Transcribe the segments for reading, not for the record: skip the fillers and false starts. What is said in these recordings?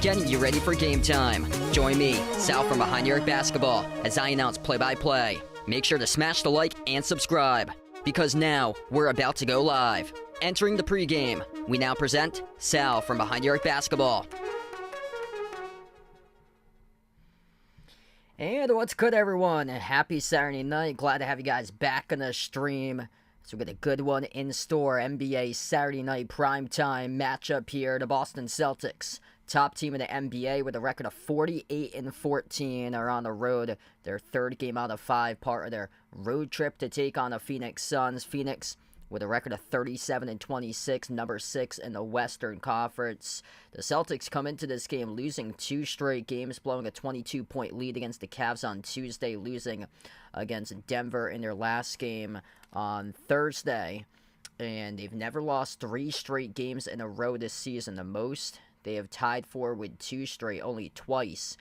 Getting you ready for game time. Join me, Sal from Behind the Arc Basketball, as I announce play-by-play. Make sure to smash the like and subscribe, because now we're about to go live. Entering the pregame, we now present Sal from Behind the Arc Basketball. And what's good, everyone? Happy Saturday night. Glad to have you guys back on the stream. So we got a good one in store. NBA Saturday night primetime matchup here. The Boston Celtics, top team in the NBA with a record of 48-14, are on the road. Their third game out of 5, part of their road trip to take on the Phoenix Suns. Phoenix with a record of 37-26, number 6 in the Western Conference. The Celtics come into this game losing 2 straight games, blowing a 22-point lead against the Cavs on Tuesday, losing against Denver in their last game on Thursday. And they've never lost 3 straight games in a row this season. The most they have tied for with 2 straight, only twice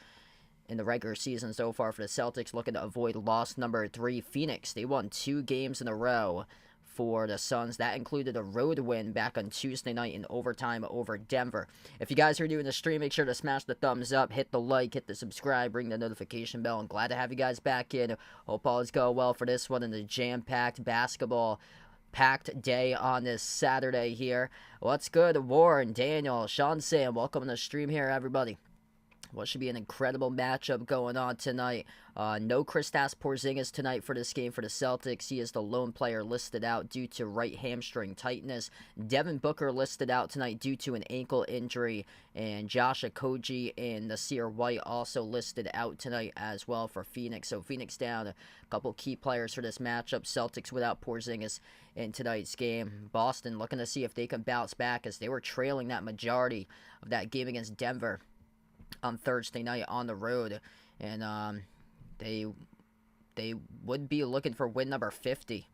in the regular season so far for the Celtics, looking to avoid loss number 3. Phoenix, they won 2 games in a row for the Suns. That included a road win back on Tuesday night in overtime over Denver. If you guys are doing the stream, make sure to smash the thumbs up, hit the like, hit the subscribe, ring the notification bell. I'm glad to have you guys back in. Hope all is going well for this one in the jam-packed basketball packed day on this Saturday here. What's good, Warren, Daniel, Sean, Sam? Welcome to the stream here, everybody. What should be an incredible matchup going on tonight. No Kristaps Porzingis tonight for this game for the Celtics. He is the lone player listed out due to right hamstring tightness. Devin Booker listed out tonight due to an ankle injury. And Josh Okogie and Nasir White also listed out tonight as well for Phoenix. So Phoenix down a couple key players for this matchup. Celtics without Porzingis in tonight's game. Boston looking to see if they can bounce back, as they were trailing that majority of that game against Denver on Thursday night on the road, and they would be looking for win number 50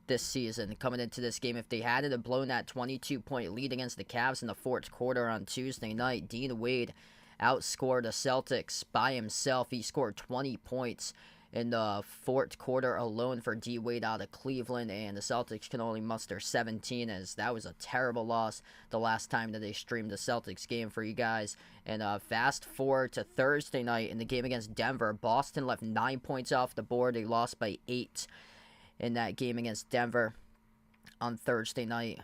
this season coming into this game. If they hadn't blown that 22-point lead against the Cavs in the fourth quarter on Tuesday night, Dean Wade outscored the Celtics by himself. He scored 20 points in the fourth quarter alone for D. Wade out of Cleveland, and the Celtics can only muster 17, as that was a terrible loss the last time that they streamed the Celtics game for you guys. And fast forward to Thursday night in the game against Denver, Boston left 9 points off the board. They lost by 8 in that game against Denver on Thursday night.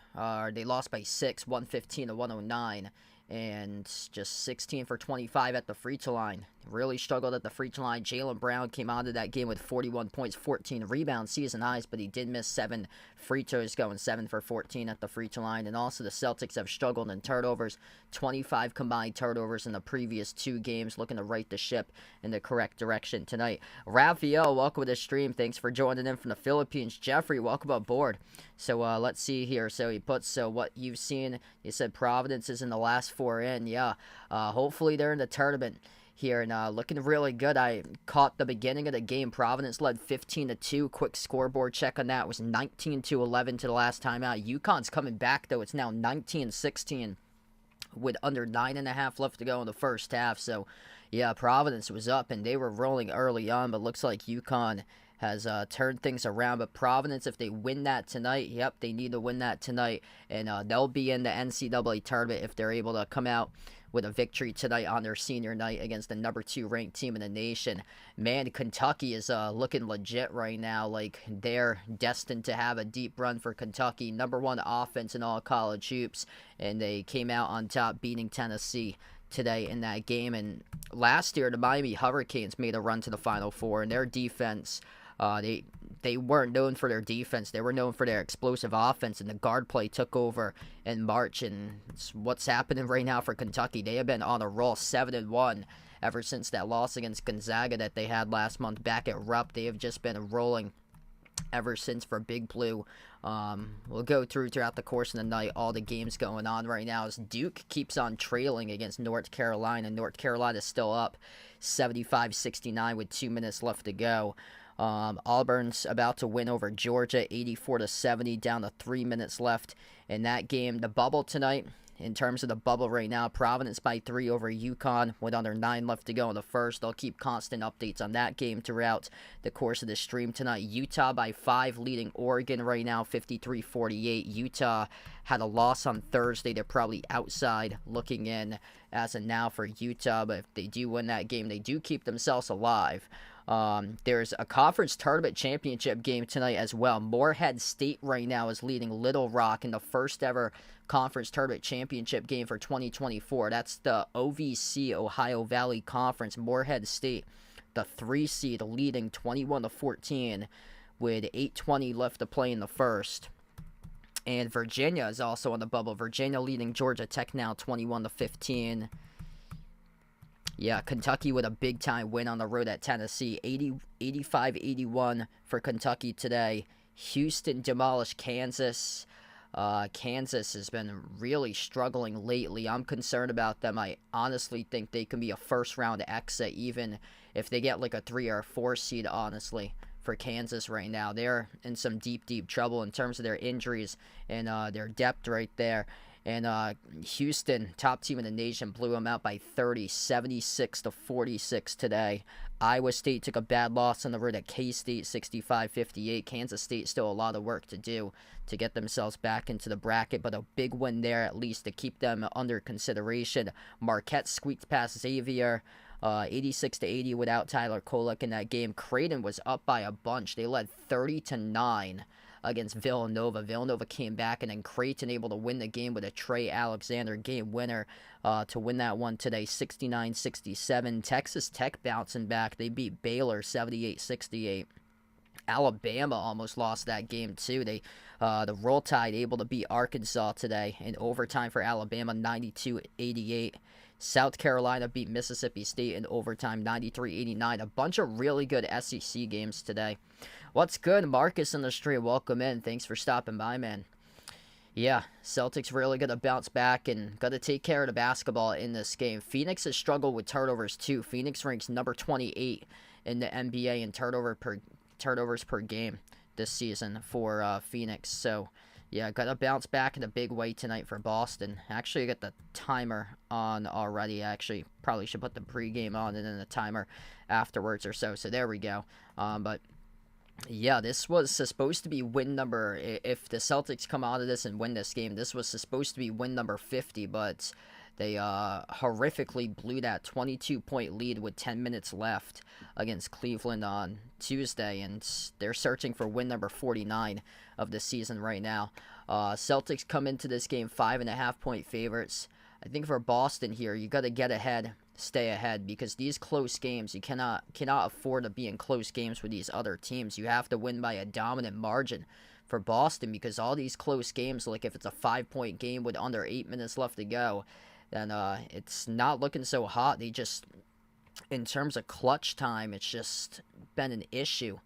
They lost by 6, 115-109. and just 16 for 25 at the free throw line. Really struggled at the free throw line. Jaylen Brown came out of that game with 41 points, 14 rebounds, season highs, but he did miss 7 free throws, going 7 for 14 at the free throw line. And also the Celtics have struggled in turnovers, 25 combined turnovers in the previous 2 games, looking to right the ship in the correct direction tonight. Raphael, welcome to the stream. Thanks for joining in from the Philippines. Jeffrey, welcome aboard. So let's see here. So he puts what you've seen. You said Providence is in the last 4 in. Yeah. Hopefully they're in the tournament here and looking really good. I caught the beginning of the game. Providence led 15-2. Quick scoreboard check on that. It was 19-11 to the last time out. UConn's coming back though. It's now 19-16 with under 9.5 left to go in the first half. So yeah, Providence was up and they were rolling early on, but looks like UConn has turned things around. But Providence, if they win that tonight, yep, they need to win that tonight, and they'll be in the NCAA tournament if they're able to come out with a victory tonight on their senior night against the number 2 ranked team in the nation. Man, Kentucky is looking legit right now. Like, they're destined to have a deep run for Kentucky. Number 1 offense in all college hoops, and they came out on top beating Tennessee today in that game. And last year, the Miami Hurricanes made a run to the Final Four, and their defense, they weren't known for their defense. They were known for their explosive offense, and the guard play took over in March. And it's what's happening right now for Kentucky. They have been on a roll, 7-1 ever since that loss against Gonzaga that they had last month back at Rupp. They have just been rolling ever since for Big Blue. We'll go throughout the course of the night all the games going on right now as Duke keeps on trailing against North Carolina. North Carolina is still up 75-69 with 2 minutes left to go. Auburn's about to win over Georgia 84-70, down to 3 minutes left in that game. The bubble tonight, in terms of the bubble right now, Providence by 3 over UConn with under 9 left to go in the first. I'll keep constant updates on that game throughout the course of the stream tonight. Utah by 5 leading Oregon right now 53-48. Utah had a loss on Thursday. They're probably outside looking in as of now for Utah, but if they do win that game, they do keep themselves alive. There's a conference tournament championship game tonight as well. Morehead State right now is leading Little Rock in the first ever conference tournament championship game for 2024. That's the OVC, Ohio Valley Conference. Morehead State, the 3 seed, leading 21-14 with 8:20 left to play in the first. And Virginia is also on the bubble. Virginia leading Georgia Tech now 21-15. Yeah, Kentucky with a big-time win on the road at Tennessee, 85-81 for Kentucky today. Houston demolished Kansas. Kansas has been really struggling lately. I'm concerned about them. I honestly think they can be a first-round exit, even if they get like a 3 or a 4 seed, honestly, for Kansas right now. They're in some deep, deep trouble in terms of their injuries and their depth right there. And Houston, top team in the nation, blew them out by 30, 76-46 today. Iowa State took a bad loss on the road at K-State, 65-58. Kansas State still a lot of work to do to get themselves back into the bracket, but a big win there at least to keep them under consideration. Marquette squeaked past Xavier, 86-80 without Tyler Kolek in that game. Creighton was up by a bunch. They led 30-9. Against Villanova. Villanova came back, and then Creighton able to win the game with a Trey Alexander game winner to win that one today, 69-67. Texas Tech bouncing back. They beat Baylor 78-68. Alabama almost lost that game too. The Roll Tide able to beat Arkansas today in overtime for Alabama, 92-88. South Carolina beat Mississippi State in overtime, 93-89. A bunch of really good SEC games today. What's good, Marcus in the stream? Welcome in. Thanks for stopping by, man. Yeah, Celtics really going to bounce back and got to take care of the basketball in this game. Phoenix has struggled with turnovers too. Phoenix ranks number 28 in the NBA in turnovers per game this season for Phoenix. So, yeah, got to bounce back in a big way tonight for Boston. Actually, I got the timer on already. Actually, probably should put the pregame on and then the timer afterwards or so. So there we go. But yeah, this was supposed to be win number, if the Celtics come out of this and win this game, this was supposed to be win number 50, but they horrifically blew that 22-point lead with 10 minutes left against Cleveland on Tuesday, and they're searching for win number 49 of the season right now. Celtics come into this game 5.5-point favorites. I think for Boston here, you got to get ahead, stay ahead, because these close games, you cannot afford to be in close games with these other teams. You have to win by a dominant margin for Boston, because all these close games, like if it's a 5-point game with under 8 minutes left to go, then it's not looking so hot. They just, in terms of clutch time, it's just been an issue.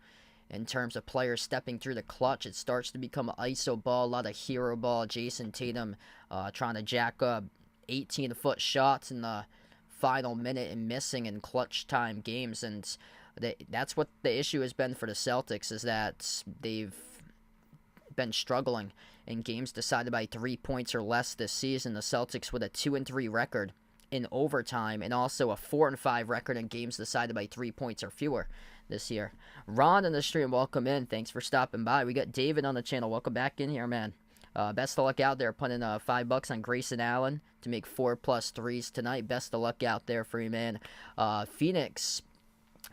In terms of players stepping through the clutch, it starts to become ISO ball, a lot of hero ball. Jason Tatum trying to jack up 18-foot shots in the final minute and missing in clutch time games. And that's what the issue has been for the Celtics, is that they've been struggling in games decided by 3 points or less this season. The Celtics with a 2-3 record in overtime, and also a 4-5 record in games decided by 3 points or fewer this year. Ron in the stream, welcome in. Thanks for stopping by. We got David on the channel. Welcome back in here, man. Best of luck out there, putting $5 on Grayson Allen to make 4+ threes tonight. Best of luck out there for you, man. Phoenix,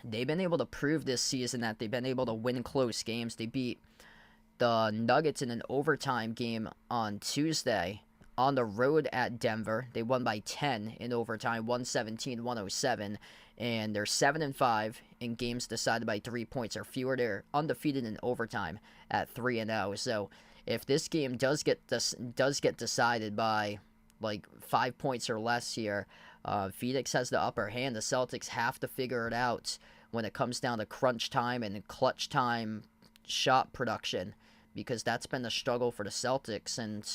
they've been able to prove this season that they've been able to win close games. They beat the Nuggets in an overtime game on Tuesday on the road at Denver. They won by 10 in overtime, 117-107, and they're 7-5 in games decided by 3 points or fewer. They're undefeated in overtime at 3-0. So if this game does get decided by like 5 points or less here, Phoenix has the upper hand. The Celtics have to figure it out when it comes down to crunch time and clutch time shot production, because that's been the struggle for the Celtics. And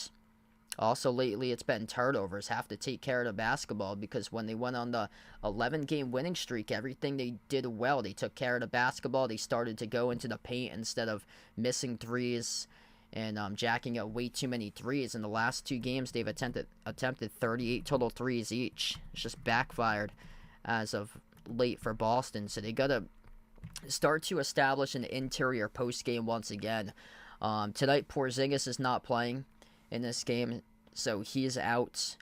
also lately it's been turnovers. Have to take care of the basketball, because when they went on the 11-game winning streak, everything they did well. They took care of the basketball. They started to go into the paint instead of missing threes and jacking up way too many threes. In the last 2 games, they've attempted 38 total threes each. It's just backfired as of late for Boston. So they got to start to establish an interior post game once again. Tonight, Porzingis is not playing in this game, so he's out.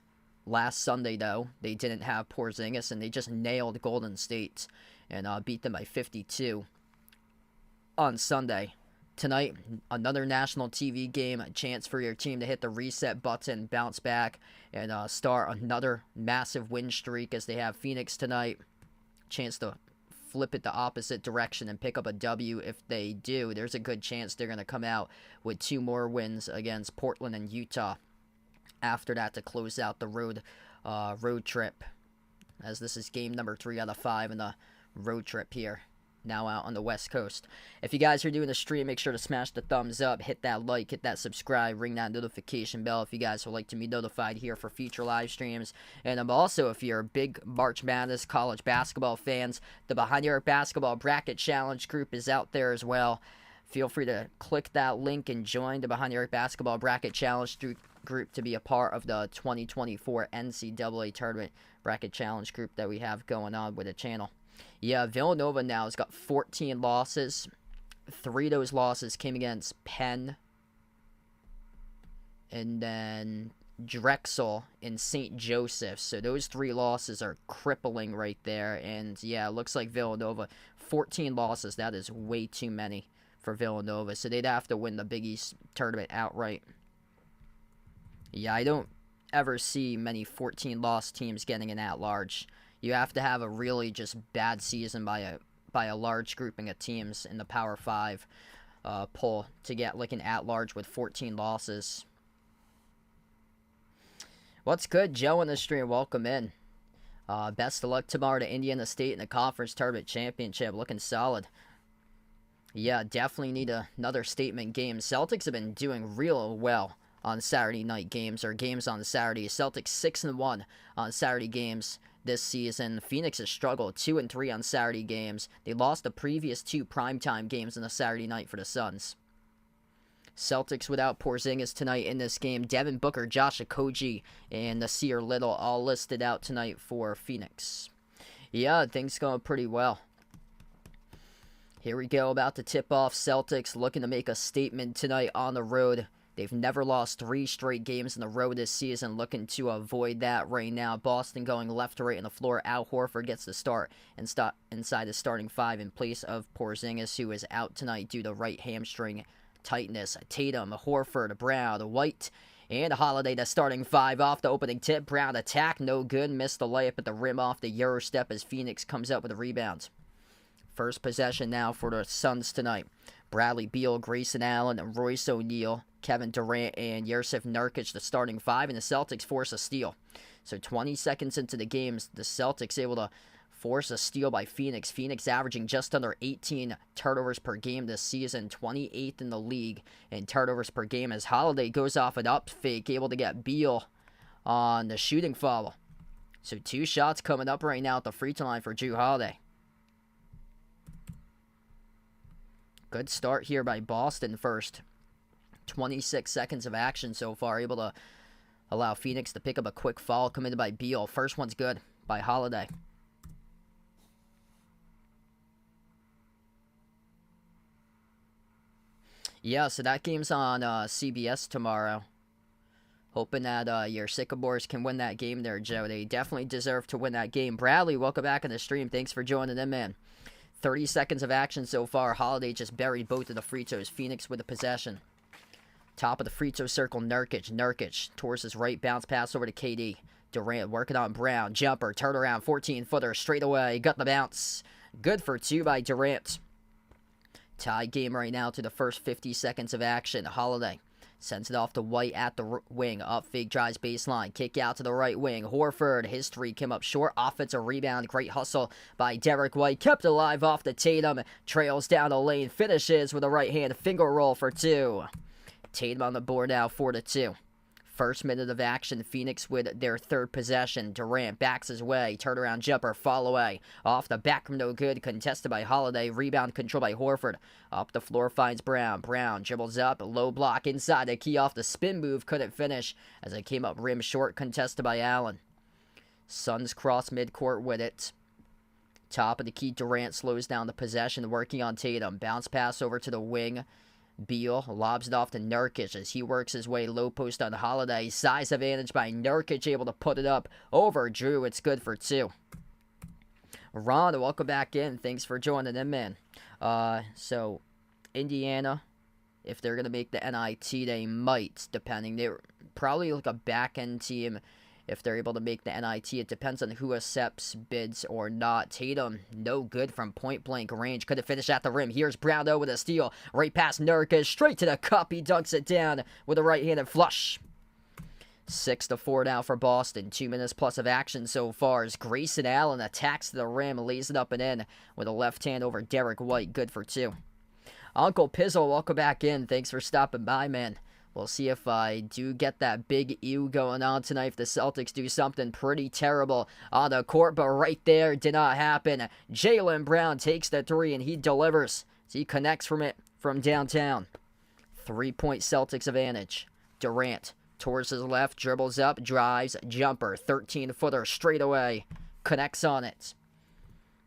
Last Sunday, though, they didn't have Porzingis, and they just nailed Golden State and beat them by 52 on Sunday. Tonight, another national TV game, a chance for your team to hit the reset button, bounce back, and start another massive win streak, as they have Phoenix tonight. Chance to flip it the opposite direction and pick up a W. If they do, there's a good chance they're going to come out with 2 more wins against Portland and Utah after that to close out the road trip, as this is game number 3 out of 5 in the road trip here, now out on the West Coast. If you guys are doing the stream, make sure to smash the thumbs up, hit that like, hit that subscribe, ring that notification bell if you guys would like to be notified here for future live streams. And also, if you're big March Madness college basketball fans, the Behind the Arc Basketball Bracket Challenge group is out there as well. Feel free to click that link and join the Behind the Arc Basketball Bracket Challenge group to be a part of the 2024 NCAA Tournament Bracket Challenge group that we have going on with the channel. Yeah, Villanova now has got 14 losses. 3 of those losses came against Penn, and then Drexel and St. Joseph's. So those 3 losses are crippling right there. And yeah, it looks like Villanova, 14 losses. That is way too many for Villanova. So they'd have to win the Big East tournament outright. Yeah, I don't ever see many 14-loss teams getting an at-large. You have to have a really just bad season by a large grouping of teams in the Power 5 poll to get like an at-large with 14 losses. What's good, Joe, in the stream? Welcome in. Best of luck tomorrow to Indiana State in the Conference Tournament Championship. Looking solid. Yeah, definitely need another statement game. Celtics have been doing real well on Saturday night games, or games on Saturday. Celtics 6-1 on Saturday games this season. Phoenix has struggled 2-3 on Saturday games. They lost the previous 2 primetime games on a Saturday night for the Suns. Celtics without Porzingis tonight in this game. Devin Booker, Josh Okogie, and Nasir Little all listed out tonight for Phoenix. Yeah, things going pretty well. Here we go, about to tip off. Celtics looking to make a statement tonight on the road. They've never lost 3 straight games in a row this season, looking to avoid that right now. Boston going left to right on the floor. Al Horford gets the start inside the starting 5 in place of Porzingis, who is out tonight due to right hamstring tightness. Tatum, Horford, Brown, White, And Holiday, the starting five off the opening tip. Brown attack, no good. Missed the layup at the rim off the Euro step as Phoenix comes up with a rebound. First possession now for the Suns tonight. Bradley Beal, Grayson Allen, Royce O'Neal, Kevin Durant, and Jusuf Nurkic, the starting five, and the Celtics force a steal. So 20 seconds into the games, the Celtics able to force a steal by Phoenix. Phoenix averaging just under 18 turnovers per game this season, 28th in the league in turnovers per game, as Holiday goes off an up fake, able to get Beal on the shooting foul. So 2 shots coming up right now at the free throw line for Jrue Holiday. Good start here by Boston first. 26 seconds of action so far, able to allow Phoenix to pick up a quick foul committed by Beal. First one's good by Holiday. Yeah, so that game's on CBS tomorrow. Hoping that your Sycamores can win that game there, Joe. They definitely deserve to win that game. Bradley, welcome back on the stream. Thanks for joining in, man. 30 seconds of action so far. Holiday just buried both of the free throws. Phoenix with the possession. Top of the free throw circle, Nurkic. Nurkic towards his right, bounce pass over to KD. Durant working on Brown. Jumper, turn around, 14-footer, straight away. Got the bounce. Good for 2 by Durant. Tie game right now to the first 50 seconds of action. Holiday sends it off to White at the wing. Up fake, drives baseline. Kick out to the right wing. Horford, his three came up short. Offensive rebound. Great hustle by Derek White. Kept alive off the Tatum. Trails down the lane. Finishes with a right hand finger roll for 2. Tatum on the board now, 4-2. First minute of action, Phoenix with their third possession. Durant backs his way. Turnaround jumper, fall away. Off the back from no good. Contested by Holiday. Rebound control by Horford. Up the floor finds Brown. Brown dribbles up. Low block inside. The key off the spin move. Couldn't finish as it came up rim short. Contested by Allen. Suns cross midcourt with it. Top of the key. Durant slows down the possession. Working on Tatum. Bounce pass over to the wing. Beal lobs it off to Nurkic as he works his way low post on Holiday. Size advantage by Nurkic, able to put it up over Jrue. It's good for 2. Ron, welcome back in. Thanks for joining in, man. So, Indiana, if they're going to make the NIT, they might, depending. They're probably like a back-end team. If they're able to make the NIT, it depends on who accepts bids or not. Tatum, no good from point-blank range. Could have finished at the rim. Here's Brown, though, with a steal. Right past Nurkic, straight to the cup. He dunks it down with a right-handed flush. 6-4 now for Boston. 2 minutes plus of action so far as Grayson Allen attacks to the rim, lays it up and in with a left hand over Derek White. Good for 2. Uncle Pizzle, welcome back in. Thanks for stopping by, man. We'll see if I do get that big ew going on tonight if the Celtics do something pretty terrible on the court, but right there did not happen. Jaylen Brown takes the 3 and he delivers. So he connects from downtown. 3-point Celtics advantage. Durant towards his left, dribbles up, drives, jumper, 13-footer straight away, connects on it.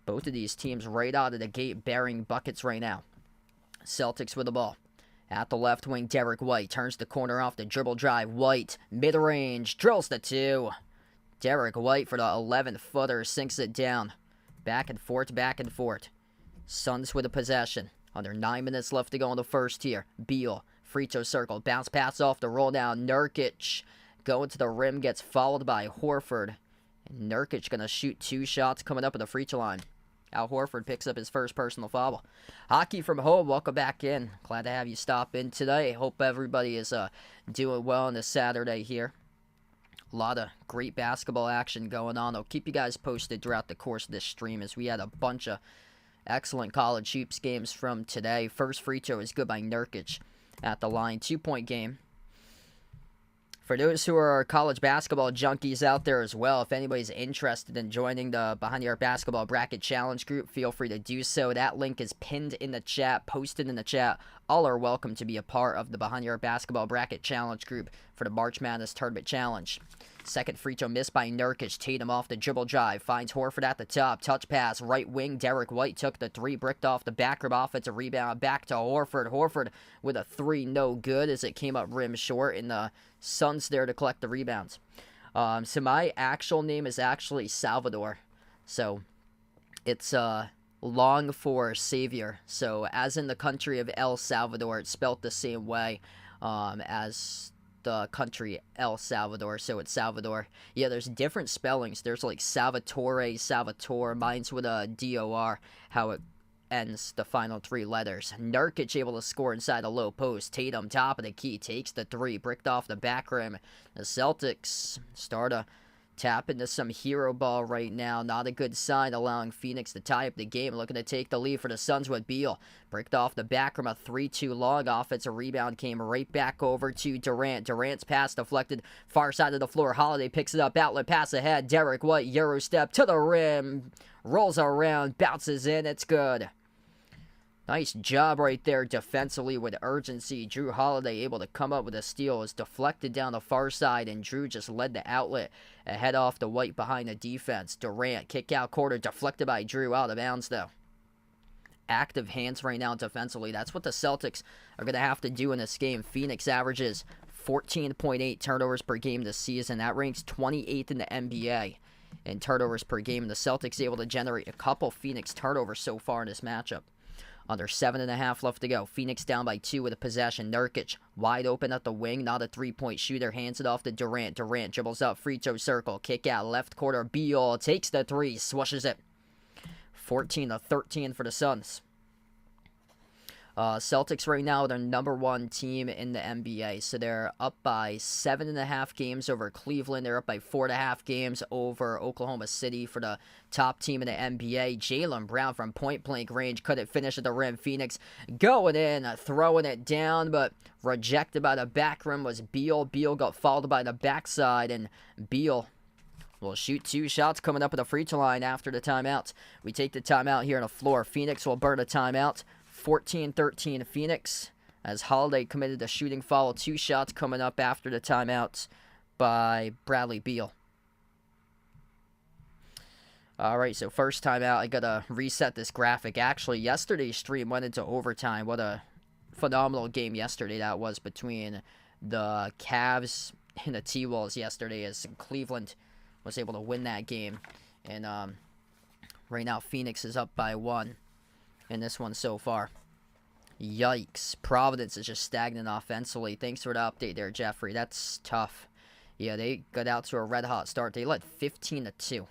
Both of these teams right out of the gate bearing buckets right now. Celtics with the ball. At the left wing, Derek White turns the corner off the dribble drive. White, mid-range, drills the 2. Derek White for the 11-footer, sinks it down. Back and forth, back and forth. Suns with a possession. Under 9 minutes left to go in the first here. Beal, free throw circle, bounce pass off the roll down. Nurkic going to the rim, gets followed by Horford. And Nurkic going to shoot 2 shots coming up at the free throw line. Al Horford picks up his first personal foul. Hockey from home, welcome back in. Glad to have you stop in today. Hope everybody is doing well on this Saturday here. A lot of great basketball action going on. I'll keep you guys posted throughout the course of this stream as we had a bunch of excellent college hoops games from today. First free throw is good by Nurkic at the line. 2-point game. For those who are college basketball junkies out there as well, if anybody's interested in joining the Behind the Arc Basketball Bracket Challenge group, feel free to do so. That link is pinned in the chat, posted in the chat. All are welcome to be a part of the Behind the Arc Basketball Bracket Challenge group for the March Madness Tournament Challenge. Second free throw missed by Nurkic. Tatum off the dribble drive. Finds Horford at the top. Touch pass. Right wing. Derek White took the 3. Bricked off the back rim. Offensive rebound. Back to Horford. Horford with a 3. No good as it came up rim short. And the Suns there to collect the rebounds. So my actual name is actually Salvador. So it's long for Savior. So as in the country of El Salvador, it's spelt the same way as the country El Salvador, so it's Salvador. Yeah, there's different spellings. There's like Salvatore, Salvatore. Mine's with a D-O-R, how it ends the final three letters. Nurkic able to score inside the low post. Tatum, top of the key, takes the three, bricked off the back rim. The Celtics start to tap into some hero ball right now. Not a good sign, allowing Phoenix to tie up the game. Looking to take the lead for the Suns with Beal. Bricked off the back rim, a 3-2 long offensive rebound came right back over to Durant. Durant's pass deflected far side of the floor. Holiday picks it up, outlet pass ahead. Derek White, Euro step to the rim. Rolls around, bounces in, it's good. Nice job right there defensively with urgency. Drew Holiday able to come up with a steal. It was deflected down the far side, and Drew just led the outlet ahead off the White behind the defense. Durant, kick out quarter, deflected by Drew, out of bounds though. Active hands right now defensively. That's what the Celtics are going to have to do in this game. Phoenix averages 14.8 turnovers per game this season. That ranks 28th in the NBA in turnovers per game. The Celtics able to generate a couple Phoenix turnovers so far in this matchup. Under 7.5 left to go. Phoenix down by 2 with a possession. Nurkic wide open at the wing. Not a three-point shooter. Hands it off to Durant. Durant dribbles up. Free throw circle. Kick out. Left quarter. Beal takes the three. Swishes it. 14-13 for the Suns. Celtics right now, they're number one team in the NBA. So they're up by 7.5 games over Cleveland. They're up by 4.5 games over Oklahoma City for the top team in the NBA. Jaylen Brown from point-blank range couldn't finish at the rim. Phoenix going in, throwing it down, but rejected by the back rim was Beal. Beal got fouled by the backside, and Beal will shoot 2 shots coming up at the free throw line after the timeout. We take the timeout here on the floor. Phoenix will burn a timeout. 14-13 Phoenix, as Holiday committed a shooting foul. 2 shots coming up after the timeout by Bradley Beal. Alright, so first timeout, I gotta reset this graphic. Actually, yesterday's stream went into overtime. What a phenomenal game yesterday that was between the Cavs and the T-Wolves yesterday, as Cleveland was able to win that game. And right now, Phoenix is up by 1 in this one so far. Yikes. Providence is just stagnant offensively. Thanks for the update there, Jeffrey. That's tough. Yeah, they got out to a red-hot start. They led 15-2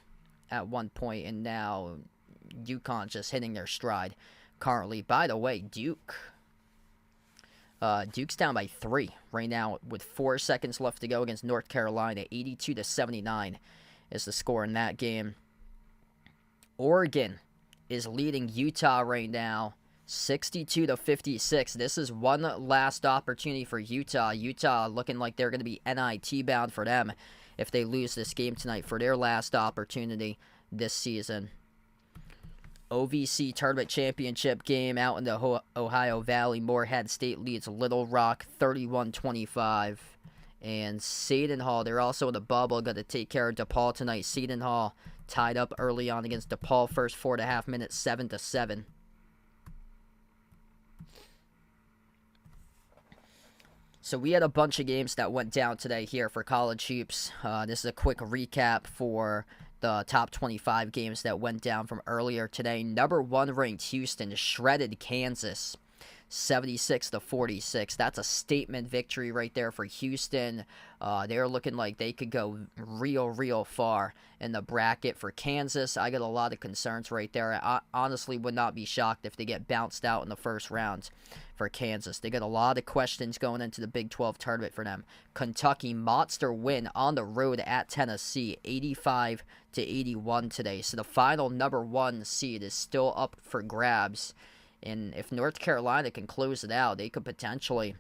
at one point, and now UConn just hitting their stride currently. By the way, Duke's down by 3 right now with 4 seconds left to go against North Carolina. 82-79 is the score in that game. Oregon is leading Utah right now, 62-56. This is one last opportunity for Utah. Utah looking like they're going to be NIT bound for them if they lose this game tonight for their last opportunity this season. OVC Tournament Championship game out in the Ohio Valley. Morehead State leads Little Rock 31-25. And Seton Hall, they're also in the bubble, got to take care of DePaul tonight. Seton Hall tied up early on against DePaul. First 4.5 minutes, 7-7. So we had a bunch of games that went down today here for College Hoops. This is a quick recap for the top 25 games that went down from earlier today. Number 1 ranked Houston shredded Kansas 76-46. That's a statement victory right there for Houston. They're looking like they could go real far in the bracket. For Kansas, I got a lot of concerns right there. I honestly would not be shocked if they get bounced out in the first round for Kansas. They got a lot of questions going into the Big 12 tournament for them. Kentucky, monster win on the road at Tennessee, 85-81 today. So the final number 1 seed is still up for grabs. And if North Carolina can close it out, they could potentially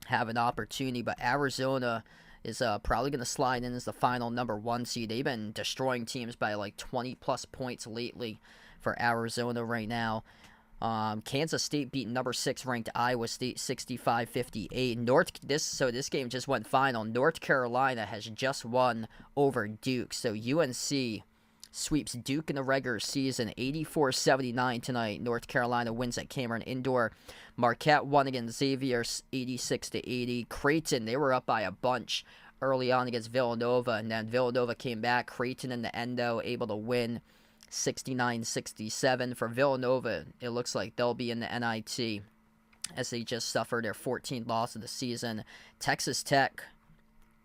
have an opportunity. But Arizona is probably going to slide in as the final number 1 seed. They've been destroying teams by like 20-plus points lately for Arizona right now. Kansas State beat number 6 ranked Iowa State 65-58. This game just went final. North Carolina has just won over Duke. So UNC sweeps Duke in the regular season 84-79 tonight. North Carolina wins at Cameron Indoor. Marquette won against Xavier 86-80. Creighton, they were up by a bunch early on against Villanova, and then Villanova came back. Creighton in the end, though, able to win 69-67. For Villanova, it looks like they'll be in the NIT as they just suffered their 14th loss of the season. Texas Tech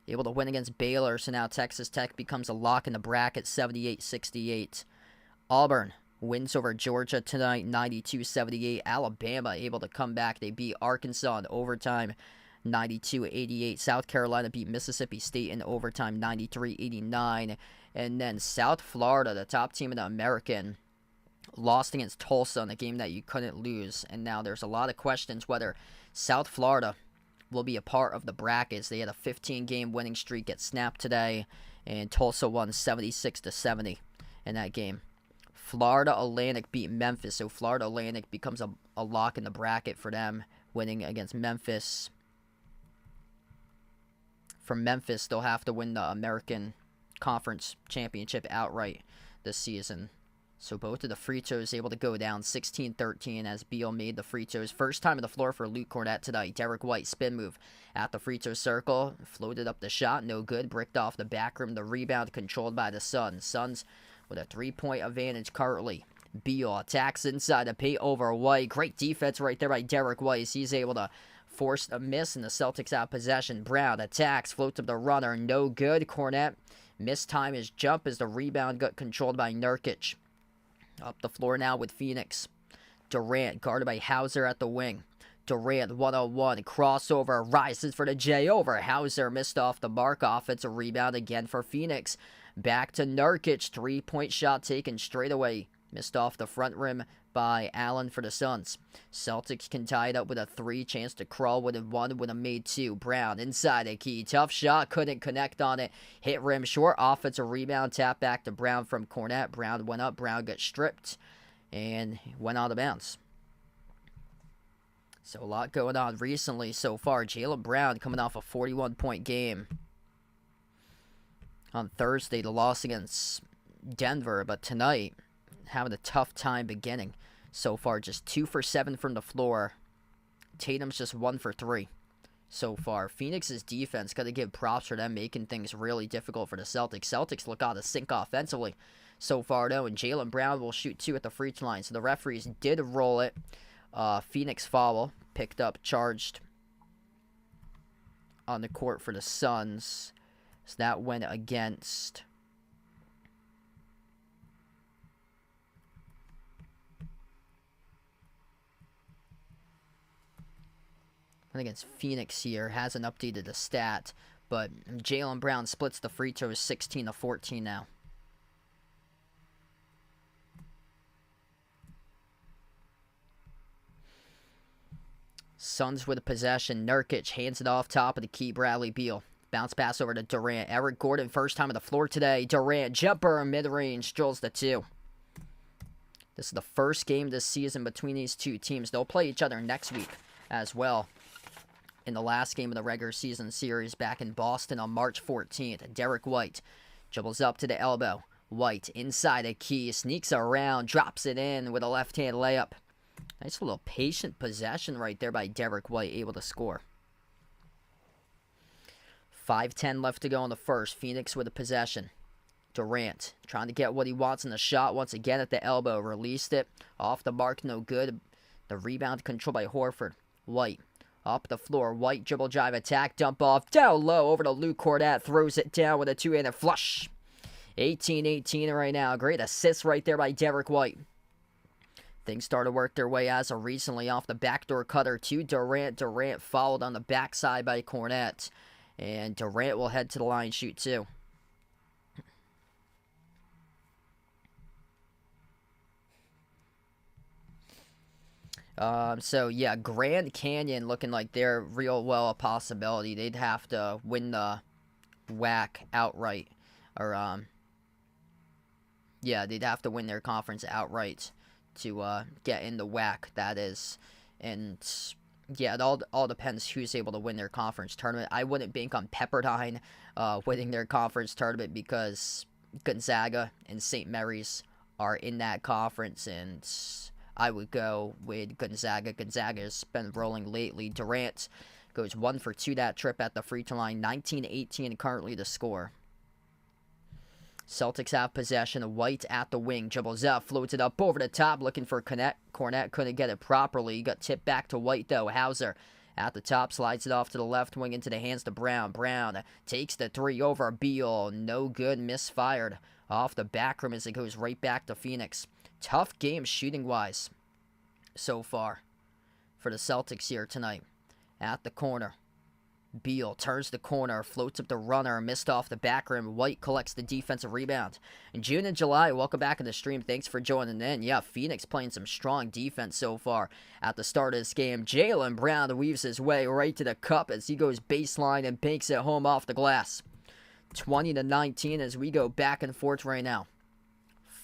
able to win against Baylor, so now Texas Tech becomes a lock in the bracket, 78-68. Auburn wins over Georgia tonight, 92-78. Alabama able to come back. They beat Arkansas in overtime, 92-88. South Carolina beat Mississippi State in overtime, 93-89. And then South Florida, the top team in the American, lost against Tulsa in a game that you couldn't lose. And now there's a lot of questions whether South Florida will be a part of the brackets. They had a 15-game winning streak get snapped today, and Tulsa won 76-70 in that game. Florida Atlantic beat Memphis, so Florida Atlantic becomes a lock in the bracket for them, winning against Memphis. From Memphis, they'll have to win the American Conference Championship outright this season. So both of the free throws able to go down 16-13 as Beal made the free throws. First time on the floor for Luke Cornett tonight. Derek White, spin move at the free throw circle. Floated up the shot, no good. Bricked off the back rim. The rebound controlled by the Suns. Suns with a 3-point advantage currently. Beal attacks inside the paint over White. Great defense right there by Derek White. He's able to force a miss, and the Celtics out possession. Brown attacks, floats up the runner, no good. Cornett missed time his jump as the rebound got controlled by Nurkic. Up the floor now with Phoenix. Durant guarded by Hauser at the wing. Durant 1-on-1, crossover, rises for the J over. Hauser missed off the mark. Offensive rebound again for Phoenix. Back to Nurkic, 3-point shot taken straight away. Missed off the front rim by Allen for the Suns. Celtics can tie it up with a 3, chance to crawl with a 1, with a made 2. Brown inside a key, tough shot, couldn't connect on it. Hit rim short, offensive rebound, tap back to Brown from Cornett. Brown went up, Brown got stripped, and went out of bounds. So a lot going on recently so far. Jaylen Brown coming off a 41-point game on Thursday, the loss against Denver, but tonight having a tough time beginning so far. Just 2 for 7 from the floor. Tatum's just 1 for 3 so far. Phoenix's defense, got to give props for them making things really difficult for the Celtics. Celtics look out of sync offensively so far, though, and Jaylen Brown will shoot 2 at the free throw line. So the referees did roll it. Phoenix foul picked up, charged on the court for the Suns. So that went against Phoenix here. Hasn't updated the stat, but Jaylen Brown splits the free throws 16-14 now. Suns with a possession. Nurkic hands it off top of the key. Bradley Beal. Bounce pass over to Durant. Eric Gordon, first time on the floor today. Durant, jumper, mid-range, drills the 2. This is the first game this season between these two teams. They'll play each other next week as well. In the last game of the regular season series back in Boston on March 14th. Derek White dribbles up to the elbow. White inside a key, sneaks around, drops it in with a left-hand layup. Nice little patient possession right there by Derek White, able to score. 5:10 left to go in the first. Phoenix with a possession. Durant trying to get what he wants in the shot once again at the elbow. Released it. Off the mark, no good. The rebound controlled by Horford. White up the floor. White dribble drive attack. Dump off. Down low over to Luke Cornett. Throws it down with a 2-handed flush. 18-18 right now. Great assist right there by Derek White. Things started to work their way as of recently off the backdoor cutter to Durant. Durant followed on the backside by Cornett. And Durant will head to the line, shoot 2. So, yeah, Grand Canyon looking like they're real well a possibility. They'd have to win the WAC outright. Or, yeah, they'd have to win their conference outright to get in the WAC, that is. And yeah, it all depends who's able to win their conference tournament. I wouldn't bank on Pepperdine winning their conference tournament because Gonzaga and St. Mary's are in that conference, and I would go with Gonzaga. Gonzaga's been rolling lately. Durant goes 1 for 2 that trip at the free throw line. 19-18 currently the score. Celtics have possession. White at the wing. Dribbles up, floats it up over the top, looking for Cornett. Cornett couldn't get it properly. Got tipped back to White, though. Hauser At the top, slides it off to the left wing into the hands to Brown. Brown takes the three over Beal. No good, misfired. Off the back rim as it goes right back to Phoenix. Tough game shooting-wise so far for the Celtics here tonight. At the corner, Beal turns the corner, floats up the runner, missed off the back rim. White collects the defensive rebound. In June and July, welcome back in the stream. Thanks for joining in. Yeah, Phoenix playing some strong defense so far. At the start of this game, Jaylen Brown weaves his way right to the cup as he goes baseline and banks it home off the glass. 20-19 as we go back and forth right now.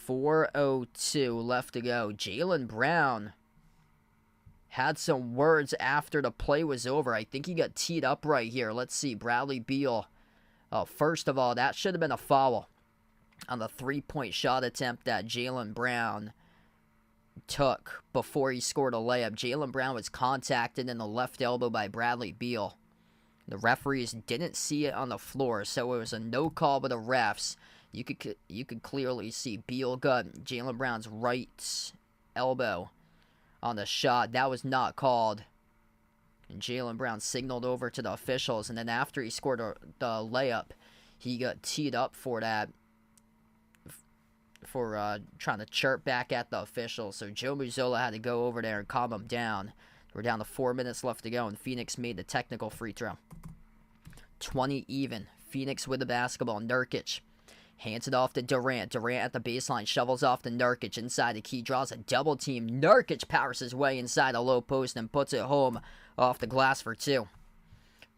4:02 left to go. Jaylen Brown had some words after the play was over. I think he got teed up right here. Let's see. Bradley Beal. First of all, that should have been a foul on the three-point shot attempt that Jaylen Brown took before he scored a layup. Jaylen Brown was contacted in the left elbow by Bradley Beal. The referees didn't see it on the floor, so it was a no call by the refs. You could clearly see Beal got Jaylen Brown's right elbow on the shot. That was not called. And Jaylen Brown signaled over to the officials, and then after he scored the layup, he got teed up for that, for trying to chirp back at the officials. So Joe Mazzola had to go over there and calm him down. We're down to 4 minutes left to go, and Phoenix made the technical free throw. 20 even. Phoenix with the basketball. Nurkic hands it off to Durant. Durant at the baseline shovels off to Nurkic. Inside the key, draws a double team. Nurkic powers his way inside a low post and puts it home off the glass for two.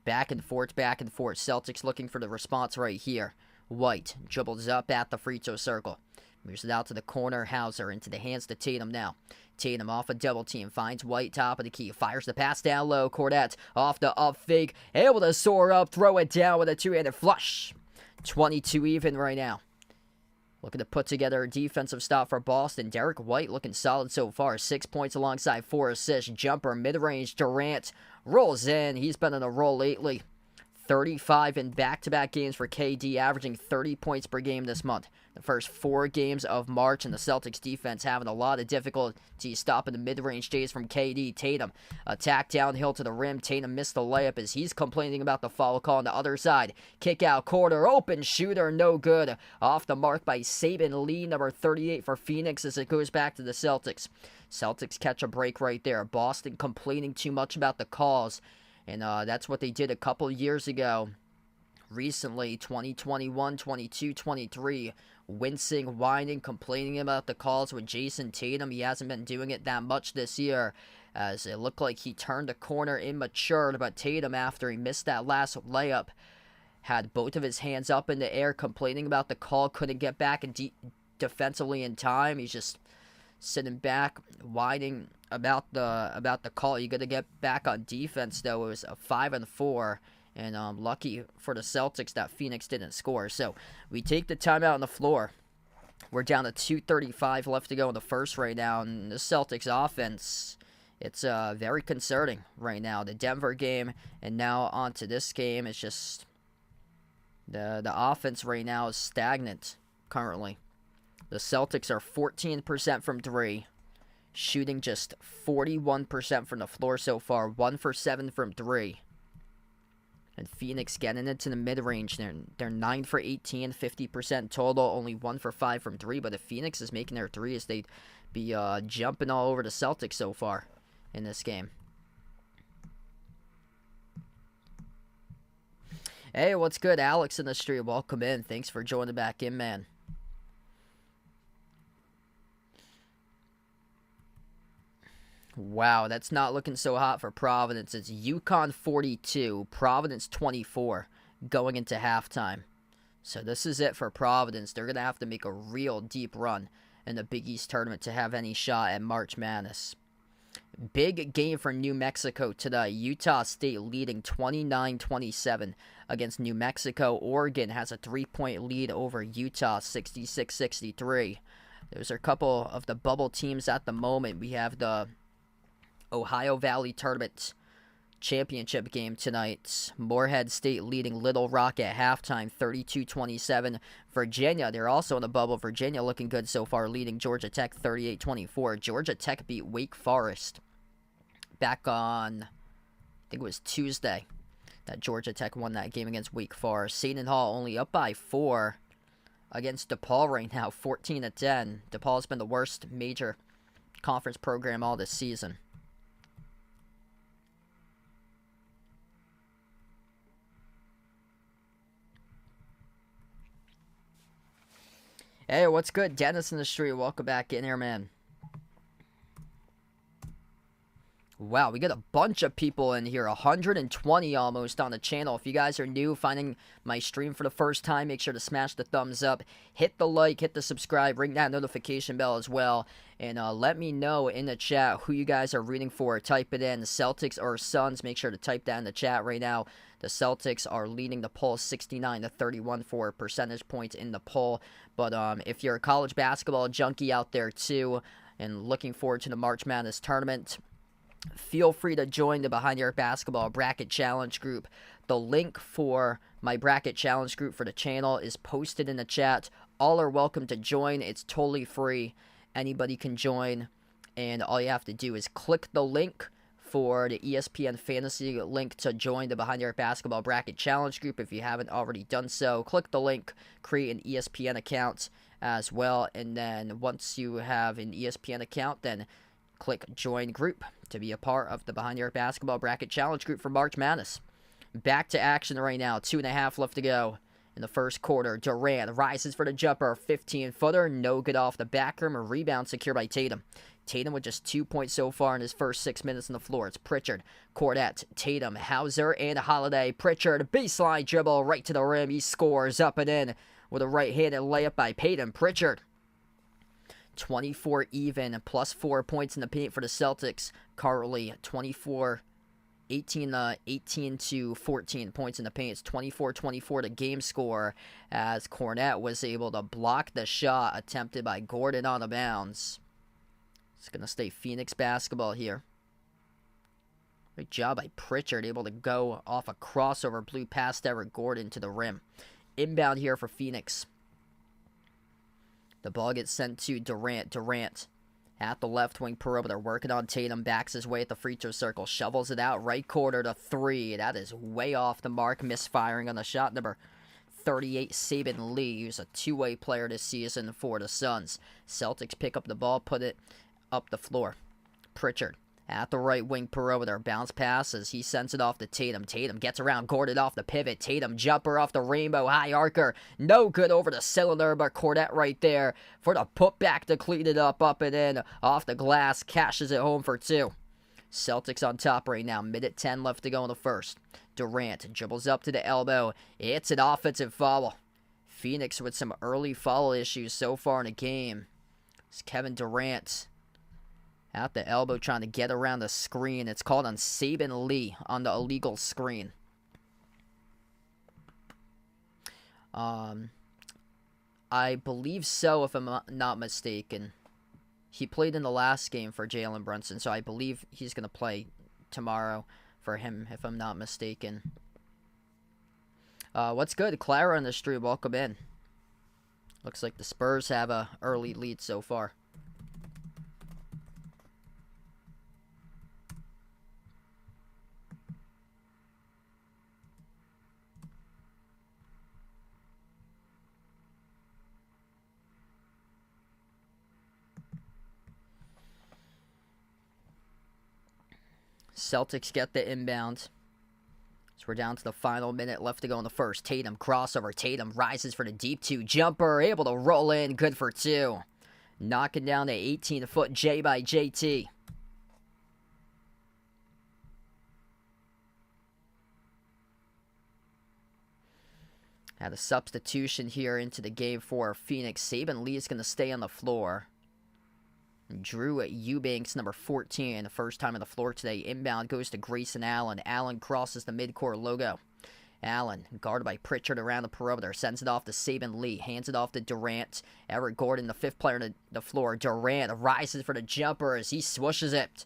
Back and forth, back and forth. Celtics looking for the response right here. White dribbles up at the free throw circle. Moves it out to the corner. Hauser into the hands to Tatum now. Tatum off a double team. Finds White top of the key. Fires the pass down low. Cordet off the up fake. Able to soar up. Throw it down with a two-handed flush. 22 even right now. Looking to put together a defensive stop for Boston. Derek White looking solid so far. 6 points alongside 4 assists. Jumper, mid-range. Durant rolls in. He's been on a roll lately. 35 in back-to-back games for KD, averaging 30 points per game this month. The first 4 games of March, and the Celtics defense having a lot of difficulty stopping the mid-range days from KD. Tatum attack downhill to the rim. Tatum missed the layup as he's complaining about the foul call on the other side. Kick out corner, open shooter, no good. Off the mark by Saban Lee, number 38 for Phoenix as it goes back to the Celtics. Celtics catch a break right there. Boston complaining too much about the calls. And that's what they did a couple years ago. Recently, 2021, 22, 23, wincing, whining, complaining about the calls with Jason Tatum. He hasn't been doing it that much this year, as it looked like he turned a corner, immatured. But Tatum, after he missed that last layup, had both of his hands up in the air, complaining about the call, couldn't get back and defensively in time. He's just sitting back, whining about the call. You got to get back on defense, though. It was a 5-4, and lucky for the Celtics that Phoenix didn't score. So we take the timeout on the floor. We're down to 2:35 left to go in the first right now, and the Celtics offense, it's very concerning right now. The Denver game, and now on to this game, it's just the offense right now is stagnant currently. The Celtics are 14% from 3, shooting just 41% from the floor so far, 1 for 7 from 3. And Phoenix getting into the mid-range. They're 9 for 18, 50% total, only 1 for 5 from 3. But if Phoenix is making their threes, they'd be jumping all over the Celtics so far in this game. Hey, what's good? Alex in the street. Welcome in. Thanks for joining back in, man. Wow, that's not looking so hot for Providence. It's UConn 42, Providence 24 going into halftime. So this is it for Providence. They're going to have to make a real deep run in the Big East tournament to have any shot at March Madness. Big game for New Mexico today. Utah State leading 29-27 against New Mexico. Oregon has a 3-point lead over Utah, 66-63. Those are a couple of the bubble teams at the moment. We have the Ohio Valley Tournament championship game tonight. Morehead State leading Little Rock at halftime, 32-27. Virginia, they're also in the bubble. Virginia looking good so far, leading Georgia Tech 38-24. Georgia Tech beat Wake Forest back on think it was Tuesday that Georgia Tech won that game against Wake Forest. Seton Hall only up by 4 against DePaul right now, 14-10. DePaul's been the worst major conference program all this season. Hey, what's good? Dennis in the street. Welcome back in here, man. Wow, we got a bunch of people in here, 120 almost on the channel. If you guys are new, finding my stream for the first time, make sure to smash the thumbs up, hit the like, hit the subscribe, ring that notification bell as well, and let me know in the chat who you guys are rooting for. Type it in, Celtics or Suns. Make sure to type that in the chat right now. The Celtics are leading the poll 69-31 for percentage points in the poll. But if you're a college basketball junkie out there too and looking forward to the March Madness tournament, feel free to join the Behind the Arc Basketball Bracket Challenge group. The link for my Bracket Challenge group for the channel is posted in the chat. All are welcome to join. It's totally free. Anybody can join. And all you have to do is click the link for the ESPN Fantasy link to join the Behind the Arc Basketball Bracket Challenge group if you haven't already done so. Click the link, create an ESPN account as well. And then once you have an ESPN account, then click Join Group to be a part of the Behind the Arc Basketball Bracket Challenge group for March Madness. Back to action right now. 2.5 left to go in the first quarter. Durant rises for the jumper. 15-footer. No good off the back rim. A rebound secured by Tatum. Tatum with just 2 points so far in his first 6 minutes on the floor. It's Pritchard, Cornette, Tatum, Hauser, and Holiday. Pritchard, baseline dribble right to the rim. He scores up and in with a right-handed layup by Peyton Pritchard. 24 even, plus 4 points in the paint for the Celtics. Currently 18 to 14 points in the paint. It's 24-24 the game score as Cornette was able to block the shot attempted by Gordon on the bounds. It's going to stay Phoenix basketball here. Great job by Pritchard, able to go off a crossover, blew past Eric Gordon to the rim. Inbound here for Phoenix. The ball gets sent to Durant. Durant at the left wing perimeter, working on Tatum, backs his way at the free throw circle, shovels it out, right corner to 3. That is way off the mark, misfiring on the shot. Number 38, Saben Lee, who's a two-way player this season for the Suns. Celtics pick up the ball, put it up the floor. Pritchard at the right wing perimeter, bounce passes. He sends it off to Tatum. Tatum gets around Gordon off the pivot. Tatum jumper off the rainbow high archer. No good over the cylinder, but Cornette right there for the putback to clean it up and in. Off the glass, cashes it home for 2. Celtics on top right now. Minute 10 left to go in the first. Durant dribbles up to the elbow. It's an offensive foul. Phoenix with some early foul issues so far in the game. It's Kevin Durant at the elbow trying to get around the screen. It's called on Saben Lee on the illegal screen. I believe so, if I'm not mistaken. He played in the last game for Jalen Brunson, so I believe he's going to play tomorrow for him, if I'm not mistaken. What's good? Clara on the street, welcome in. Looks like the Spurs have a early lead so far. Celtics get the inbound. So we're down to the final minute left to go in the first. Tatum crossover. Tatum rises for the deep 2 jumper. Able to roll in. Good for 2. Knocking down the 18-foot J by JT. Had a substitution here into the game for Phoenix. Saben Lee is going to stay on the floor. Drew Eubanks, number 14, the first time on the floor today. Inbound goes to Grayson Allen. Allen crosses the midcourt logo. Allen, guarded by Pritchard around the perimeter, sends it off to Saben Lee, hands it off to Durant. Eric Gordon, the 5th player on the floor. Durant rises for the jumper as he swooshes it.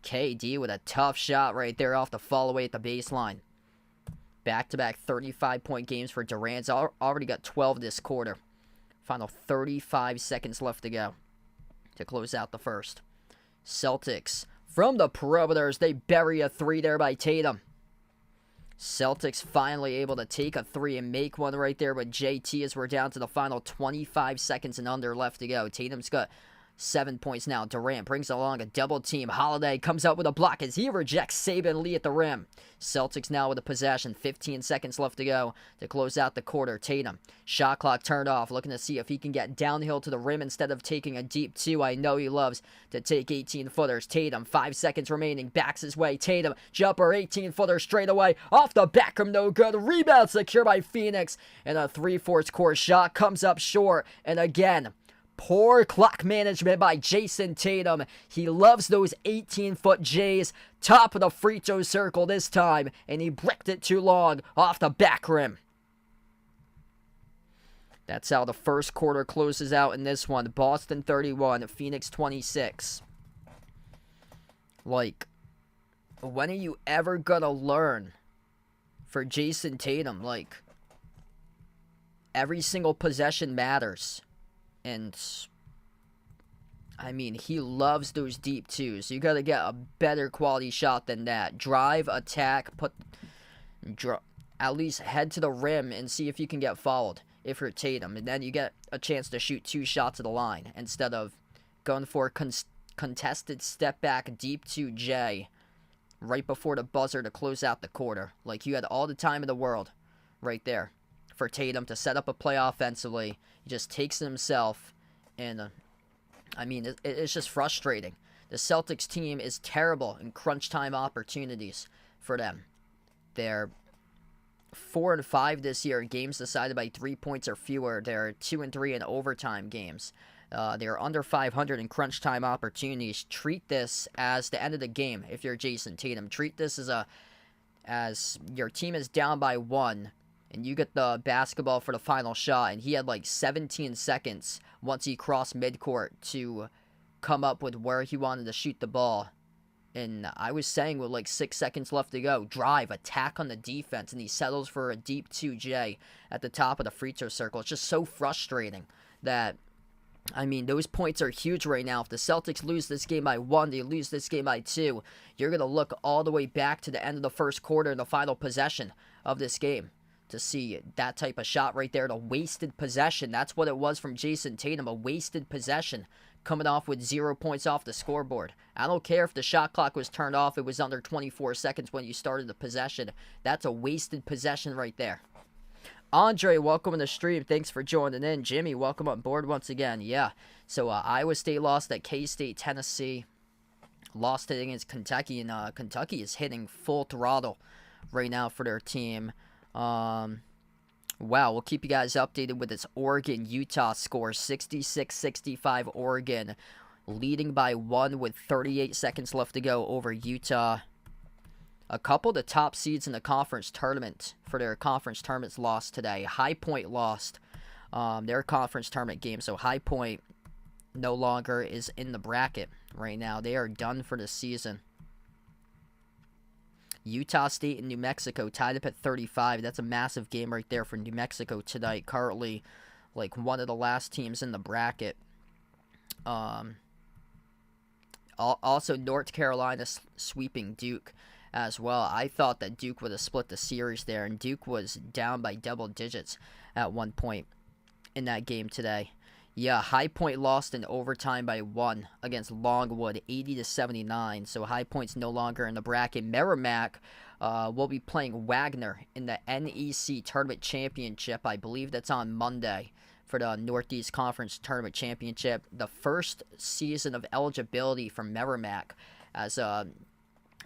KD with a tough shot right there off the fall away at the baseline. Back-to-back 35-point games for Durant. Already got 12 this quarter. Final 35 seconds left to go to close out the first. Celtics From the perimeters, they bury a three there by Tatum. Celtics finally able to take a three and make one right there with JT as we're down to the final 25 seconds and under left to go. Tatum's got 7 points now. Durant brings along a double team. Holiday comes out with a block as he rejects Saban Lee at the rim. Celtics now with a possession. 15 seconds left to go to close out the quarter. Tatum, shot clock turned off, looking to see if he can get downhill to the rim instead of taking a deep two. I know he loves to take 18-footers. Tatum, 5 seconds remaining, backs his way. Tatum, jumper, 18-footer straight away. Off the back of no good. Rebound secure by Phoenix. And a 3/4 court shot comes up short. And again, poor clock management by Jason Tatum. He loves those 18-foot J's. Top of the free throw circle this time. And he bricked it too long off the back rim. That's how the first quarter closes out in this one. Boston 31, Phoenix 26. Like, when are you ever gonna learn for Jason Tatum? Like, every single possession matters. And, I mean, he loves those deep twos. You got to get a better quality shot than that. Drive, attack, at least head to the rim and see if you can get fouled if you're Tatum. And then you get a chance to shoot 2 shots at the line instead of going for a contested step back deep 2J right before the buzzer to close out the quarter. Like, you had all the time in the world right there for Tatum to set up a play offensively. He just takes it himself, and I mean, it's just frustrating. The Celtics team is terrible in crunch time opportunities for them. They're 4-5 this year in games decided by 3 points or fewer. They're 2-3 in overtime games. They're under 500 in crunch time opportunities. Treat this as the end of the game if you're Jason Tatum. Treat this as your team is down by 1. And you get the basketball for the final shot. And he had like 17 seconds once he crossed midcourt to come up with where he wanted to shoot the ball. And I was saying with like 6 seconds left to go, drive, attack on the defense. And he settles for a deep 2J at the top of the free throw circle. It's just so frustrating that, I mean, those points are huge right now. If the Celtics lose this game by 1, they lose this game by 2, you're going to look all the way back to the end of the first quarter and the final possession of this game to see that type of shot right there, the wasted possession. That's what it was from Jason Tatum, a wasted possession, coming off with 0 points off the scoreboard. I don't care if the shot clock was turned off, it was under 24 seconds when you started the possession. That's a wasted possession right there. Andre, welcome to the stream. Thanks for joining in. Jimmy, welcome on board once again. Yeah, so Iowa State lost at K-State, Tennessee. Lost it against Kentucky, and Kentucky is hitting full throttle right now for their team. Wow, we'll keep you guys updated with this Oregon-Utah score. 66-65 Oregon, leading by 1 with 38 seconds left to go over Utah. A couple of the top seeds in the conference tournament for their conference tournaments lost today. High Point lost their conference tournament game, so High Point no longer is in the bracket right now. They are done for the season. Utah State and New Mexico tied up at 35. That's a massive game right there for New Mexico tonight. Currently, like, one of the last teams in the bracket. Also, North Carolina sweeping Duke as well. I thought that Duke would have split the series there, and Duke was down by double digits at one point in that game today. Yeah, High Point lost in overtime by 1 against Longwood, 80-79. So High Point's no longer in the bracket. Merrimack will be playing Wagner in the NEC Tournament Championship. I believe that's on Monday for the Northeast Conference Tournament Championship. The first season of eligibility for Merrimack as a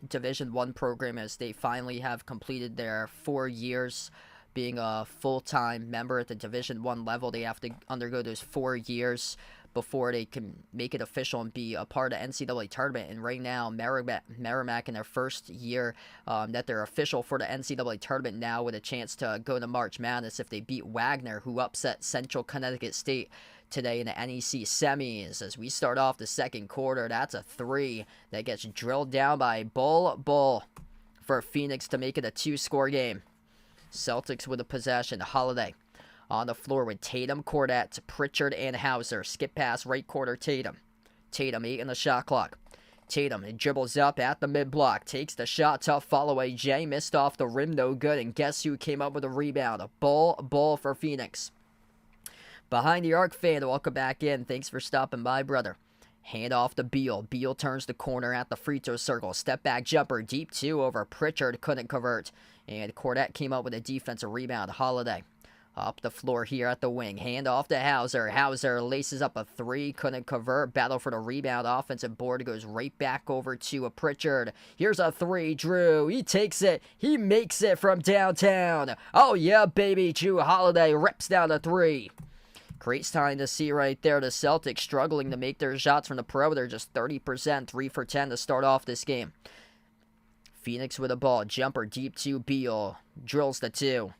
Division I program, as they finally have completed their 4 years being a full-time member at the Division I level. They have to undergo those 4 years before they can make it official and be a part of the NCAA tournament. And right now, Merrimack in their first year that they're official for the NCAA tournament now, with a chance to go to March Madness if they beat Wagner, who upset Central Connecticut State today in the NEC semis. As we start off the second quarter, that's a 3 that gets drilled down by Bull for Phoenix to make it a 2-score game. Celtics with a possession. Holiday on the floor with Tatum, Cordet, Pritchard, and Hauser. Skip pass, right quarter, Tatum. Tatum, 8 in the shot clock. Tatum dribbles up at the mid-block, takes the shot, tough follow-away. Jay missed off the rim, no good, and guess who came up with a rebound? A ball for Phoenix. Behind the arc fan, welcome back in. Thanks for stopping by, brother. Hand off to Beal. Beal turns the corner at the free throw circle. Step back jumper, deep two over Pritchard, couldn't convert. And Cornette came up with a defensive rebound. Holiday up the floor here at the wing. Hand off to Hauser. Hauser laces up a three, couldn't convert. Battle for the rebound. Offensive board goes right back over to a Pritchard. Here's a three. Drew, he takes it. He makes it from downtown. Oh yeah, baby. Drew Holiday rips down a three. Great sign to see right there. The Celtics struggling to make their shots from the perimeter. Just 30%, 3 for 10 to start off this game. Phoenix with a ball. Jumper deep to Beal. Drills the two.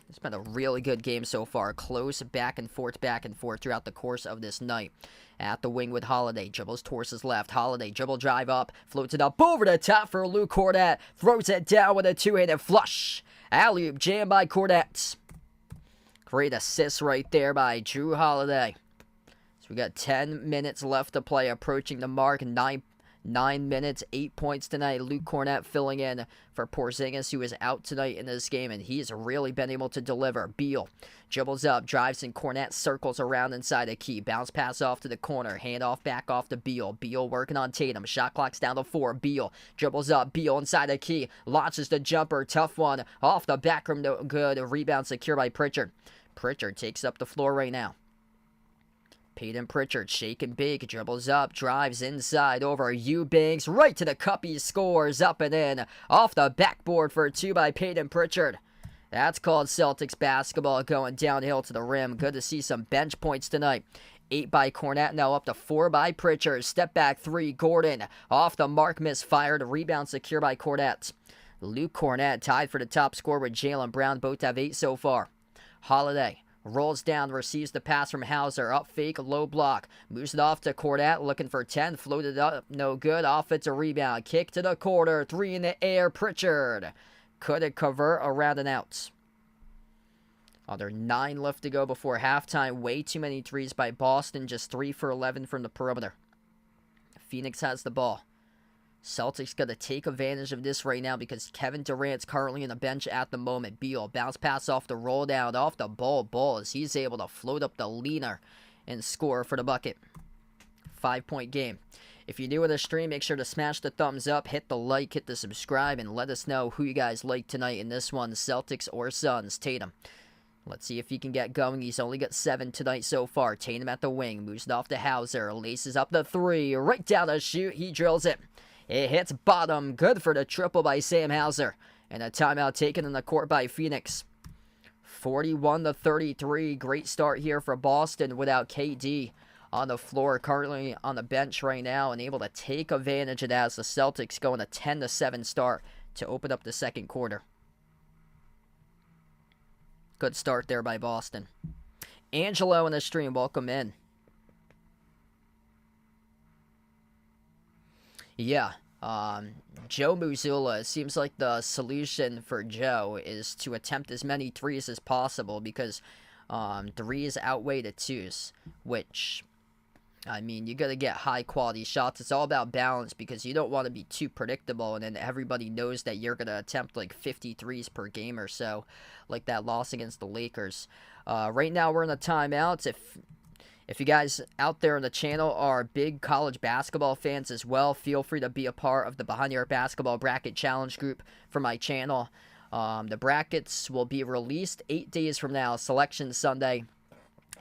It's been a really good game so far. Close back and forth throughout the course of this night. At the wing with Holiday. Dribbles towards his left. Holiday dribble drive up. Floats it up over the top for Luke Cornette. Throws it down with a two-handed flush. Alley-oop jam by Cornette. Great assist right there by Drew Holiday. So we got 10 minutes left to play. Approaching the mark. 9 minutes, 8 points tonight. Luke Cornette filling in for Porzingis, who is out tonight in this game, and he's really been able to deliver. Beal dribbles up, drives, and Cornette circles around inside the key. Bounce pass off to the corner. Hand off back off to Beal. Beal working on Tatum. Shot clock's down to 4. Beal dribbles up. Beal inside the key. Launches the jumper. Tough one. Off the back rim. No good. Rebound secure by Pritchard. Pritchard takes up the floor right now. Peyton Pritchard, shake and bake, dribbles up, drives inside over Eubanks, right to the cup, he scores, up and in, off the backboard for 2 by Peyton Pritchard. That's called Celtics basketball, going downhill to the rim. Good to see some bench points tonight. 8 by Cornette, now up to 4 by Pritchard. Step back 3, Gordon, off the mark, misfired, rebound secure by Cornette. Luke Cornette tied for the top score with Jaylen Brown, both have 8 so far. Holiday rolls down, receives the pass from Hauser. Up fake, low block. Moves it off to Cornette, looking for 10. Floated up, no good. Offensive rebound. Kick to the corner. 3 in the air. Pritchard couldn't convert, around and out. Under 9 left to go before halftime. Way too many threes by Boston. Just 3 for 11 from the perimeter. Phoenix has the ball. Celtics got to take advantage of this right now because Kevin Durant's currently on the bench at the moment. Beal, bounce pass off the roll down, off the ball as he's able to float up the leaner and score for the bucket. 5-point game. If you're new in the stream, make sure to smash the thumbs up, hit the like, hit the subscribe, and let us know who you guys like tonight in this one, Celtics or Suns. Tatum. Let's see if he can get going. He's only got 7 tonight so far. Tatum at the wing, moves it off to Hauser, laces up the 3, right down the shoot, he drills it. It hits bottom. Good for the triple by Sam Hauser. And a timeout taken in the court by Phoenix. 41-33. Great start here for Boston without KD on the floor. Currently on the bench right now and able to take advantage of that as the Celtics go on a 10-7 start to open up the second quarter. Good start there by Boston. Angelo in the stream. Welcome in. Yeah, Joe Mazzulla, it seems like the solution for Joe is to attempt as many threes as possible because threes outweigh the twos, which, I mean, you got to get high-quality shots. It's all about balance because you don't want to be too predictable, and then everybody knows that you're going to attempt like 50 threes per game or so, like that loss against the Lakers. Right now, we're in the timeouts. If you guys out there on the channel are big college basketball fans as well, feel free to be a part of the Behind the Arc Basketball Bracket Challenge group for my channel. The brackets will be released 8 days from now, Selection Sunday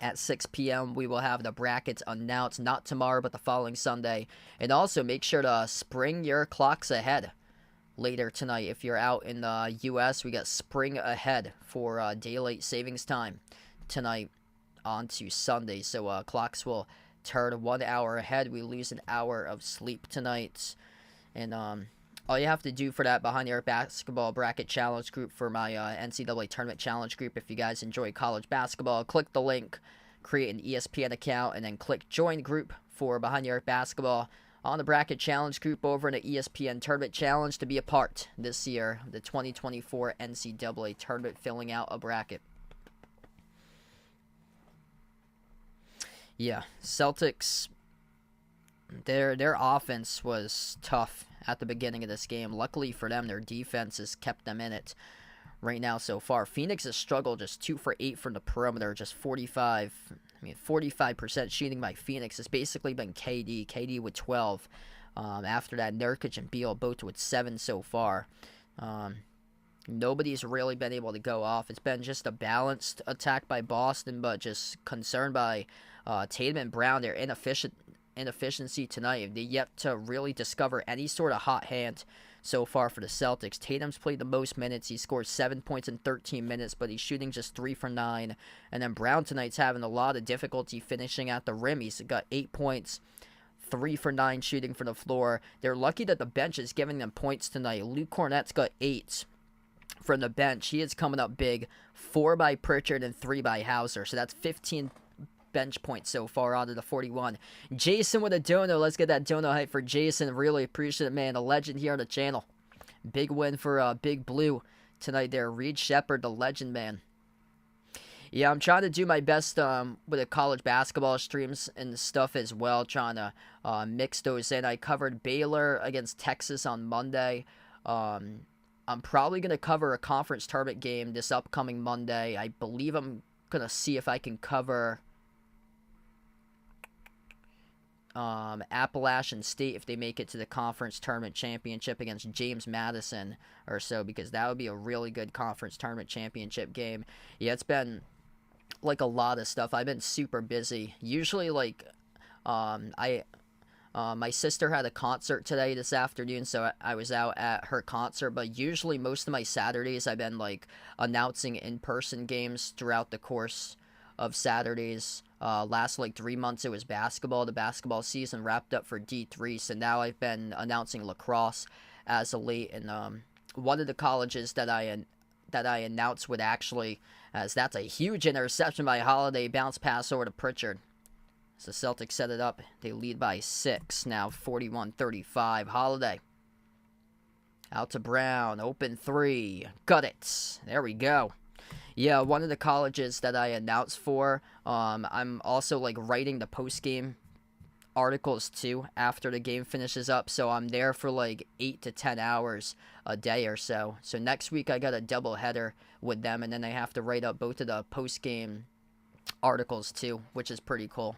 at 6 p.m. We will have the brackets announced, not tomorrow, but the following Sunday. And also make sure to spring your clocks ahead later tonight. If you're out in the U.S., we got spring ahead for daylight savings time tonight on to Sunday, so clocks will turn 1 hour ahead. We lose an hour of sleep tonight, and all you have to do for that Behind the Arc Basketball Bracket Challenge group for my NCAA Tournament Challenge group, if you guys enjoy college basketball, click the link, create an ESPN account, and then click Join Group for Behind the Arc Basketball on the Bracket Challenge group over in the ESPN Tournament Challenge to be a part this year, the 2024 NCAA Tournament, filling out a bracket. Yeah, Celtics Their offense was tough at the beginning of this game. Luckily for them, their defense has kept them in it right now so far. Phoenix has struggled, just 2 for 8 from the perimeter, just 45% shooting by Phoenix. It's basically been KD with 12. After that, Nurkic and Beal both with 7 so far. Nobody's really been able to go off. It's been just a balanced attack by Boston, but just concerned by Tatum and Brown. Their inefficiency tonight. They yet to really discover any sort of hot hand so far for the Celtics. Tatum's played the most minutes. He scored 7 points in 13 minutes, but he's shooting just 3 for 9. And then Brown tonight's having a lot of difficulty finishing at the rim. He's got 8 points, 3 for 9 shooting from the floor. They're lucky that the bench is giving them points tonight. Luke Cornett's got 8 from the bench. He is coming up big. 4 by Pritchard and 3 by Hauser. So that's 15 bench points so far out of the 41. Jason with a dono. Let's get that dono hype for Jason. Really appreciate it, man. A legend here on the channel. Big win for Big Blue tonight there. Reed Shepherd, the legend, man. Yeah, I'm trying to do my best with the college basketball streams and stuff as well. Trying to mix those in. I covered Baylor against Texas on Monday. I'm probably going to cover a conference tournament game this upcoming Monday. I believe I'm going to see if I can cover Appalachian State if they make it to the conference tournament championship against James Madison or so, because that would be a really good conference tournament championship game. Yeah, it's been like a lot of stuff. I've been super busy. Usually like my sister had a concert today this afternoon, so I was out at her concert, but usually most of my Saturdays I've been like announcing in-person games throughout the course of Saturdays. Last like 3 months it was basketball. The basketball season wrapped up for D3, so now I've been announcing lacrosse as of late. And one of the colleges that I announced would actually, as that's a huge interception by Holiday, bounce pass over to Pritchard. So the Celtics set it up. They lead by 6 now, 41-35. Holiday out to Brown, open 3, got it. There we go. Yeah, one of the colleges that I announced for, I'm also like writing the post-game articles too after the game finishes up, so I'm there for like 8 to 10 hours a day or so. So next week I got a double header with them, and then I have to write up both of the post-game articles too, which is pretty cool.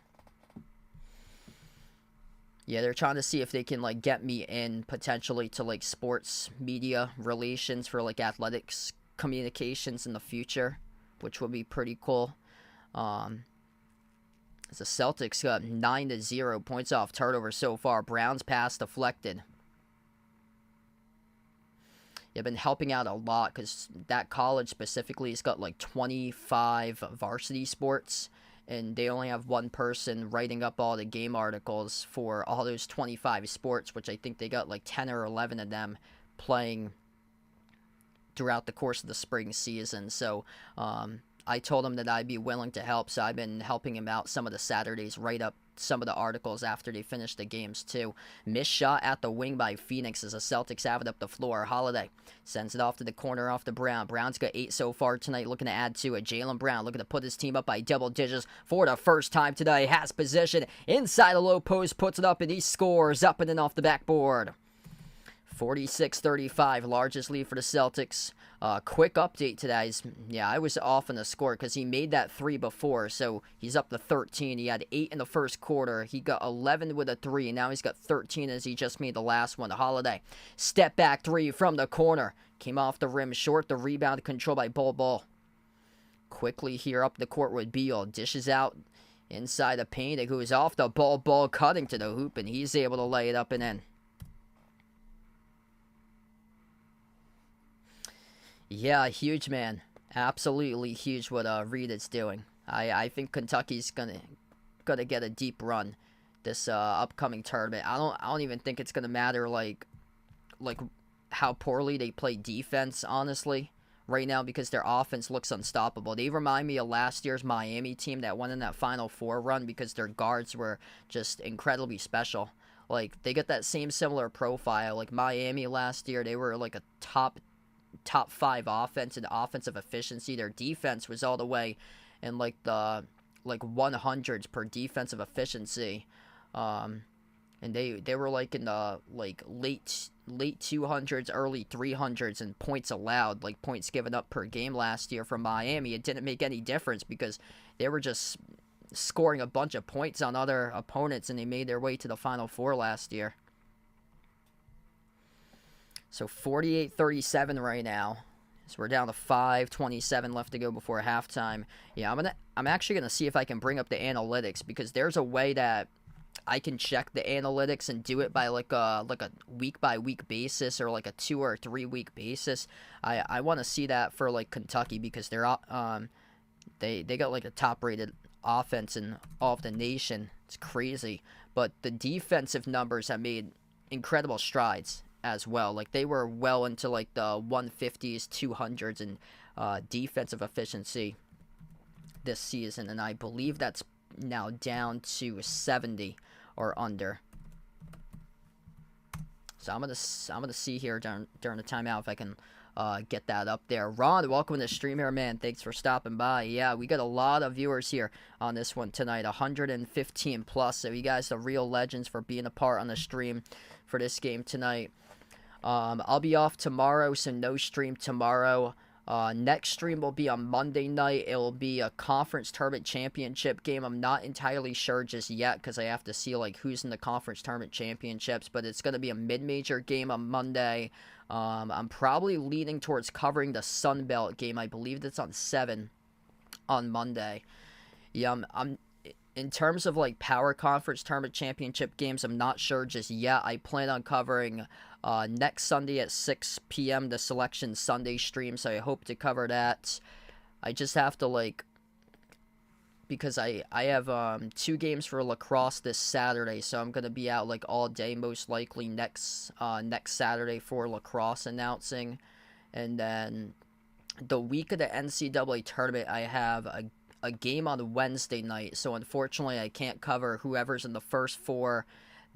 Yeah, they're trying to see if they can like get me in potentially to like sports media relations for like athletics communications in the future, which would be pretty cool. The Celtics got 9-0 points off turnover so far. Brown's pass deflected. Yeah, been helping out a lot because that college specifically has got like 25 varsity sports, and they only have one person writing up all the game articles for all those 25 sports, which I think they got like 10 or 11 of them playing throughout the course of the spring season. So I told him that I'd be willing to help, so I've been helping him out some of the Saturdays, write up some of the articles after they finish the games too. Missed shot at the wing by Phoenix as the Celtics have it up the floor. Holiday sends it off to the corner, off to Brown. Brown's got 8 so far tonight, looking to add to it. Jaylen Brown looking to put his team up by double digits for the first time today. Has possession inside the low post, puts it up, and he scores up and in off the backboard. 46-35, largest lead for the Celtics. Quick update to that is, yeah, I was off on the score because he made that 3 before, so he's up to 13. He had 8 in the first quarter. He got 11 with a 3, and now he's got 13 as he just made the last one. Holiday, step back 3 from the corner. Came off the rim short. The rebound controlled by Bol. Quickly here up the court with Beal. Dishes out inside the paint. It goes off the ball cutting to the hoop, and he's able to lay it up and in. Yeah, huge, man. Absolutely huge what Reed is doing. I think Kentucky's gonna get a deep run this upcoming tournament. I don't even think it's gonna matter like how poorly they play defense, honestly, right now, because their offense looks unstoppable. They remind me of last year's Miami team that won in that Final Four run because their guards were just incredibly special. Like, they got that same similar profile. Like Miami last year, they were like a top 5 offense and offensive efficiency. Their defense was all the way in like the 100s per defensive efficiency. and they were like in the like late 200s, early 300s in points allowed, like points given up per game last year from Miami. It didn't make any difference because they were just scoring a bunch of points on other opponents, and they made their way to the Final Four last year. So 48-37 right now. So we're down to 5:27 left to go before halftime. Yeah, I'm actually gonna see if I can bring up the analytics, because there's a way that I can check the analytics and do it by like a week by week basis, or like a 2 or 3 week basis. I want to see that for like Kentucky, because they got like a top rated offense in all of the nation. It's crazy, but the defensive numbers have made incredible strides as well. Like they were well into like the 150s, 200s in defensive efficiency this season, and I believe that's now down to 70 or under. So I'm gonna see here during the timeout if I can get that up there. Ron, welcome to the stream here, man. Thanks for stopping by. Yeah, we got a lot of viewers here on this one tonight, 115 plus. So you guys are real legends for being a part on the stream for this game tonight. I'll be off tomorrow, so no stream tomorrow. Next stream will be on Monday night. It will be a conference tournament championship game. I'm not entirely sure just yet, because I have to see like who's in the conference tournament championships, but it's going to be a mid-major game on Monday. I'm probably leaning towards covering the Sun Belt game. I believe that's on 7 on Monday. Yeah, I'm in terms of like power conference tournament championship games, I'm not sure just yet. I plan on covering next Sunday at 6 p.m. the Selection Sunday stream, so I hope to cover that. I just have to like, because I have 2 games for lacrosse this Saturday, so I'm gonna be out like all day most likely next Saturday for lacrosse announcing, and then the week of the NCAA tournament I have a game on Wednesday night, so unfortunately I can't cover whoever's in the first 4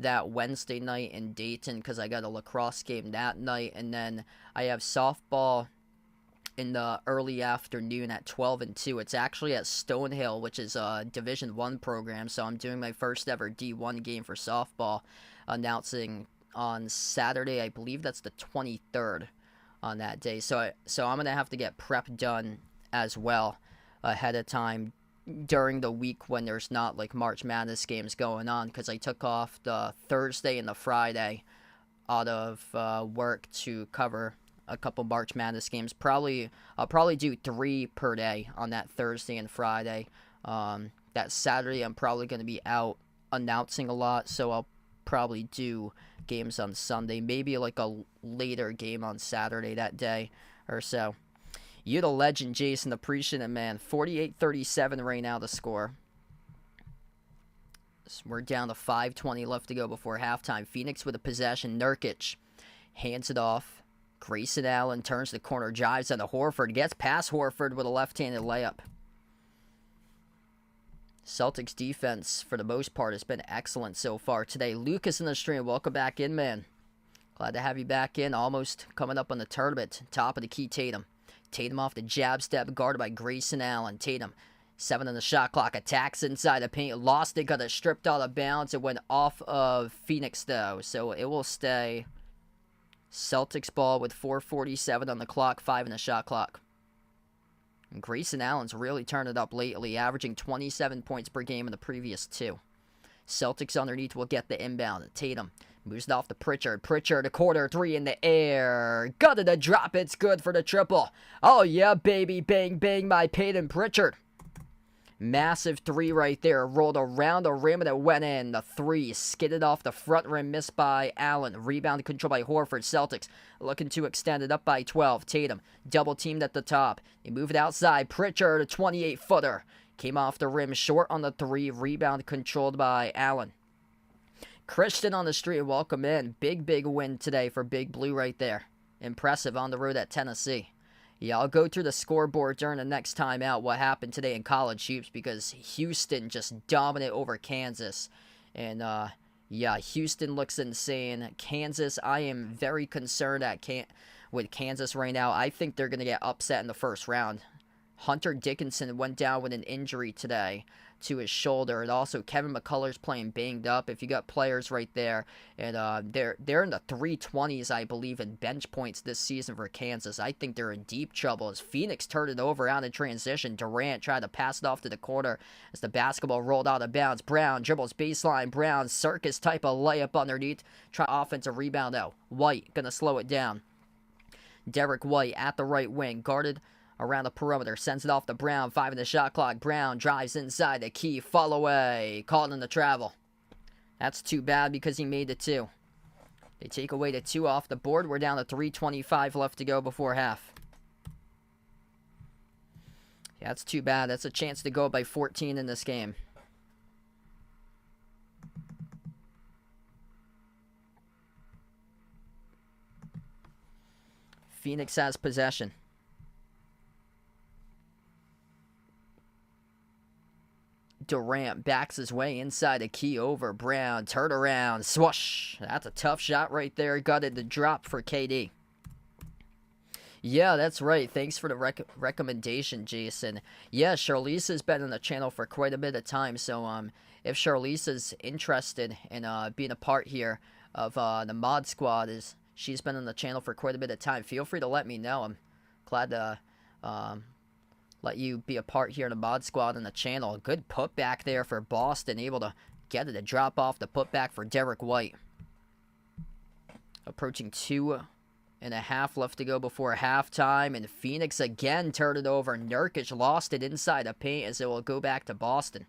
that Wednesday night in Dayton, because I got a lacrosse game that night, and then I have softball in the early afternoon at 12 and 2. It's actually at Stonehill, which is a Division I program, so I'm doing my first ever D1 game for softball, announcing on Saturday. I believe that's the 23rd on that day, so I'm going to have to get prep done as well ahead of time during the week when there's not like March Madness games going on, because I took off the Thursday and the Friday out of work to cover a couple March Madness games. I'll probably do 3 per day on that Thursday and Friday. That Saturday I'm probably going to be out announcing a lot, so I'll probably do games on Sunday, maybe like a later game on Saturday that day or so. You're the legend, Jason. Appreciate it, man. 48-37 right now, the score. So we're down to 5:20 left to go before halftime. Phoenix with a possession. Nurkic hands it off. Grayson Allen turns the corner, drives into Horford. Gets past Horford with a left-handed layup. Celtics defense, for the most part, has been excellent so far today. Lucas in the stream. Welcome back in, man. Glad to have you back in. Almost coming up on the tournament. Top of the key, Tatum. Tatum off the jab step, guarded by Grayson Allen. Tatum, 7 on the shot clock, attacks inside the paint, lost it, got it stripped out of bounds. It went off of Phoenix, though, so it will stay Celtics ball with 4:47 on the clock, 5 on the shot clock. And Grayson Allen's really turned it up lately, averaging 27 points per game in the previous 2. Celtics underneath will get the inbound. Tatum moves it off to Pritchard. Pritchard, a quarter 3 in the air. Got it, a drop. It's good for the triple. Oh, yeah, baby. Bang, bang, my Peyton Pritchard. Massive 3 right there. Rolled around the rim and it went in. The 3 skidded off the front rim. Missed by Allen. Rebound controlled by Horford. Celtics looking to extend it up by 12. Tatum double teamed at the top. They move it outside. Pritchard, a 28-footer. Came off the rim short on the 3. Rebound controlled by Allen. Christian on the street, welcome in. Big win today for Big Blue right there. Impressive on the road at Tennessee. Yeah, I'll go through the scoreboard during the next time out, what happened today in college hoops, because Houston just dominated over Kansas. And, yeah, Houston looks insane. Kansas, I am very concerned with Kansas right now. I think they're going to get upset in the first round. Hunter Dickinson went down with an injury today. to his shoulder. And also Kevin McCullough's playing banged up. If you got players right there, and they're in the 320s, I believe, in bench points this season for Kansas. I think they're in deep trouble as Phoenix turned it over out in transition. Durant tried to pass it off to the corner as the basketball rolled out of bounds. Brown dribbles baseline. Brown circus type of layup underneath. Try offensive rebound out. White gonna slow it down. Derek White at the right wing, guarded around the perimeter, sends it off to Brown, 5 in the shot clock. Brown drives inside the key, fall away, caught in the travel. That's too bad because he made the 2. They take away the 2 off the board. We're down to 3:25 left to go before half. Yeah, that's too bad. That's a chance to go by 14 in this game. Phoenix has possession. Durant backs his way inside the key over Brown. Turn around. Swoosh. That's a tough shot right there. Gutted the drop for KD. Yeah, that's right. Thanks for the recommendation, Jason. Yeah, Charlize has been on the channel for quite a bit of time. So if Charlize is interested in being a part here of the mod squad, she's been on the channel for quite a bit of time, feel free to let me know. I'm glad to let you be a part here in the mod squad on the channel. A good putback there for Boston, able to get it to drop off the putback for Derek White. Approaching 2.5 left to go before halftime, and Phoenix again turned it over. Nurkic lost it inside the paint as it will go back to Boston.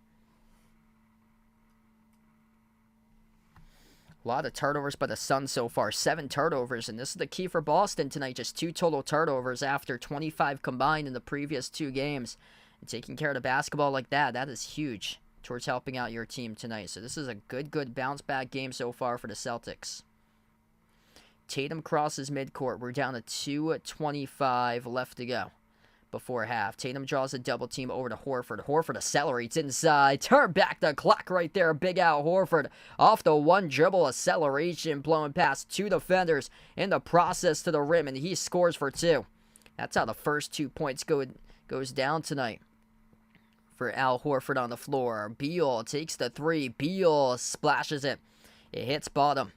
A lot of turnovers by the Suns so far. 7 turnovers, and this is the key for Boston tonight. Just 2 total turnovers after 25 combined in the previous 2 games. And taking care of the basketball like that is huge towards helping out your team tonight. So this is a good bounce back game so far for the Celtics. Tatum crosses midcourt. We're down to 2:25 left to go before half. Tatum draws a double team over to Horford. Horford accelerates inside. Turn back the clock right there. Big Al Horford off the 1 dribble acceleration, blowing past 2 defenders in the process to the rim, and he scores for 2. That's how the first 2 points goes down tonight for Al Horford on the floor. Beal takes the 3. Beal splashes it. It hits bottom.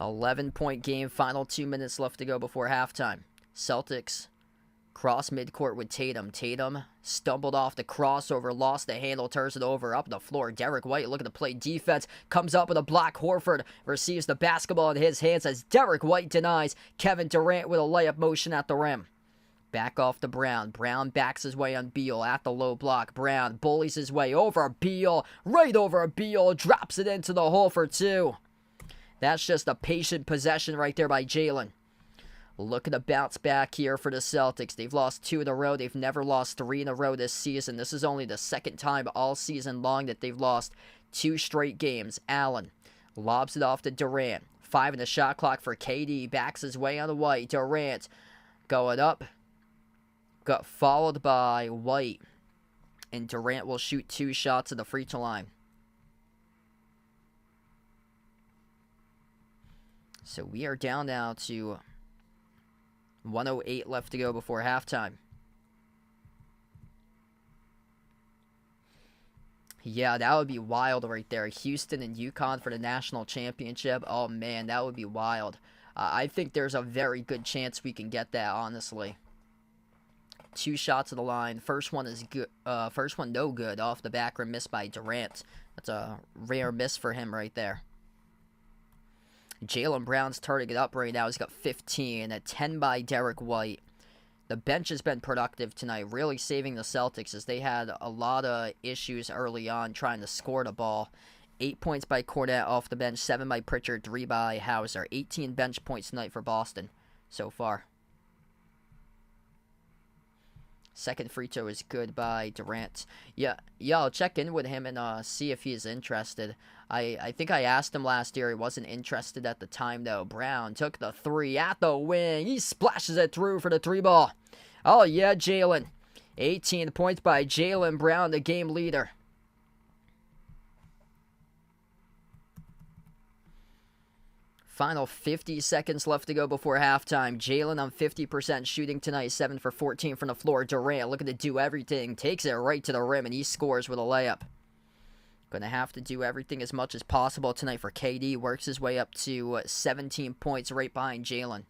11-point game. Final 2 minutes left to go before halftime. Celtics cross midcourt with Tatum. Tatum stumbled off the crossover, lost the handle, turns it over up the floor. Derek White looking to play defense, comes up with a block. Horford receives the basketball in his hands as Derek White denies. Kevin Durant with a layup motion at the rim. Back off to Brown. Brown backs his way on Beal at the low block. Brown bullies his way over Beal, right over Beal, drops it into the hole for 2. That's just a patient possession right there by Jalen. Looking to bounce back here for the Celtics. They've lost 2 in a row. They've never lost 3 in a row this season. This is only the second time all season long that they've lost 2 straight games. Allen lobs it off to Durant. 5 in the shot clock for KD. Backs his way on the White. Durant going up. Got followed by White. And Durant will shoot 2 shots at the free throw line. So we are down now to 1:08 left to go before halftime. Yeah, that would be wild right there. Houston and UConn for the national championship. Oh, man, that would be wild. I think there's a very good chance we can get that, honestly. 2 shots at the line. First one is good. First one no good. Off the back rim, missed by Durant. That's a rare miss for him right there. Jaylen Brown's turning it up right now. He's got 15. A 10 by Derek White. The bench has been productive tonight, really saving the Celtics as they had a lot of issues early on trying to score the ball. 8 points by Cornette off the bench, 7 by Pritchard, 3 by Hauser. 18 bench points tonight for Boston so far. Second free throw is good by Durant. Yeah, I'll check in with him and see if he's interested. I think I asked him last year. He wasn't interested at the time, though. Brown took the 3 at the wing. He splashes it through for the 3 ball. Oh, yeah, Jalen. 18 points by Jaylen Brown, the game leader. Final 50 seconds left to go before halftime. Jalen on 50% shooting tonight, 7 for 14 from the floor. Durant looking to do everything, takes it right to the rim, and he scores with a layup. Going to have to do everything as much as possible tonight for KD. Works his way up to 17 points right behind Jalen.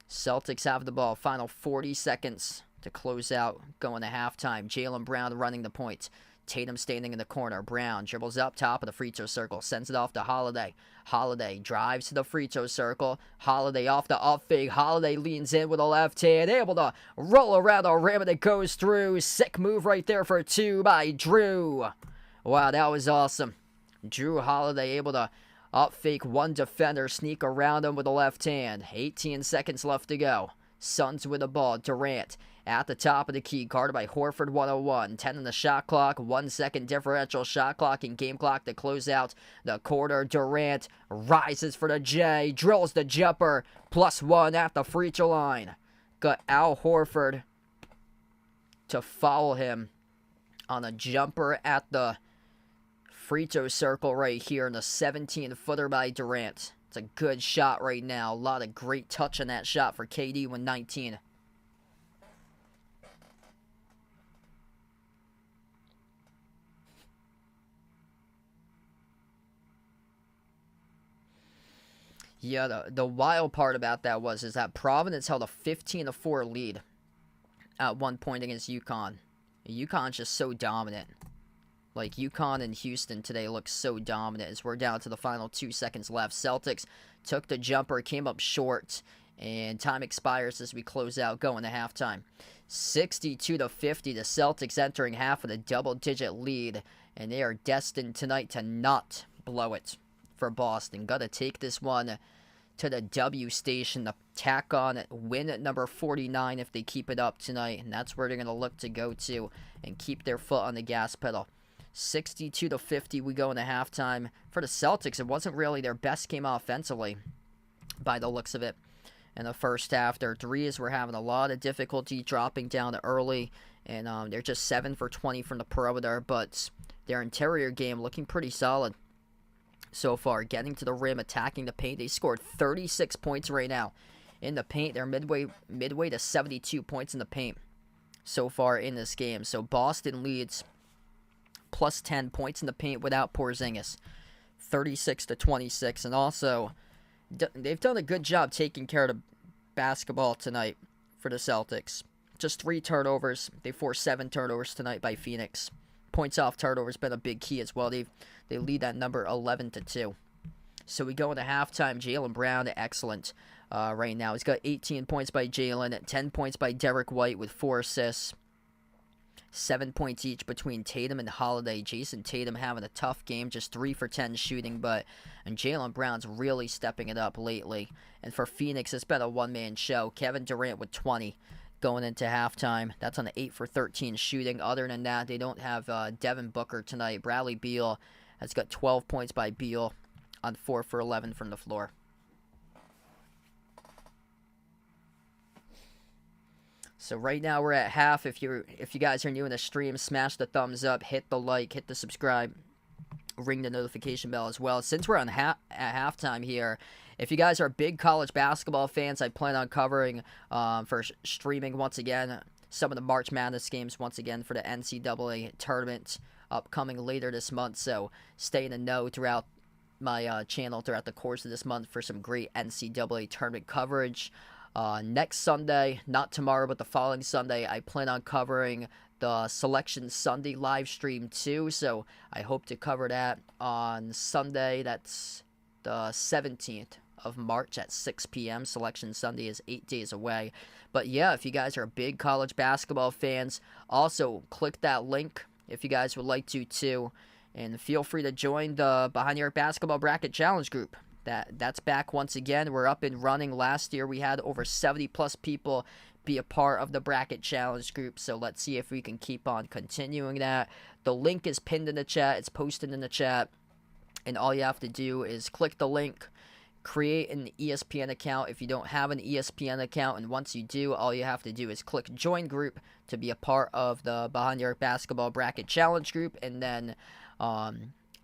Celtics have the ball. Final 40 seconds to close out going to halftime. Jaylen Brown running the point. Tatum standing in the corner. Brown dribbles up top of the free throw circle. Sends it off to Holiday. Holiday drives to the free throw circle. Holiday off the up fake. Holiday leans in with a left hand. Able to roll around the rim and it goes through. Sick move right there for 2 by Drew. Wow, that was awesome. Drew Holiday able to up fake one defender. Sneak around him with the left hand. 18 seconds left to go. Suns with the ball. Durant at the top of the key, guarded by Horford, 101. 10 on the shot clock, 1 second differential shot clock and game clock to close out the quarter. Durant rises for the J, drills the jumper, +1 at the free throw line. Got Al Horford to foul him on a jumper at the free throw circle right here in the 17-footer by Durant. It's a good shot right now. A lot of great touch on that shot for KD with 19. Yeah, the wild part about that is that Providence held a 15-4 lead at one point against UConn. UConn's just so dominant. Like, UConn and Houston today look so dominant as we're down to the final 2 seconds left. Celtics took the jumper, came up short, and time expires as we close out going to halftime. 62-50, the Celtics entering half with a double-digit lead, and they are destined tonight to not blow it for Boston. Got to take this one to the W station to tack on win at number 49 if they keep it up tonight, and that's where they're going to look to go to and keep their foot on the gas pedal. 62-50, we go into halftime. For the Celtics, it wasn't really their best game offensively by the looks of it in the first half. Their threes were having a lot of difficulty dropping down early, and they're just 7 for 20 from the perimeter, but their interior game looking pretty solid so far, getting to the rim, attacking the paint. They scored 36 points right now in the paint. They're midway to 72 points in the paint so far in this game. So Boston leads plus 10 points in the paint without Porzingis, 36-26. And also, they've done a good job taking care of the basketball tonight for the Celtics. Just 3 turnovers. They forced 7 turnovers tonight by Phoenix. Points off turnovers been a big key as well. They lead that number 11-2. So we go into halftime. Jaylen Brown, excellent right now. He's got 18 points by Jaylen, 10 points by Derek White with 4 assists. 7 points each between Tatum and Holiday. Jason Tatum having a tough game, just 3 for 10 shooting, and Jaylen Brown's really stepping it up lately. And for Phoenix, it's been a one-man show. Kevin Durant with 20 going into halftime. That's on the 8 for 13 shooting. Other than that, they don't have Devin Booker tonight. Bradley Beal has got 12 points by Beal on 4 for 11 from the floor. So right now we're at half. If you guys are new in the stream, smash the thumbs up, hit the like, hit the subscribe, ring the notification bell as well. Since we're at halftime here, if you guys are big college basketball fans, I plan on covering for streaming once again some of the March Madness games once again for the NCAA tournament upcoming later this month. So stay in the know throughout my channel throughout the course of this month for some great NCAA tournament coverage. Next Sunday, not tomorrow, but the following Sunday, I plan on covering the Selection Sunday live stream too. So I hope to cover that on Sunday. That's the 17th of March at 6 p.m. Selection Sunday is 8 days away. But yeah, if you guys are big college basketball fans, also click that link if you guys would like to too. And feel free to join the Behind the Arc Basketball Bracket Challenge group. That's back once again. We're up and running. Last year we had over 70 plus people be a part of the Bracket Challenge group. So let's see if we can keep on continuing that. The link is pinned in the chat. It's posted in the chat. And all you have to do is click the link, create an ESPN account if you don't have an ESPN account. And once you do, all you have to do is click join group to be a part of the Behind the Arc Basketball Bracket Challenge group. And then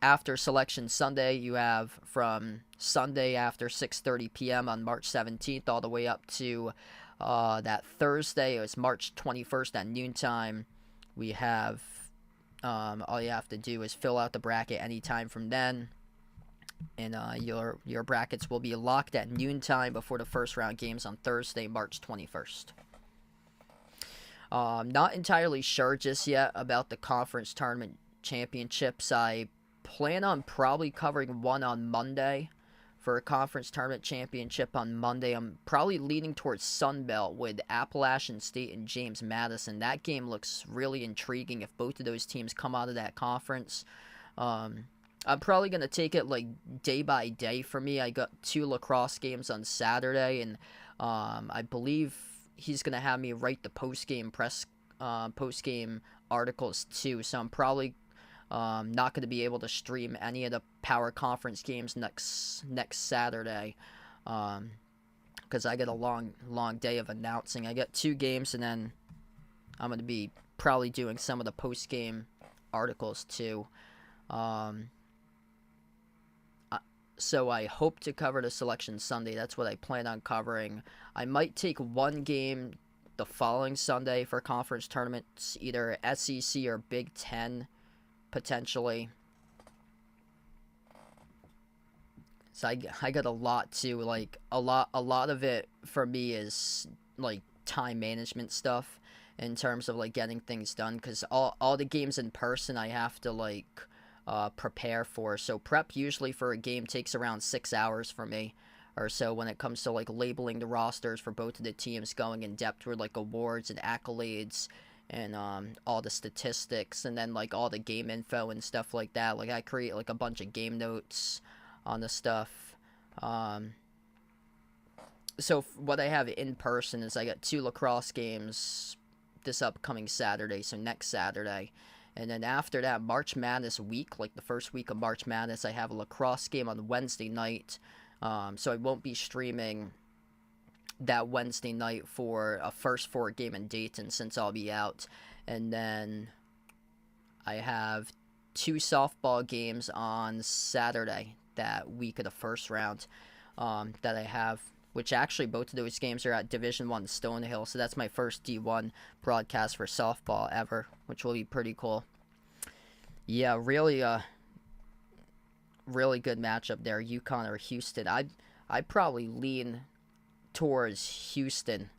After Selection Sunday, you have from Sunday after 6:30 p.m. on March 17th all the way up to that Thursday. It was March 21st at noontime. We have all you have to do is fill out the bracket anytime from then, and your brackets will be locked at noontime before the first round games on Thursday, March 21st. Not entirely sure just yet about the conference tournament championships. I plan on probably covering one on Monday for a conference tournament championship on Monday. I'm probably leaning towards Sunbelt with Appalachian State and James Madison. That game looks really intriguing if both of those teams come out of that conference. I'm probably going to take it like day by day for me. I got 2 lacrosse games on Saturday, and I believe he's going to have me write the post-game articles too, so I'm probably not going to be able to stream any of the Power Conference games next Saturday, because I get a long day of announcing. I got 2 games, and then I'm going to be probably doing some of the post-game articles too. So I hope to cover the Selection Sunday. That's what I plan on covering. I might take one game the following Sunday for conference tournaments, either SEC or Big Ten, potentially. So I got a lot to, like, a lot of it for me is, like, time management stuff in terms of, like, getting things done, because all the games in person I have to, like, prepare for. So prep usually for a game takes around 6 hours for me or so when it comes to like labeling the rosters for both of the teams, going in depth with like awards and accolades and all the statistics, and then like all the game info and stuff like that. Like I create like a bunch of game notes on the stuff. So what I have in person is I got 2 lacrosse games this upcoming Saturday, so next Saturday. And then after that, March Madness week, like the first week of March Madness, I have a lacrosse game on Wednesday night. So I won't be streaming that Wednesday night for a first 4 game in Dayton since I'll be out. And then I have 2 softball games on Saturday that week of the first round that I have, which actually both of those games are at Division I Stonehill. So that's my first D1 broadcast for softball ever, which will be pretty cool. Yeah, really good matchup there, UConn or Houston. I'd probably lean towards Houston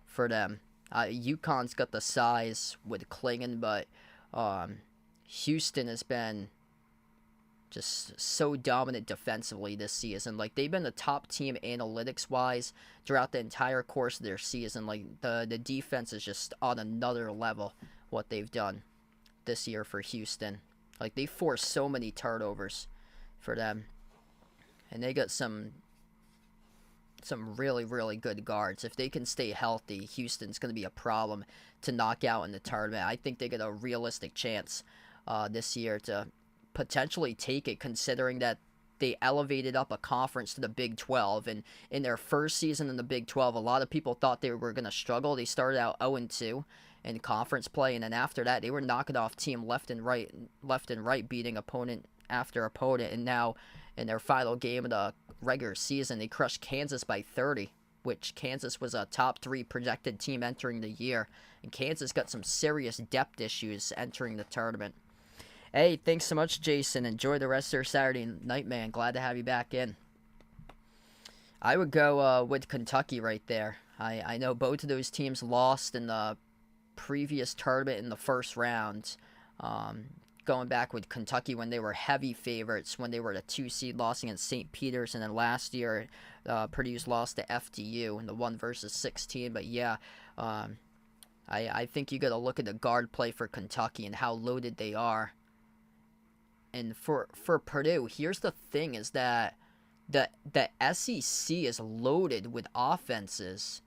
for them. UConn's got the size with Klingon, but Houston has been just so dominant defensively this season. Like, they've been the top team analytics-wise throughout the entire course of their season. Like, the defense is just on another level, what they've done this year for Houston. Like, they forced so many turnovers for them. And they got some really, really good guards. If they can stay healthy, Houston's going to be a problem to knock out in the tournament. I think they get a realistic chance this year to potentially take it, considering that they elevated up a conference to the Big 12. And in their first season in the Big 12, a lot of people thought they were going to struggle. They started out 0-2 in conference play, and then after that, they were knocking off team left and right, beating opponent after opponent. And now, in their final game of the regular season, they crushed Kansas by 30, which Kansas was a top 3 projected team entering the year. And Kansas got some serious depth issues entering the tournament. Hey, thanks so much, Jason. Enjoy the rest of your Saturday night, man. Glad to have you back in. I would go with Kentucky right there. I know both of those teams lost in the previous tournament in the first round. Going back with Kentucky when they were heavy favorites, when they were the 2 seed, lost against St. Peter's, and then last year Purdue's lost to FDU in the 1-16. But yeah, I think you got to look at the guard play for Kentucky and how loaded they are. And for Purdue, here's the thing, is that the SEC is loaded with offenses.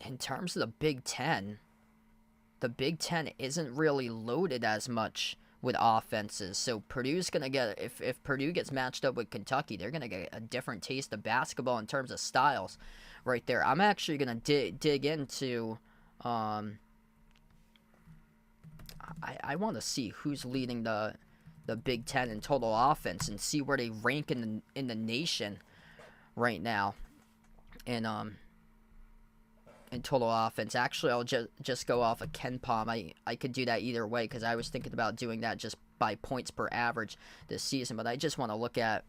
In terms of the Big Ten isn't really loaded as much with offenses. So Purdue's going to get, if Purdue gets matched up with Kentucky, they're going to get a different taste of basketball in terms of styles right there. I'm actually going to dig into I want to see who's leading the Big Ten in total offense and see where they rank in the nation right now. And in total offense. Actually, I'll just go off of Ken Palm. I could do that either way because I was thinking about doing that just by points per average this season, but I just want to look at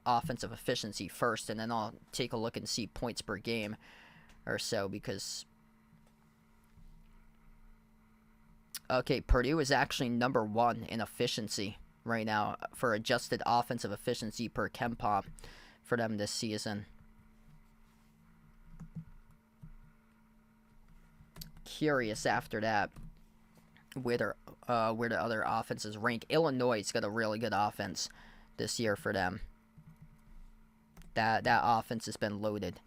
offensive efficiency first, and then I'll take a look and see points per game or so because okay, Purdue is actually number 1 in efficiency right now for adjusted offensive efficiency per KenPom for them this season. Curious after that where the other offenses rank. Illinois has got a really good offense this year for them. That offense has been loaded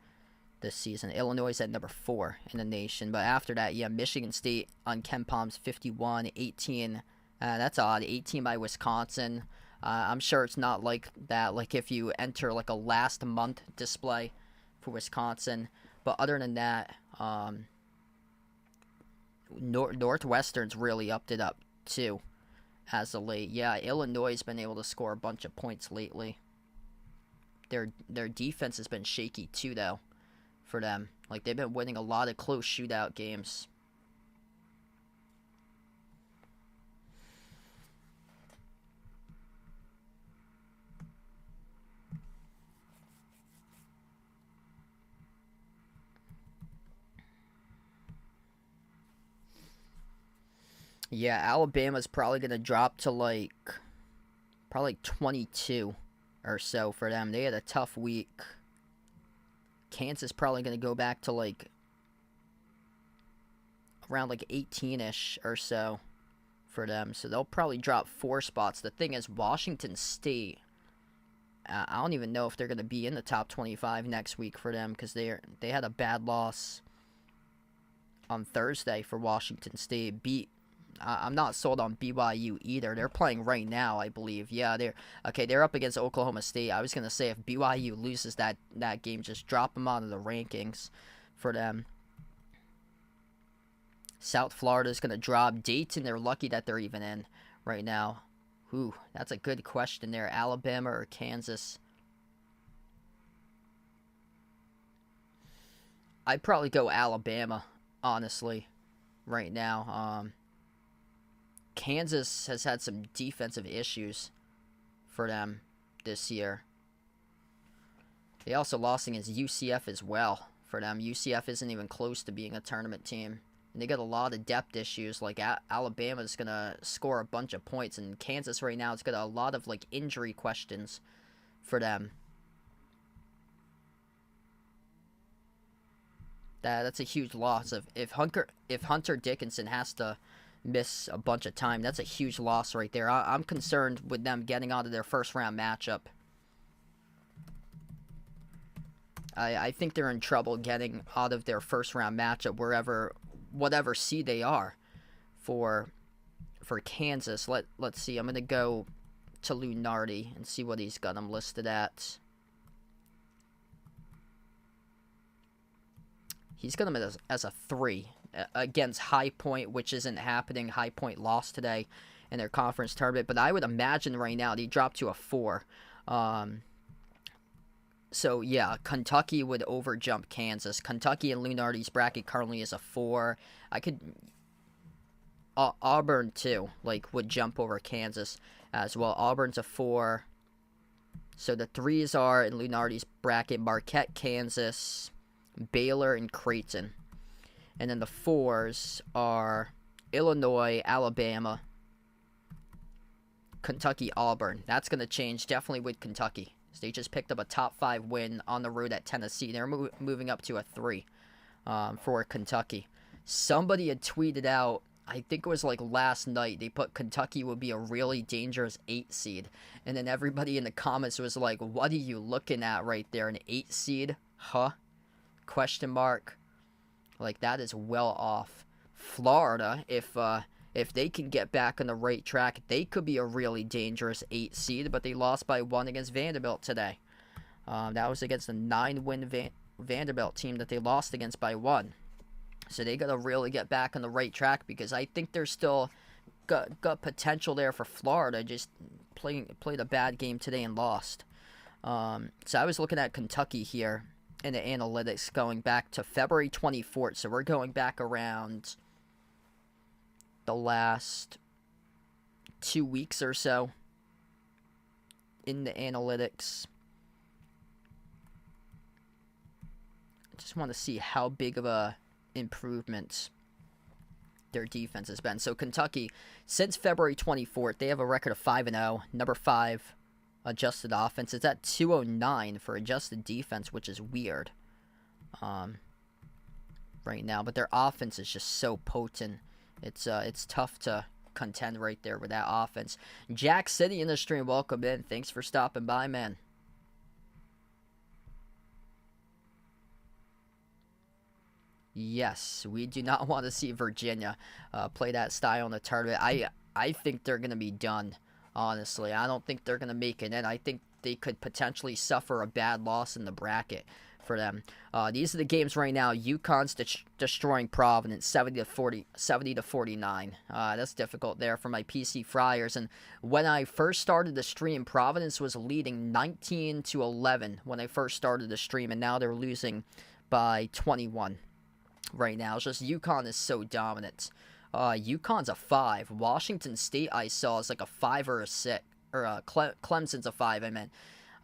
this season. Illinois is at number 4 in the nation. But after that, yeah, Michigan State on KenPom's 51, 18. That's odd. 18 by Wisconsin. I'm sure it's not like that. Like if you enter like a last month display for Wisconsin. But other than that, Northwestern's really upped it up too as of late. Yeah, Illinois has been able to score a bunch of points lately. Their defense has been shaky too, though, for them. Like, they've been winning a lot of close shootout games. Yeah, Alabama's probably going to drop to probably 22 or so for them. They had a tough week. Kansas probably going to go back to around 18-ish or so for them. So they'll probably drop 4 spots. The thing is, Washington State, I don't even know if they're going to be in the top 25 next week for them because they had a bad loss on Thursday for Washington State. I'm not sold on BYU either. They're playing right now, I believe. Yeah, they're up against Oklahoma State. I was going to say if BYU loses that game, just drop them out of the rankings for them. South Florida's going to drop. Dayton, they're lucky that they're even in right now. Ooh, that's a good question there. Alabama or Kansas? I'd probably go Alabama, honestly, right now. Kansas has had some defensive issues for them this year. They also lost against UCF as well for them. UCF isn't even close to being a tournament team. And they got a lot of depth issues. Like, Alabama's going to score a bunch of points. And Kansas right now has got a lot of, injury questions for them. That's a huge loss. If Hunter Dickinson has to miss a bunch of time, that's a huge loss right there. I'm concerned with them getting out of their first round matchup. I think they're in trouble getting out of their first round matchup whatever seed they are for Kansas. Let's see. I'm gonna go to Lunardi and see what he's got them listed at. He's got them as a 3 against High Point, which isn't happening. High Point lost today in their conference tournament, but I would imagine right now they dropped to a 4. So yeah, Kentucky would overjump Kansas. Kentucky in Lunardi's bracket currently is a 4. Auburn too, would jump over Kansas as well. Auburn's a 4. So the 3s are in Lunardi's bracket: Marquette, Kansas, Baylor, and Creighton. And then the 4s are Illinois, Alabama, Kentucky, Auburn. That's going to change definitely with Kentucky. So they just picked up a top 5 win on the road at Tennessee. They're moving up to a 3 for Kentucky. Somebody had tweeted out, I think it was last night, they put Kentucky would be a really dangerous 8 seed. And then everybody in the comments was like, what are you looking at right there? An 8 seed? Huh? Question mark. That is well off. Florida, if they can get back on the right track, they could be a really dangerous 8 seed, but they lost by 1 against Vanderbilt today. That was against a 9-win Vanderbilt team that they lost against by 1. So they got to really get back on the right track, because I think there's still got potential there for Florida. Just played a bad game today and lost. So I was looking at Kentucky here in the analytics going back to February 24th. So we're going back around the last 2 weeks or so in the analytics. I just want to see how big of a improvement their defense has been. So Kentucky, since February 24th, they have a record of 5-0, number 5 adjusted offense. It's at 209 for adjusted defense, which is weird right now. But their offense is just so potent. It's tough to contend right there with that offense. Jack City in the stream, welcome in. Thanks for stopping by, man. Yes, we do not want to see Virginia play that style in the tournament. I think they're going to be done, honestly. I don't think they're going to make it in. I think they could potentially suffer a bad loss in the bracket for them. These are the games right now. UConn's destroying Providence 70 to 49. That's difficult there for my PC Friars. And when I first started the stream, Providence was leading 19 to 11 when I first started the stream, and now they're losing by 21 right now. It's just UConn is so dominant. UConn's a 5. Washington State I saw is like a 5 or a 6. Or Clemson's a 5, I meant.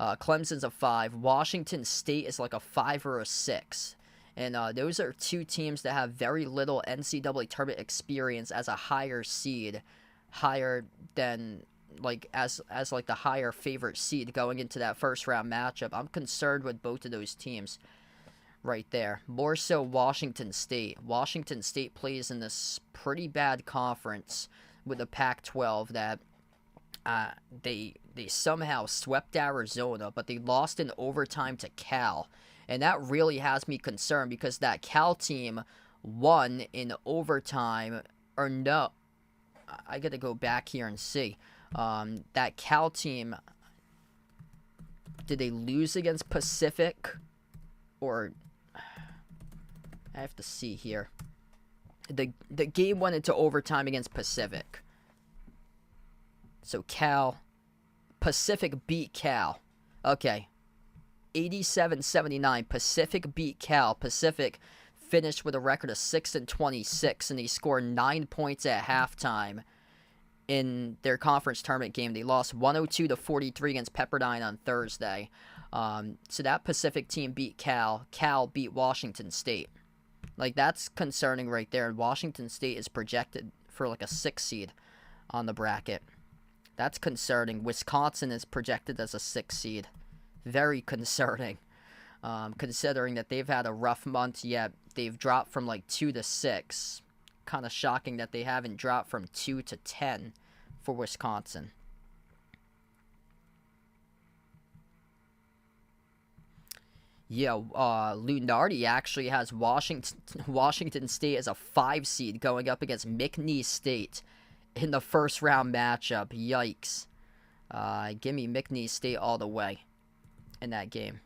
Clemson's a 5. Washington State is like a 5 or a 6. And those are two teams that have very little NCAA tournament experience as a higher seed. Higher than, like, as like the higher favorite seed going into that first round matchup. I'm concerned with both of those teams right there. More so Washington State. Washington State plays in this pretty bad conference with the Pac-12 that they somehow swept Arizona, but they lost in overtime to Cal. And that really has me concerned, because that Cal team won in overtime. Or no, I got to go back here and see. That Cal team, did they lose against Pacific? Or I have to see here. The game went into overtime against Pacific. So Pacific beat Cal. Okay. 87-79. Pacific beat Cal. Pacific finished with a record of 6-26, and they scored 9 points at halftime in their conference tournament game. They lost 102-43 against Pepperdine on Thursday. So that Pacific team beat Cal. Cal beat Washington State. Like, that's concerning right there. Washington State is projected for like a 6 seed on the bracket. That's concerning. Wisconsin is projected as a 6 seed. Very concerning. Considering that they've had a rough month, yet they've dropped from like 2 to 6. Kind of shocking that they haven't dropped from 2 to 10 for Wisconsin. Yeah, Lunardi actually has Washington State as a 5 seed going up against McNeese State in the first round matchup. Yikes. Give me McNeese State all the way in that game.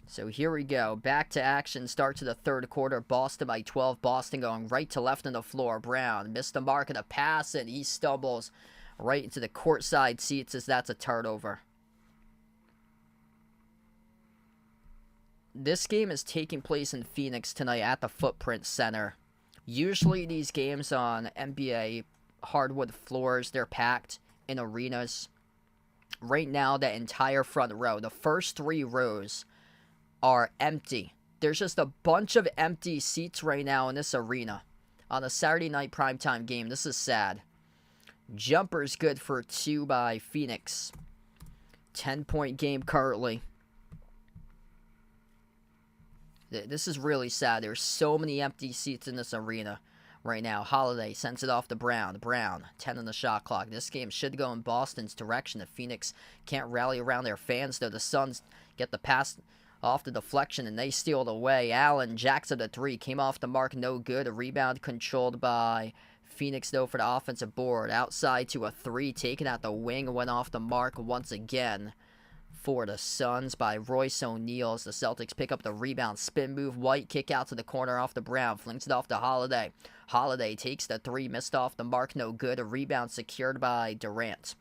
So here we go. Back to action. Start to the third quarter. Boston by 12. Boston going right to left on the floor. Brown missed the mark of the pass, and he stumbles right into the courtside seats as that's a turnover. This game is taking place in Phoenix tonight at the Footprint Center. Usually these games on NBA hardwood floors, they're packed in arenas. Right now, the entire front row, the first 3 rows, are empty. There's just a bunch of empty seats right now in this arena on a Saturday night primetime game. This is sad. Jumper's good for 2 by Phoenix. 10-point game currently. This is really sad. There's so many empty seats in this arena right now. Holiday sends it off to Brown. Brown, 10 on the shot clock. This game should go in Boston's direction if Phoenix can't rally around their fans, though. The Suns get the pass off the deflection, and they steal it away. Allen jacks up the 3. Came off the mark, no good. A rebound controlled by Phoenix, though, for the offensive board. Outside to a 3, taken at the wing, went off the mark once again for the Suns by Royce O'Neal as the Celtics pick up the rebound. Spin move, White kick out to the corner off the Brown. Flings it off to Holiday. Holiday takes the three, missed off the mark, no good. A rebound secured by Durant.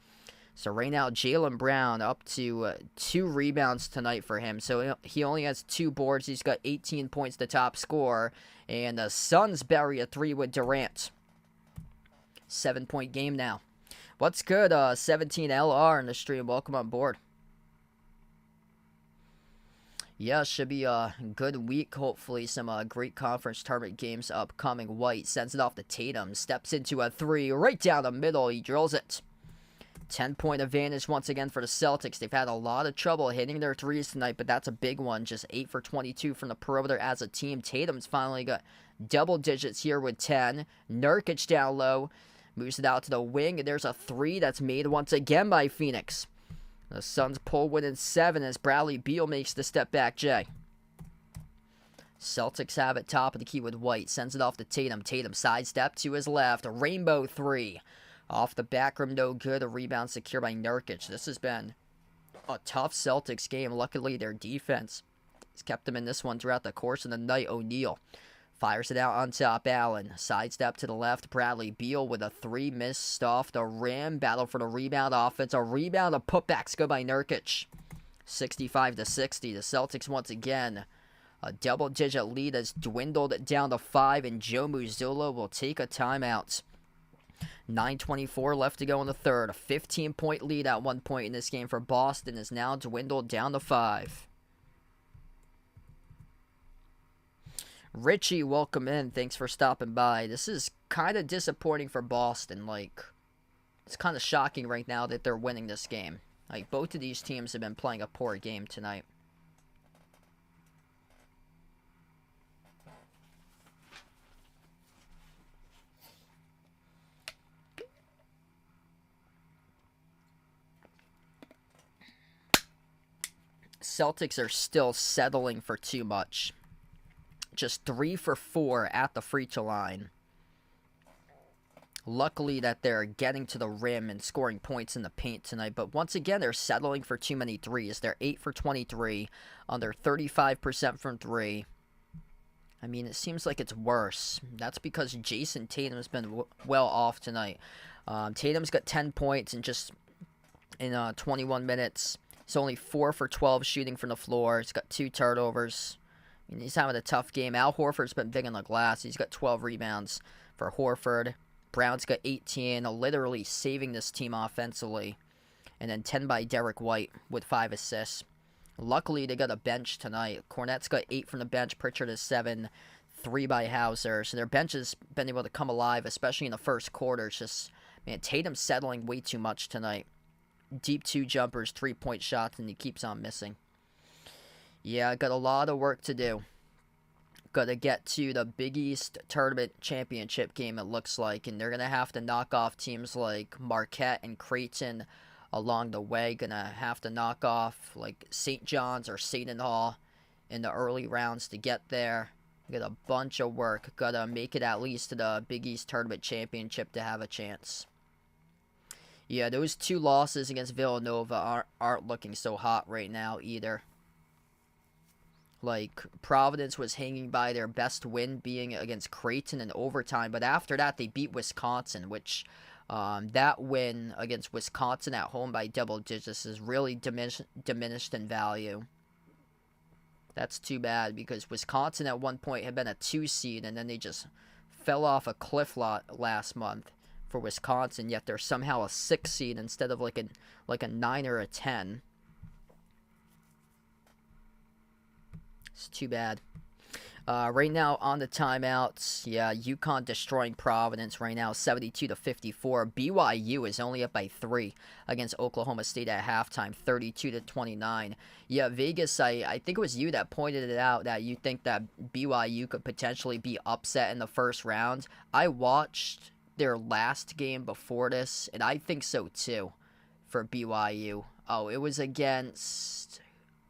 So right now, Jaylen Brown up to 2 rebounds tonight for him. So he only has 2 boards. He's got 18 points, the top scorer. And the Suns bury a 3 with Durant. 7-point game now. What's good, 17LR in the stream? Welcome on board. Yeah, should be a good week, hopefully. Some great conference tournament games upcoming. White sends it off to Tatum. Steps into a 3 right down the middle. He drills it. 10-point advantage once again for the Celtics. They've had a lot of trouble hitting their threes tonight, but that's a big one. Just 8 for 22 from the perimeter as a team. Tatum's finally got double digits here with 10. Nurkic down low. Moves it out to the wing, and there's a 3 that's made once again by Phoenix. The Suns pull within 7 as Bradley Beal makes the step back J. Celtics have it top of the key with White. Sends it off to Tatum. Tatum sidestep to his left. A rainbow 3. Off the back rim, no good. A rebound secured by Nurkic. This has been a tough Celtics game. Luckily, their defense has kept them in this one throughout the course of the night. O'Neal fires it out on top. Allen. Sidestep to the left. Bradley Beal with a 3 missed off the rim. Battle for the rebound offense. A rebound. A putbacks go by Nurkic. 65-60. The Celtics once again. A double-digit lead has dwindled down to 5. And Joe Mazzulla will take a timeout. 9:24 left to go in the third. A 15-point lead at one point in this game for Boston is now dwindled down to 5. Richie, welcome in. Thanks for stopping by. This is kind of disappointing for Boston. Like, it's kind of shocking right now that they're winning this game. Like, both of these teams have been playing a poor game tonight. Celtics are still settling for too much. Just 3 for 4 at the free throw line. Luckily that they're getting to the rim and scoring points in the paint tonight. But once again, they're settling for too many threes. They're 8 for 23, under 35% from 3. I mean, it seems like it's worse. That's because Jason Tatum's been well off tonight. Tatum's got 10 points in 21 minutes. He's only 4 for 12 shooting from the floor. He's got 2 turnovers. I mean, he's having a tough game. Al Horford's been big on the glass. He's got 12 rebounds for Horford. Brown's got 18, literally saving this team offensively. And then 10 by Derek White with 5 assists. Luckily, they got a bench tonight. Cornette's got 8 from the bench. Pritchard is 7. 3 by Hauser. So their bench has been able to come alive, especially in the first quarter. It's just, man, Tatum's settling way too much tonight. Deep 2 jumpers, 3-point shots, and he keeps on missing. Yeah, got a lot of work to do. Got to get to the Big East Tournament Championship game, it looks like. And they're going to have to knock off teams like Marquette and Creighton along the way. Going to have to knock off like St. John's or Seton Hall in the early rounds to get there. Got a bunch of work. Got to make it at least to the Big East Tournament Championship to have a chance. Yeah, those 2 losses against Villanova aren't looking so hot right now either. Like, Providence was hanging by their best win being against Creighton in overtime. But after that, they beat Wisconsin, which that win against Wisconsin at home by double digits is really diminished in value. That's too bad because Wisconsin at one point had been a 2 seed, and then they just fell off a cliff last month for Wisconsin, yet they're somehow a 6 seed instead of like a 9 or a 10. It's too bad. Right now on the timeouts, yeah, UConn destroying Providence right now, 72-54. BYU is only up by 3 against Oklahoma State at halftime, 32-29. Yeah, Vegas, I think it was you that pointed it out that you think that BYU could potentially be upset in the first round. I watched their last game before this, and I think so too for BYU. Oh, it was against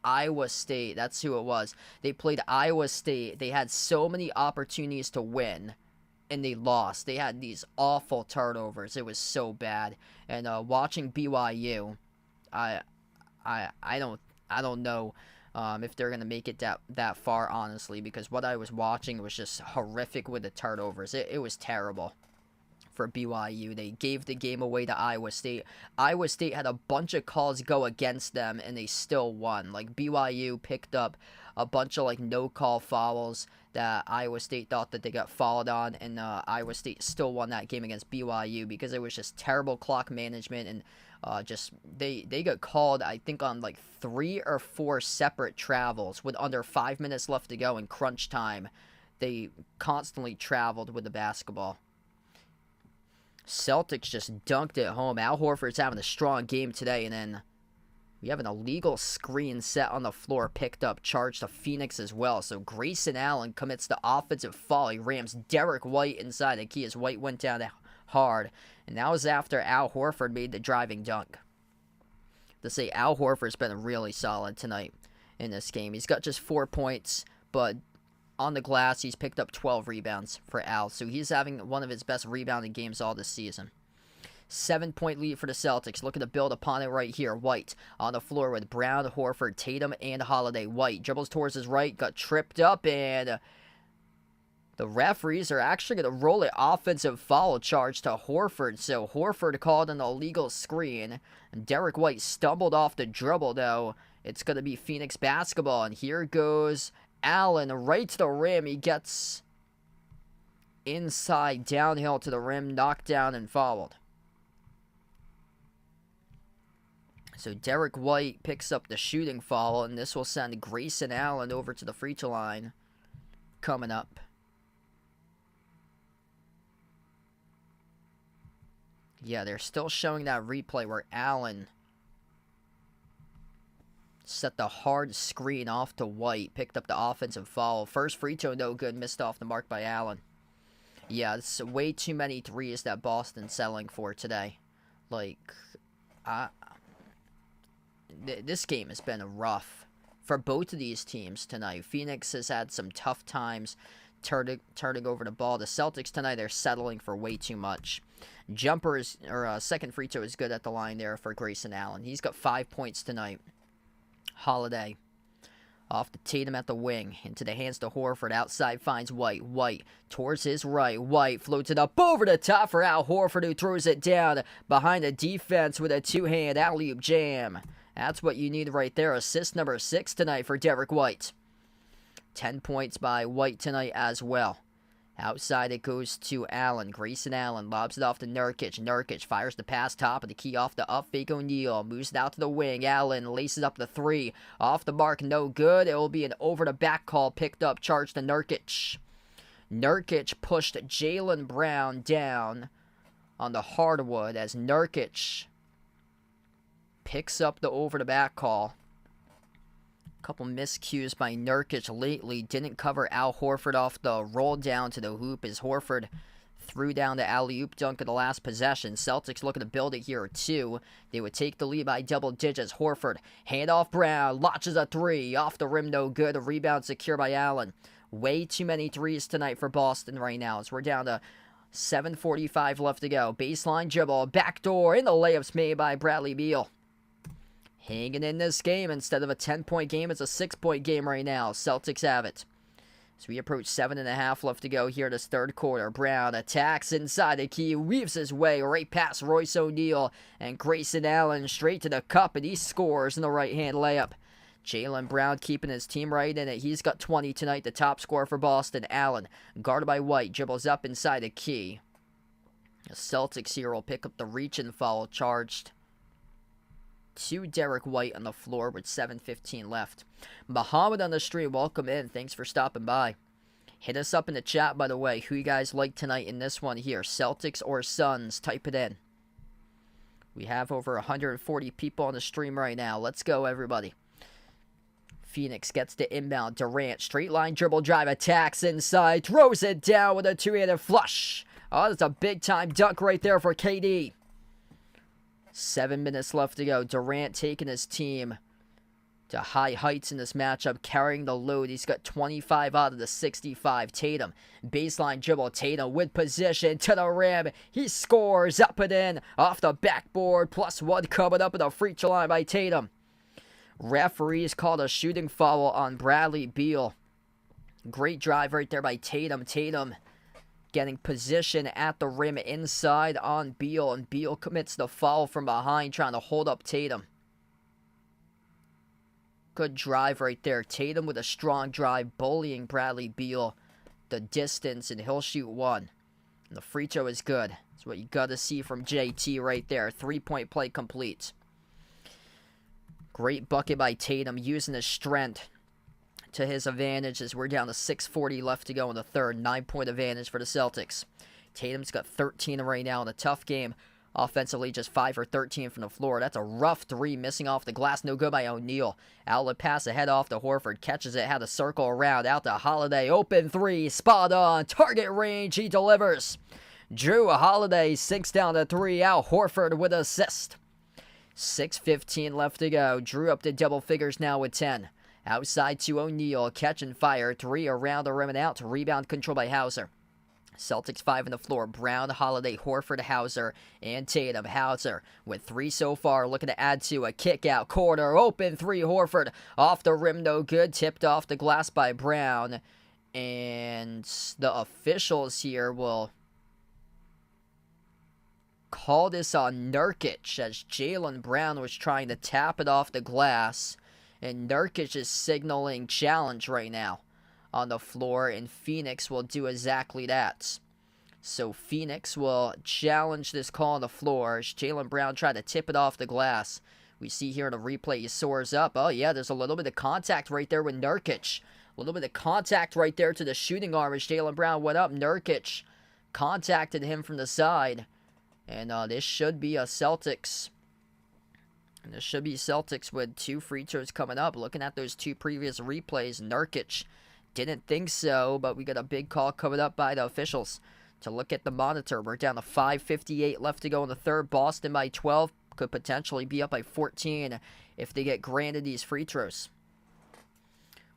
Iowa State. That's who it was. They played Iowa State. They had so many opportunities to win, and they lost. They had these awful turnovers. It was so bad. And watching BYU, I I don't know if they're gonna make it that far, honestly, because what I was watching was just horrific with the turnovers. It was terrible for BYU. They gave the game away to Iowa State. Iowa State had a bunch of calls go against them, and they still won. Like, BYU picked up a bunch of, like, no-call fouls that Iowa State thought that they got fouled on, and Iowa State still won that game against BYU because it was just terrible clock management, and just they got called, I think, on like 3 or 4 separate travels with under 5 minutes left to go in crunch time. They constantly traveled with the basketball. Celtics just dunked it home. Al Horford's having a strong game today, and then we have an illegal screen set on the floor, picked up, charged to Phoenix as well. So Grayson Allen commits the offensive foul. He rams Derek White inside the key as White went down hard. And that was after Al Horford made the driving dunk. To say, Al Horford's been really solid tonight in this game. He's got just 4 points, but on the glass, he's picked up 12 rebounds for Al. So he's having one of his best rebounding games all this season. 7-point lead for the Celtics. Looking to build upon it right here. White on the floor with Brown, Horford, Tatum, and Holiday. White dribbles towards his right, got tripped up, and the referees are actually going to roll an offensive foul charge to Horford. So Horford called an illegal screen, and Derek White stumbled off the dribble, though. It's going to be Phoenix basketball, and here goes Allen right to the rim. He gets inside, downhill to the rim, knocked down, and fouled. So Derek White picks up the shooting foul, and this will send Grayson Allen over to the free throw line coming up. Yeah, they're still showing that replay where Allen set the hard screen off to White, picked up the offensive foul. First free throw, no good, missed off the mark by Allen. Yeah, it's way too many threes that Boston's selling for today. Like, this game has been rough for both of these teams tonight. Phoenix has had some tough times turning over the ball. The Celtics tonight, they're settling for way too much. Second free throw is good at the line there for Grayson Allen. He's got 5 points tonight. Holiday off to Tatum at the wing, into the hands to Horford, outside finds White. White towards his right. White floats it up over the top for Al Horford, who throws it down behind the defense with a two-hand alley-oop jam. That's what you need right there. Assist number 6 tonight for Derek White. 10 points by White tonight as well. Outside it goes to Allen. Grayson Allen lobs it off to Nurkic. Nurkic fires the pass top of the key off the up fake O'Neal. Moves it out to the wing. Allen laces up the 3. Off the mark, no good. It will be an over-the-back call. Picked up, charged to Nurkic. Nurkic pushed Jaylen Brown down on the hardwood as Nurkic picks up the over-the-back call. Couple miscues by Nurkic lately. Didn't cover Al Horford off the roll down to the hoop as Horford threw down the alley-oop dunk of the last possession. Celtics looking to build it here too. They would take the lead by double digits. Horford, hand off Brown, launches a 3. Off the rim, no good. A rebound secure by Allen. Way too many threes tonight for Boston right now as we're down to 7:45 left to go. Baseline dribble, backdoor, and the layups made by Bradley Beal. Hanging in this game. Instead of a 10-point game, it's a 6-point game right now. Celtics have it. As we approach 7.5 left to go here this third quarter. Brown attacks inside the key, weaves his way right past Royce O'Neal and Grayson Allen straight to the cup, and he scores in the right-hand layup. Jaylen Brown keeping his team right in it. He's got 20 tonight, the top scorer for Boston. Allen, guarded by White, dribbles up inside the key. The Celtics here will pick up the reach and foul charged to Derek White on the floor with 7:15 left. Muhammad on the stream, welcome in. Thanks for stopping by. Hit us up in the chat, by the way, who you guys like tonight in this one here, Celtics or Suns. Type it in. We have over 140 people on the stream right now. Let's go, everybody. Phoenix gets the inbound. Durant, straight line dribble drive, attacks inside, throws it down with a two-handed flush. Oh, that's a big-time dunk right there for KD. 7 minutes left to go. Durant taking his team to high heights in this matchup, carrying the load. He's got 25 out of the 65. Tatum, baseline dribble. Tatum with position to the rim. He scores up and in off the backboard. +1 coming up at the free throw line by Tatum. Referees called a shooting foul on Bradley Beal. Great drive right there by Tatum. Tatum getting position at the rim inside on Beal, and Beal commits the foul from behind, trying to hold up Tatum. Good drive right there. Tatum with a strong drive, bullying Bradley Beal the distance, and he'll shoot one. And the free throw is good. That's what you got to see from JT right there. 3-point play complete. Great bucket by Tatum, using his strength to his advantage as we're down to 6:40 left to go in the third. 9-point advantage for the Celtics. Tatum's got 13 right now in a tough game. Offensively, just 5 for 13 from the floor. That's a rough three, missing off the glass. No good by O'Neal. Outlet pass ahead off to Horford. Catches it, had to circle around. Out to Holiday. Open three. Spot on. Target range. He delivers. Drew Holiday sinks down to 3. Out Horford with assist. 6:15 left to go. Drew up to double figures now with 10. Outside to O'Neal. Catch and fire. 3 around the rim and out. Rebound control by Hauser. Celtics 5 on the floor. Brown, Holiday, Horford, Hauser, and Tatum. Hauser with 3 so far. Looking to add to a kick out corner. Open 3. Horford off the rim. No good. Tipped off the glass by Brown. And the officials here will call this on Nurkic as Jaylen Brown was trying to tap it off the glass. And Nurkic is signaling challenge right now on the floor, and Phoenix will do exactly that. So Phoenix will challenge this call on the floor as Jaylen Brown tried to tip it off the glass. We see here in the replay he soars up. Oh yeah, there's a little bit of contact right there with Nurkic. A little bit of contact right there to the shooting arm as Jaylen Brown went up. Nurkic contacted him from the side. And this should be a Celtics. And this should be Celtics with 2 free throws coming up. Looking at those 2 previous replays, Nurkic didn't think so, but we got a big call coming up by the officials to look at the monitor. We're down to 5:58 left to go in the third. Boston by 12. Could potentially be up by 14 if they get granted these free throws.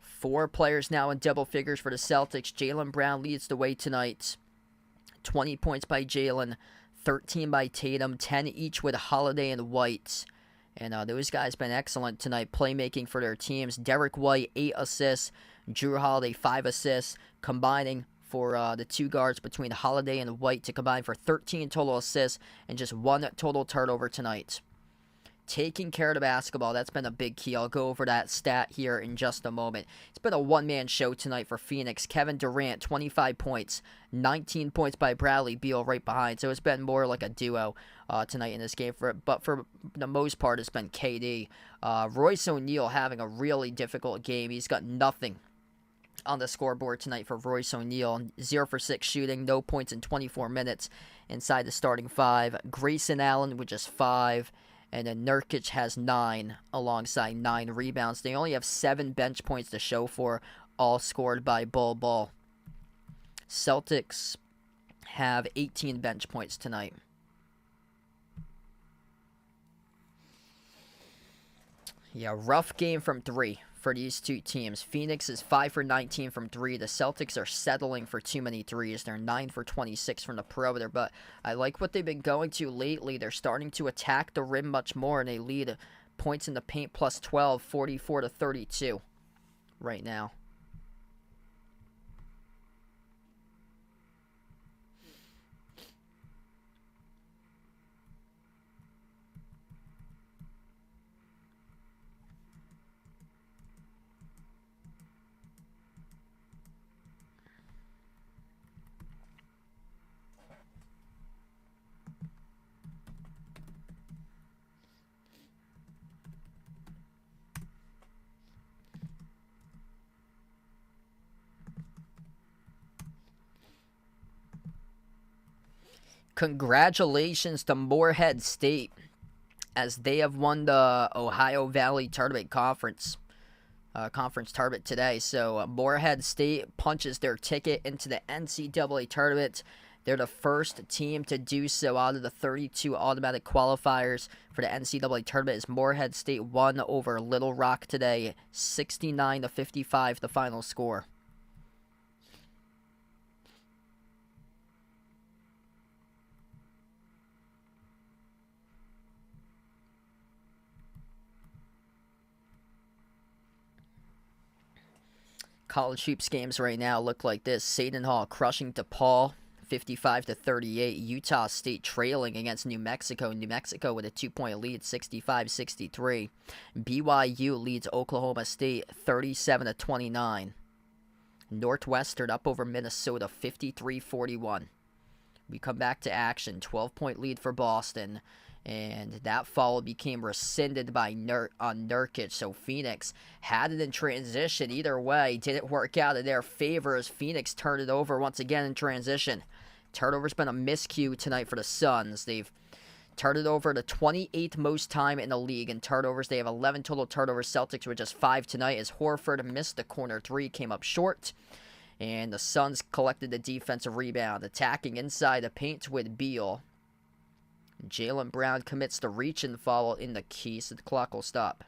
4 players now in double figures for the Celtics. Jaylen Brown leads the way tonight. 20 points by Jaylen, 13 by Tatum, 10 each with Holiday and White. And those guys been excellent tonight, playmaking for their teams. Derek White, 8 assists. Drew Holiday, 5 assists, combining for the 2 guards between Holiday and White to combine for 13 total assists and just 1 total turnover tonight. Taking care of the basketball, that's been a big key. I'll go over that stat here in just a moment. It's been a one-man show tonight for Phoenix. Kevin Durant, 25 points, 19 points by Bradley Beal right behind. So it's been more like a duo tonight in this game. But for the most part, it's been KD. Royce O'Neal having a really difficult game. He's got nothing on the scoreboard tonight for Royce O'Neal. 0 for 6 shooting, no points in 24 minutes inside the starting 5. Grayson Allen with just 5. And then Nurkic has 9 alongside 9 rebounds. They only have 7 bench points to show for, all scored by Bol Bol. Celtics have 18 bench points tonight. Yeah, rough game from 3 for these 2 teams. Phoenix is 5 for 19 from 3. The Celtics are settling for too many threes. They're 9 for 26 from the perimeter, but I like what they've been going to lately. They're starting to attack the rim much more, and they lead points in the paint plus 12, 44 to 32 right now. Congratulations to Morehead State as they have won the Ohio Valley Tournament Conference tournament today. So Morehead State punches their ticket into the NCAA tournament. They're the first team to do so out of the 32 automatic qualifiers for the NCAA tournament. As Morehead State won over Little Rock today, 69 to 55, the final score. College hoops games right now look like this. Seton Hall crushing DePaul 55-38. Utah State trailing against New Mexico. New Mexico with a 2-point lead, 65-63. BYU leads Oklahoma State 37-29. Northwestern up over Minnesota 53-41. We come back to action. 12-point lead for Boston. And that foul became rescinded by Nurkic. So Phoenix had it in transition. Either way, didn't work out in their favor as Phoenix turned it over once again in transition. Turnover's been a miscue tonight for the Suns. They've turned it over the 28th most time in the league in turnovers. They have 11 total turnovers. Celtics with just 5 tonight as Horford missed the corner 3, came up short. And the Suns collected the defensive rebound, attacking inside the paint with Beal. Jaylen Brown commits the reach and foul in the key, so the clock will stop.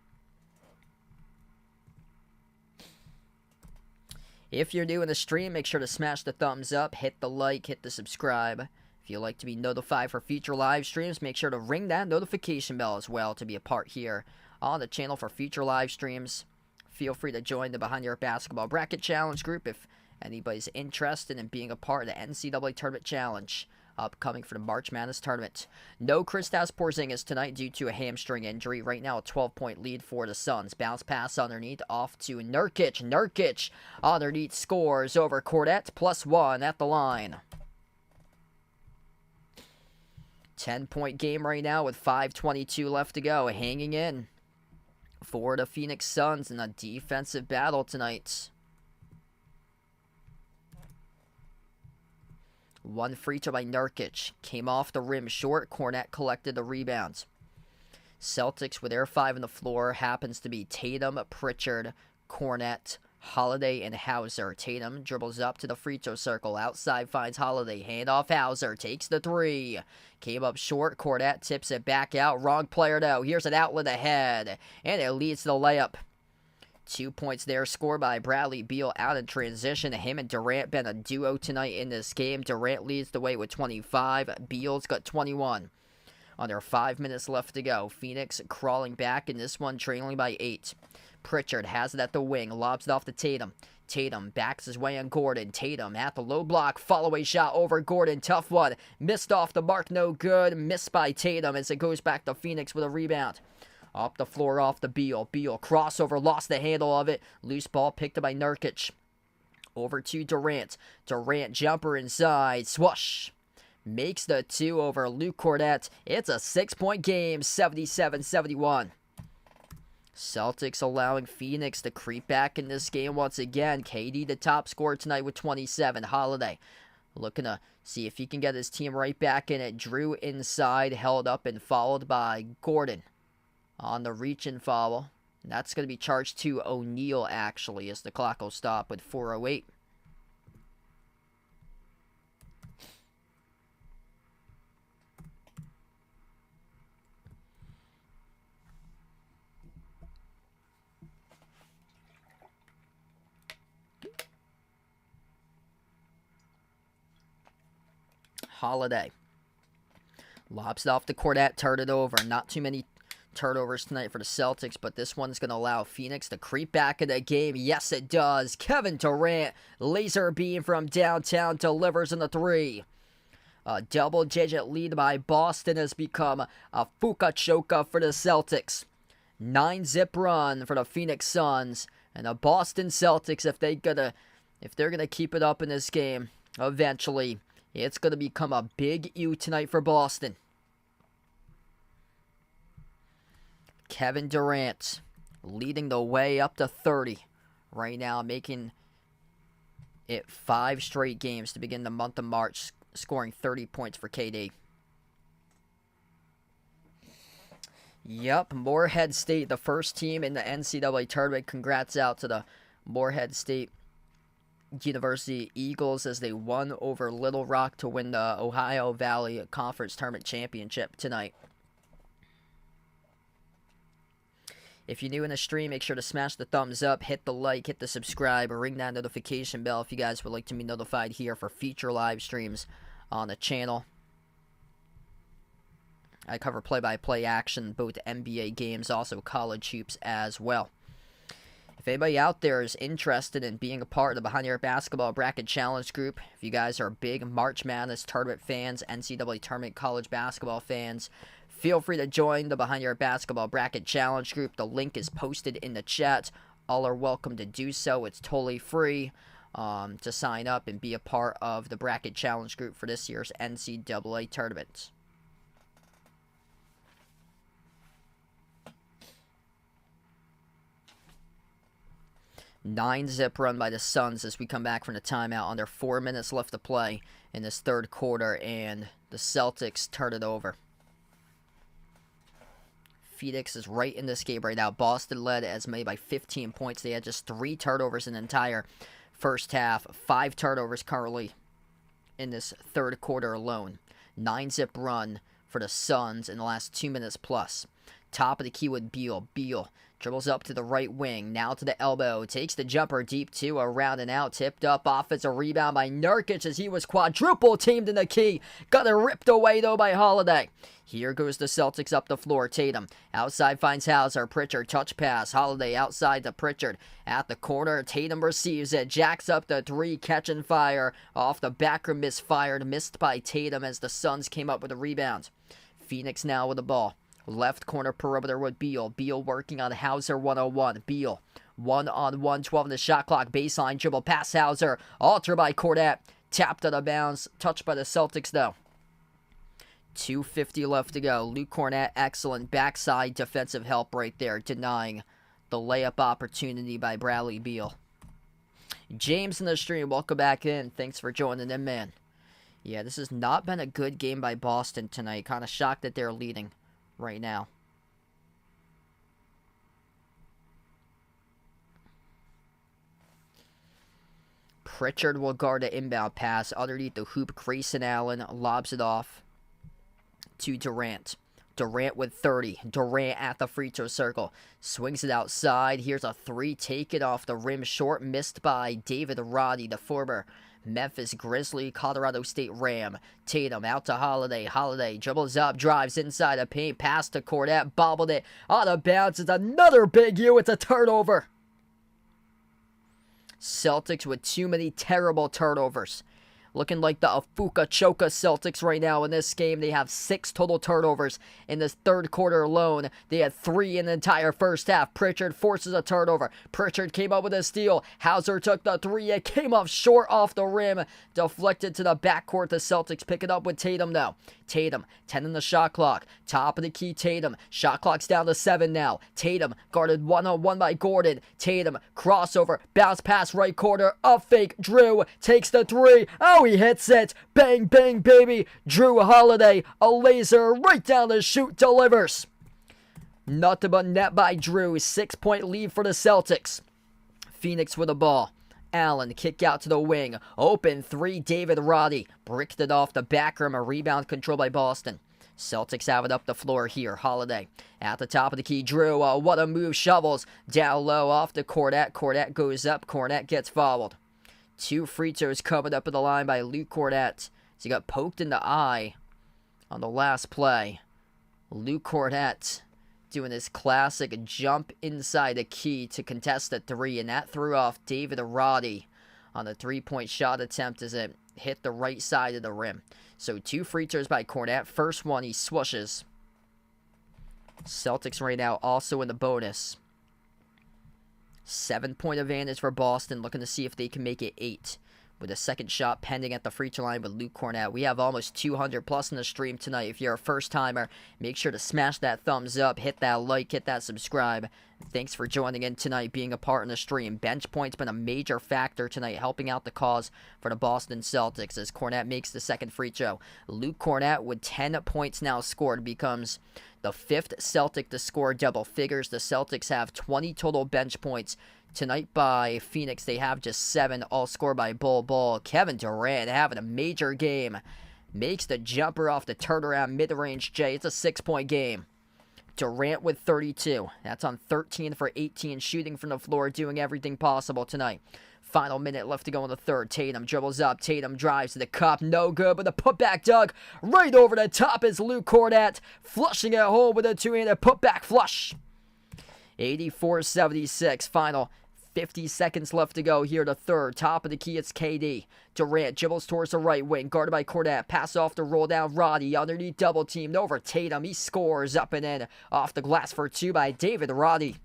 If you're new in the stream, make sure to smash the thumbs up, hit the like, hit the subscribe. If you'd like to be notified for future live streams, make sure to ring that notification bell as well to be a part here on the channel for future live streams. Feel free to join the Behind Your Basketball Bracket Challenge group if anybody's interested in being a part of the NCAA Tournament Challenge upcoming for the March Madness tournament. No Kristaps Porzingis tonight due to a hamstring injury. Right now a 12-point lead for the Suns. Bounce pass underneath off to Nurkic. Nurkic underneath scores over Cordet, +1 at the line. 10-point game right now with 5:22 left to go. Hanging in for the Phoenix Suns in a defensive battle tonight. One free throw by Nurkic. Came off the rim short. Cornet collected the rebounds. Celtics with their 5 on the floor happens to be Tatum, Pritchard, Cornet, Holiday, and Hauser. Tatum dribbles up to the free throw circle. Outside finds Holiday. Handoff Hauser. Takes the 3. Came up short. Cornet tips it back out. Wrong player though. Here's an outlet ahead. And it leads to the layup. 2 points there scored by Bradley Beal out in transition. Him and Durant been a duo tonight in this game. Durant leads the way with 25. Beal's got 21. Under 5 minutes left to go. Phoenix crawling back in this one, trailing by 8. Pritchard has it at the wing. Lobs it off to Tatum. Tatum backs his way on Gordon. Tatum at the low block. Follow-away shot over Gordon. Tough one. Missed off the mark. No good. Missed by Tatum as it goes back to Phoenix with a rebound. Up the floor off the Beal. Beal crossover, lost the handle of it. Loose ball picked up by Nurkic. Over to Durant. Durant jumper inside. Swoosh. Makes the 2 over Luke Cornet. It's a 6-point game, 77-71. Celtics allowing Phoenix to creep back in this game once again. KD the top scorer tonight with 27. Holiday looking to see if he can get his team right back in it. Drew inside, held up and followed by Gordon. On the reach and foul. And that's going to be charged to O'Neal, actually, as the clock will stop with 4:08. Holiday. Lobs it off the Cornet, turned it over. Not too many turnovers tonight for the Celtics, but this one's going to allow Phoenix to creep back in the game. Yes, it does. Kevin Durant, laser beam from downtown, delivers in the 3. A double-digit lead by Boston has become a fuka-choka for the Celtics. 9-zip run for the Phoenix Suns. And the Boston Celtics, if they're gonna keep it up in this game, eventually, it's going to become a big U tonight for Boston. Kevin Durant leading the way up to 30 right now, making it 5 straight games to begin the month of March, scoring 30 points for KD. Yep, Morehead State, the first team in the NCAA tournament. Congrats out to the Morehead State University Eagles as they won over Little Rock to win the Ohio Valley Conference Tournament Championship tonight. If you're new in the stream, make sure to smash the thumbs up, hit the like, hit the subscribe, or ring that notification bell if you guys would like to be notified here for future live streams on the channel. I cover play-by-play action, both NBA games, also college hoops as well. If anybody out there is interested in being a part of the Behind Your Basketball Bracket Challenge group, if you guys are big March Madness tournament fans, NCAA tournament college basketball fans, feel free to join the Behind Your Basketball Bracket Challenge group. The link is posted in the chat. All are welcome to do so. It's totally free to sign up and be a part of the Bracket Challenge group for this year's NCAA tournament. 9-zip run by the Suns as we come back from the timeout. Under 4 minutes left to play in this third quarter, and the Celtics turn it over. Phoenix is right in this game right now. Boston led as many by 15 points. They had just 3 turnovers in the entire first half. 5 turnovers currently in this third quarter alone. 9-zip run for the Suns in the last 2 minutes plus. Top of the key with Beal. Beal dribbles up to the right wing, now to the elbow, takes the jumper deep two, around and out, tipped up, offensive rebound by Nurkic as he was quadruple teamed in the key. Got it ripped away though by Holiday. Here goes the Celtics up the floor. Tatum outside finds Hauser. Pritchard touch pass. Holiday outside to Pritchard at the corner. Tatum receives it. Jacks up the 3, catch and fire off the back rim, misfired, missed by Tatum as the Suns came up with a rebound. Phoenix now with the ball. Left corner perimeter with Beal. Beal working on Hauser 101. Beal 1-on-1, 12 in the shot clock. Baseline dribble past Hauser. Altered by Cornette. Tapped out of bounds. Touched by the Celtics though. 2:50 left to go. Luke Cornette, excellent backside defensive help right there, denying the layup opportunity by Bradley Beal. James in the stream, welcome back in. Thanks for joining in, man. Yeah, this has not been a good game by Boston tonight. Kind of shocked that they're leading right now. Pritchard will guard the inbound pass underneath the hoop. Grayson Allen lobs it off to Durant. Durant with 30. Durant at the free throw circle. Swings it outside. Here's a 3 taken off the rim short. Missed by David Roddy, the former Memphis Grizzly, Colorado State Ram. Tatum out to Holiday. Holiday dribbles up, drives inside the paint, pass to Cornette, bobbled it out of bounds. It's another big U. It's a turnover. Celtics with too many terrible turnovers. Looking like the Afuka Choka Celtics right now in this game. They have 6 total turnovers in this third quarter alone. They had 3 in the entire first half. Pritchard forces a turnover. Pritchard came up with a steal. Hauser took the 3. It came up short off the rim. Deflected to the backcourt. The Celtics pick it up with Tatum now. Tatum, 10 in the shot clock. Top of the key, Tatum. Shot clock's down to 7 now. Tatum guarded 1-on-1 by Gordon. Tatum, crossover, bounce pass right corner. A fake. Drew takes the 3. Oh, he hits it. Bang, bang, baby. Drew Holiday, a laser right down the chute, delivers. Nothing but net by Drew. 6-point lead for the Celtics. Phoenix with the ball. Allen, kick out to the wing. Open 3, David Roddy. Bricked it off the back rim. A rebound controlled by Boston. Celtics have it up the floor here. Holiday at the top of the key. Drew, what a move. Shovels down low off to Cornette. Cornette goes up. Cornette gets fouled. 2 free throws coming up in the line by Luke Cornette. So he got poked in the eye on the last play. Luke Cornette doing his classic jump inside the key to contest the 3, and that threw off David Roddy on the 3-point shot attempt as it hit the right side of the rim. So 2 free throws by Cornette. First one, he swooshes. Celtics right now also in the bonus. 7-point advantage for Boston, looking to see if they can make it 8. With a second shot pending at the free throw line with Luke Cornette. We have almost 200 plus in the stream tonight. If you're a first timer, make sure to smash that thumbs up, hit that like, hit that subscribe. Thanks for joining in tonight, being a part in the stream. Bench points been a major factor tonight, helping out the cause for the Boston Celtics as Cornette makes the second free throw. Luke Cornette with 10 points now scored becomes the 5th Celtic to score double figures. The Celtics have 20 total bench points. Tonight by Phoenix, they have just 7, all scored by Bol Bol. Kevin Durant having a major game. Makes the jumper off the turnaround mid-range J. It's a 6-point game. Durant with 32. That's on 13 for 18, shooting from the floor, doing everything possible tonight. Final minute left to go in the third. Tatum dribbles up. Tatum drives to the cup. No good, but the putback dug right over the top is Luke Cornette. Flushing it home with a 2-handed putback flush. 84-76. Final 50 seconds left to go here to third. Top of the key, it's KD. Durant dribbles towards the right wing, guarded by Cornette. Pass off to roll down Roddy. Underneath double teamed over Tatum. He scores up and in. Off the glass for two by David Roddy.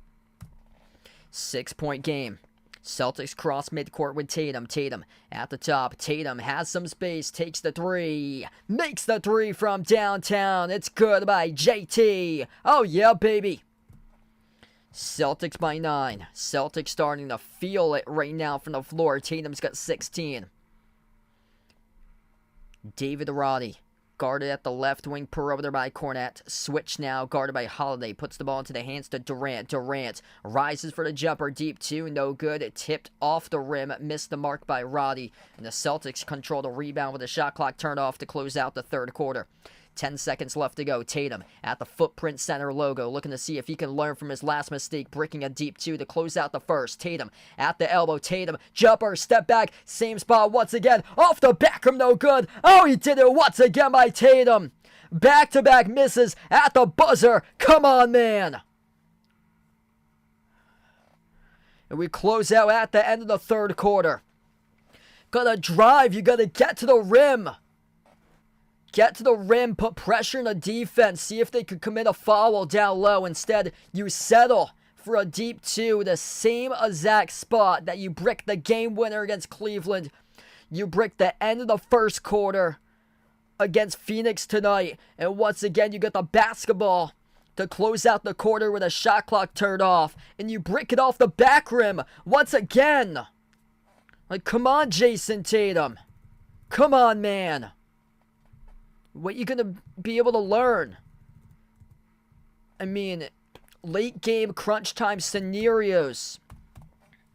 6-point game. Celtics cross midcourt with Tatum. Tatum at the top. Tatum has some space. Takes the three. Makes the three from downtown. It's good by JT. Oh yeah, baby. Celtics by 9. Celtics starting to feel it right now from the floor. Tatum's got 16. David Roddy, guarded at the left wing perimeter by Cornette. Switch now, guarded by Holiday. Puts the ball into the hands to Durant. Durant rises for the jumper. Deep two, no good. It tipped off the rim. Missed the mark by Roddy. And the Celtics control the rebound with a shot clock turned off to close out the third quarter. 10 seconds left to go. Tatum at the footprint center logo, looking to see if he can learn from his last mistake, breaking a deep two to close out the first. Tatum at the elbow. Tatum, jumper, step back, same spot once again. Off the back rim, no good. Oh, he did it once again by Tatum. Back-to-back misses at the buzzer. Come on, man. And we close out at the end of the third quarter. Gotta drive. You gotta get to the rim. Get to the rim, put pressure on the defense, see if they could commit a foul down low. Instead, you settle for a deep two, the same exact spot that you bricked the game winner against Cleveland. You bricked the end of the first quarter against Phoenix tonight. And once again, you got the basketball to close out the quarter with a shot clock turned off. And you brick it off the back rim once again. Like, come on, Jason Tatum. Come on, man. What you gonna be able to learn? I mean, late game crunch time scenarios.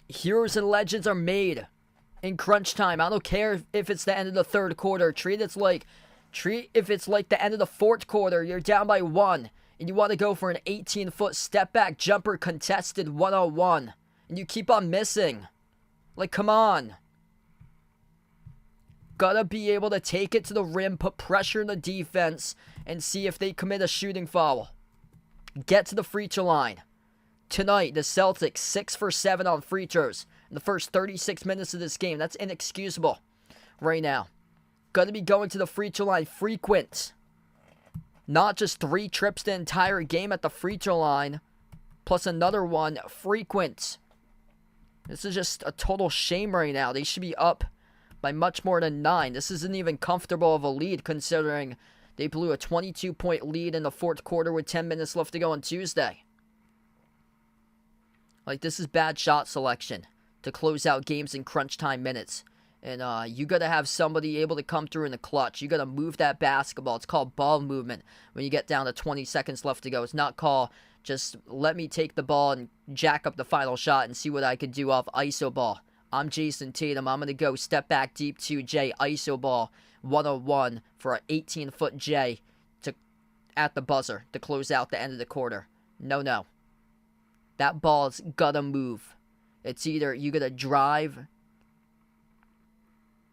Heroes and legends are made in crunch time. I don't care if it's the end of the third quarter. Treat if it's like the end of the fourth quarter. You're down by 1 and you want to go for an 18-foot step back jumper contested 1-on-1 and you keep on missing. Like, come on. Gotta be able to take it to the rim, put pressure on the defense, and see if they commit a shooting foul. Get to the free throw line. Tonight, the Celtics 6 for 7 on free throws in the first 36 minutes of this game. That's inexcusable right now. Gotta be going to the free throw line frequent. Not just 3 trips the entire game at the free throw line, plus another one frequent. This is just a total shame right now. They should be up by much more than 9. This isn't even comfortable of a lead considering they blew a 22-point lead in the fourth quarter with 10 minutes left to go on Tuesday. Like, this is bad shot selection to close out games in crunch time minutes. And you got to have somebody able to come through in the clutch. You got to move that basketball. It's called ball movement when you get down to 20 seconds left to go. It's not called just let me take the ball and jack up the final shot and see what I could do off ISO ball. I'm Jason Tatum. I'm going to go step back deep 2J, ISO ball, 1-on-1 for an 18-foot J at the buzzer to close out the end of the quarter. No. That ball's got to move. It's either you got to drive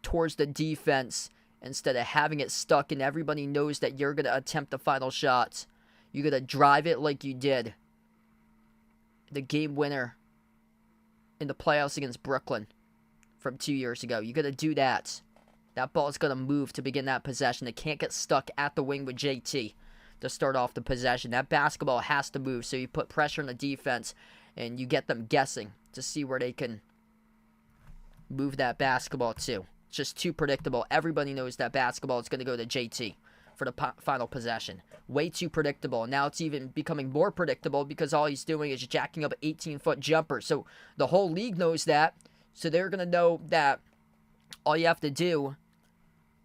towards the defense instead of having it stuck and everybody knows that you're going to attempt the final shots. You got to drive it like you did the game winner in the playoffs against Brooklyn from 2 years ago. You got to do that. That ball's going to move to begin that possession. It can't get stuck at the wing with JT to start off the possession. That basketball has to move, so you put pressure on the defense and you get them guessing to see where they can move that basketball to. It's just too predictable. Everybody knows that basketball is going to go to JT for the final possession. Way too predictable. Now it's even becoming more predictable because all he's doing is jacking up an 18-foot jumper. So the whole league knows that. So they're going to know that all you have to do,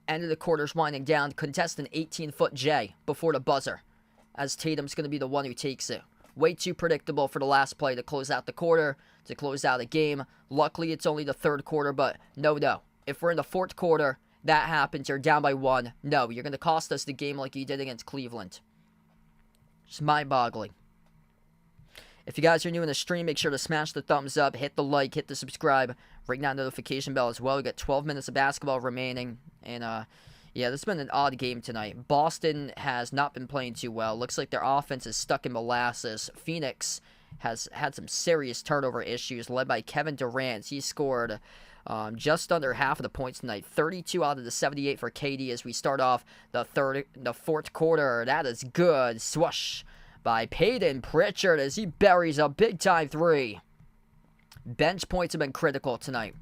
end of the quarter's winding down, contest an 18-foot J before the buzzer, as Tatum's going to be the one who takes it. Way too predictable for the last play to close out the quarter, to close out a game. Luckily, it's only the third quarter, but no. If we're in the fourth quarter, that happens, you're down by 1. No, you're going to cost us the game like you did against Cleveland. It's mind-boggling. If you guys are new in the stream, make sure to smash the thumbs up, hit the like, hit the subscribe, ring that notification bell as well. We got 12 minutes of basketball remaining, and yeah, this has been an odd game tonight. Boston has not been playing too well. Looks like their offense is stuck in molasses. Phoenix has had some serious turnover issues, led by Kevin Durant. He scored just under half of the points tonight. 32 out of the 78 for KD as we start off the fourth quarter. That is good. Swoosh by Peyton Pritchard as he buries a big-time three. Bench points have been critical tonight.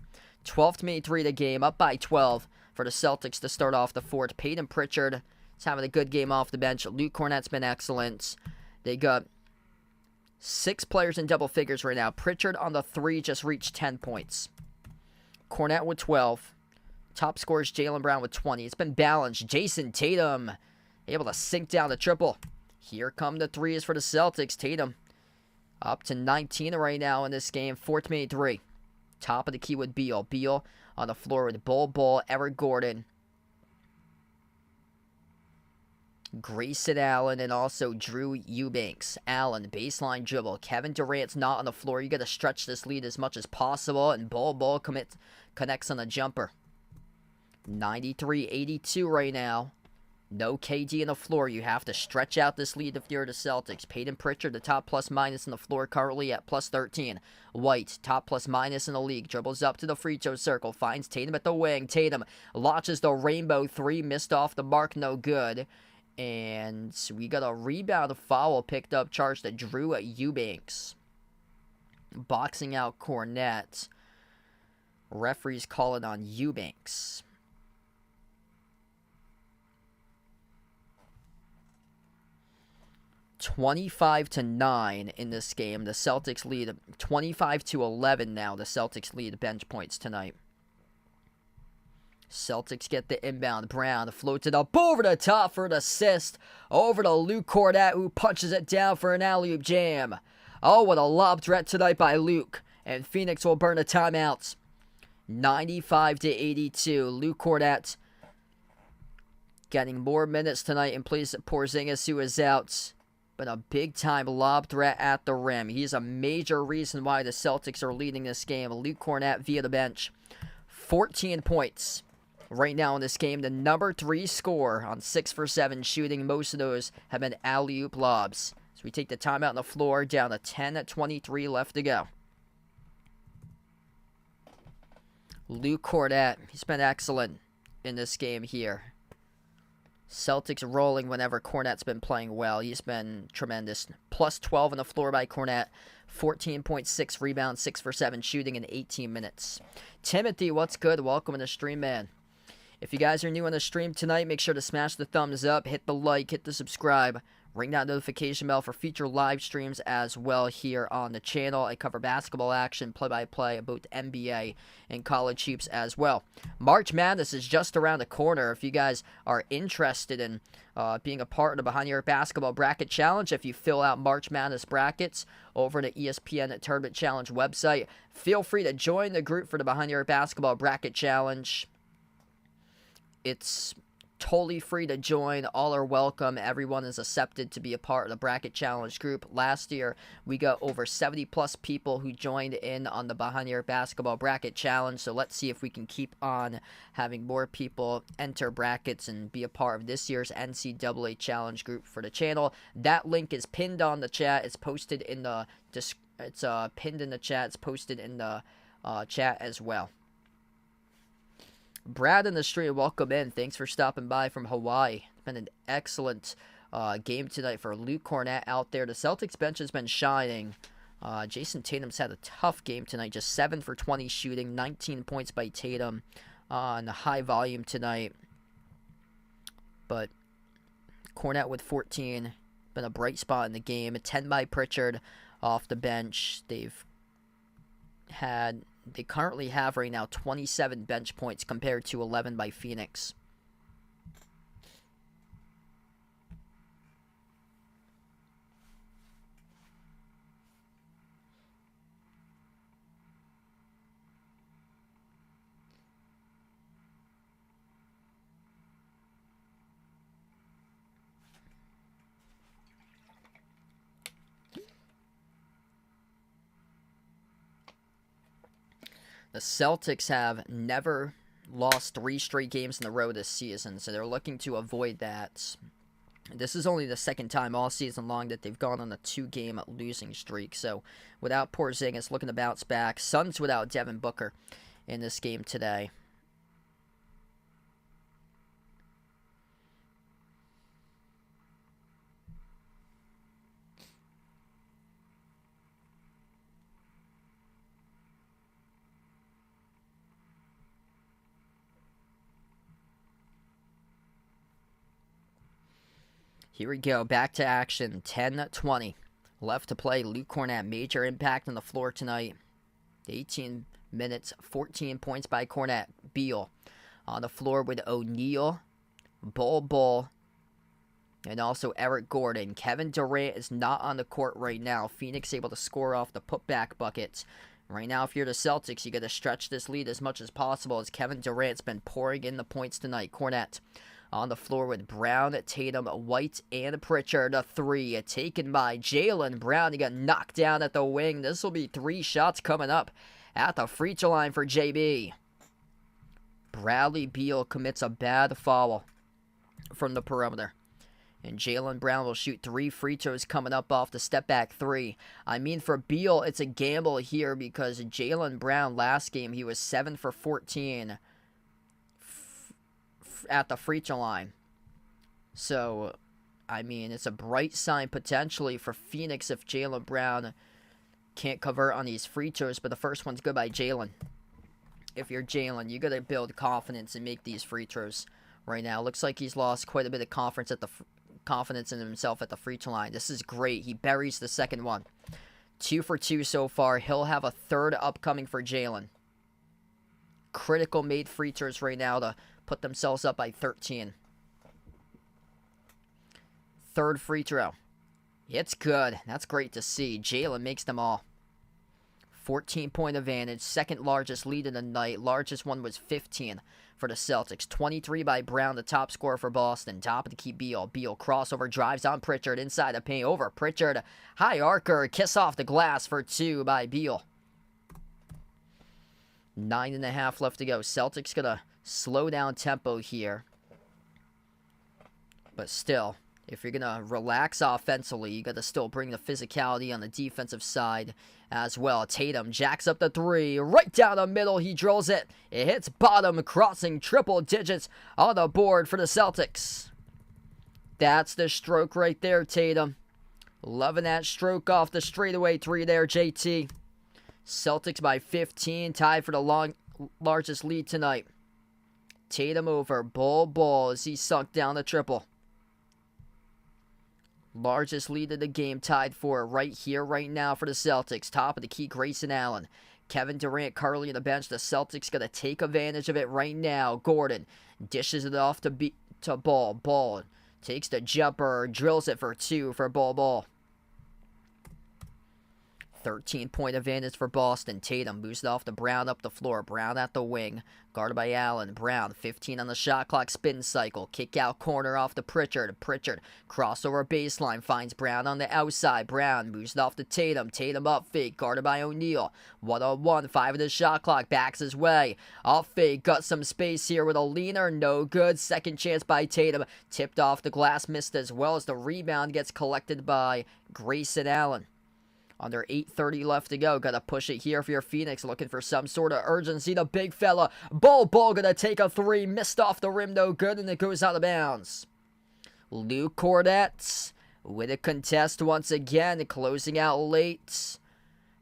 12th minute 3 of the game, up by 12 for the Celtics to start off the fourth. Peyton Pritchard is having a good game off the bench. Luke Cornett's been excellent. They got 6 players in double figures right now. Pritchard on the 3 just reached 10 points. Cornett with 12. Top scorers Jaylen Brown with 20. It's been balanced. Jason Tatum able to sink down the triple. Here come the threes for the Celtics. Tatum up to 19 right now in this game. 4th minute 3. Top of the key with Beal. Beal on the floor with Bol, Eric Gordon, Grayson Allen, and also Drew Eubanks. Allen, baseline dribble. Kevin Durant's not on the floor. You got to stretch this lead as much as possible. And Bol connects on a jumper. 93-82 right now. No KD on the floor. You have to stretch out this lead if you're the Celtics. Peyton Pritchard, the top plus-minus on the floor, currently at plus 13. White, top plus-minus in the league. Dribbles up to the free throw circle. Finds Tatum at the wing. Tatum launches the rainbow 3. Missed off the mark. No good. And we got a rebound, a foul picked up, charged to Drew Eubanks. Boxing out Cornett. Referees calling on Eubanks. $25-9 in this game. The Celtics lead 25-11 now. The Celtics lead bench points tonight. Celtics get the inbound. Brown floats it up over the top for an assist. Over to Luke Cornett, who punches it down for an alley-oop jam. Oh, what a lob threat tonight by Luke. And Phoenix will burn the timeouts. 95-82. Luke Cornett getting more minutes tonight in place of Porzingis, who is out. But a big-time lob threat at the rim. He's a major reason why the Celtics are leading this game. Luke Cornett via the bench. 14 points right now in this game. The number 3 scorer on 6 for 7 shooting. Most of those have been alley-oop lobs. So we take the timeout on the floor, down to 10-23 left to go. Luke Cornett, he's been excellent in this game here. Celtics rolling whenever Cornett's been playing well. He's been tremendous. Plus 12 on the floor by Cornett. 14.6 rebounds, 6 for 7 shooting in 18 minutes. Timothy, what's good? Welcome to the stream, man. If you guys are new on the stream tonight, make sure to smash the thumbs up, hit the like, hit the subscribe. Ring that notification bell for future live streams as well here on the channel. I cover basketball action, play-by-play, both NBA and college hoops as well. March Madness is just around the corner. If you guys are interested in being a part of the Behind Your Basketball Bracket Challenge, if you fill out March Madness brackets over the ESPN Tournament Challenge website, feel free to join the group for the Behind Your Basketball Bracket Challenge. It's totally free to join. All are welcome. Everyone is accepted to be a part of the Bracket Challenge group. Last year, we got over 70 plus people who joined in on the Behind Your Basketball Bracket Challenge. So let's see if we can keep on having more people enter brackets and be a part of this year's NCAA Challenge group for the channel. That link is pinned on the chat. It's posted in the pinned in the chat. It's posted in the chat as well. Brad in the stream, welcome in. Thanks for stopping by from Hawaii. It's been an excellent game tonight for Luke Cornett out there. The Celtics bench has been shining. Jason Tatum's had a tough game tonight. Just 7 for 20 shooting. 19 points by Tatum on the high volume tonight. But Cornett with 14. Been a bright spot in the game. 10 by Pritchard off the bench. They currently have right now 27 bench points compared to 11 by Phoenix. The Celtics have never lost 3 straight games in a row this season, so they're looking to avoid that. This is only the second time all season long that they've gone on a 2-game losing streak. So without Porzingis looking to bounce back. Suns without Devin Booker in this game today. Here we go, back to action, 10-20. Left to play, Luke Kornet, major impact on the floor tonight. 18 minutes, 14 points by Kornet. Beal on the floor with O'Neal, Bol, and also Eric Gordon. Kevin Durant is not on the court right now. Phoenix able to score off the putback buckets. Right now, if you're the Celtics, you got to stretch this lead as much as possible as Kevin Durant's been pouring in the points tonight. Kornet on the floor with Brown, Tatum, White, and Pritchard. A 3 taken by Jaylen Brown. He got knocked down at the wing. This will be 3 shots coming up at the free throw line for JB. Bradley Beal commits a bad foul from the perimeter. And Jaylen Brown will shoot 3 free throws coming up off the step back 3. I mean, for Beal, it's a gamble here because Jaylen Brown last game, he was 7 for 14 at the free throw line. So, I mean, it's a bright sign potentially for Phoenix if Jaylen Brown can't convert on these free throws, but the first one's good by Jaylen. If you're Jaylen, you got to build confidence and make these free throws right now. Looks like he's lost quite a bit of confidence in himself at the free throw line. This is great. He buries the second one. 2 for 2 so far. He'll have a third upcoming for Jaylen. Critical made free throws right now to put themselves up by 13. Third free throw. It's good. That's great to see. Jaylen makes them all. 14-point advantage. Second largest lead of the night. Largest one was 15 for the Celtics. 23 by Brown, the top scorer for Boston. Top of the key, Beal. Beal crossover drives on Pritchard. Inside the paint. Over Pritchard. High arcer. Kiss off the glass for 2 by Beal. 9.5 left to go. Celtics gonna slow down tempo here. But still, if you're going to relax offensively, you got to still bring the physicality on the defensive side as well. Tatum jacks up the 3. Right down the middle, he drills it. It hits bottom, crossing triple digits on the board for the Celtics. That's the stroke right there, Tatum. Loving that stroke off the straightaway 3 there, JT. Celtics by 15, tied for the largest lead tonight. Tatum over Bol as he sunk down the triple. Largest lead of the game tied for right here, right now for the Celtics. Top of the key, Grayson Allen. Kevin Durant currently on the bench. The Celtics going to take advantage of it right now. Gordon dishes it off to Ball. Ball takes the jumper, drills it for 2 for Ball. 13-point advantage for Boston. Tatum moves it off to Brown up the floor. Brown at the wing. Guarded by Allen. Brown, 15 on the shot clock spin cycle. Kick out corner off to Pritchard. Pritchard, crossover baseline. Finds Brown on the outside. Brown moves it off to Tatum. Tatum up fake. Guarded by O'Neal. 1-on-1. 5 of the shot clock. Backs his way. Off fake. Got some space here with a leaner. No good. Second chance by Tatum. Tipped off the glass. Missed as well as the rebound gets collected by Grayson Allen. Under 8:30 left to go. Got to push it here for your Phoenix. Looking for some sort of urgency. The big fella. Ball going to take a 3. Missed off the rim. No good. And it goes out of bounds. Luke Kornet with a contest once again. Closing out late.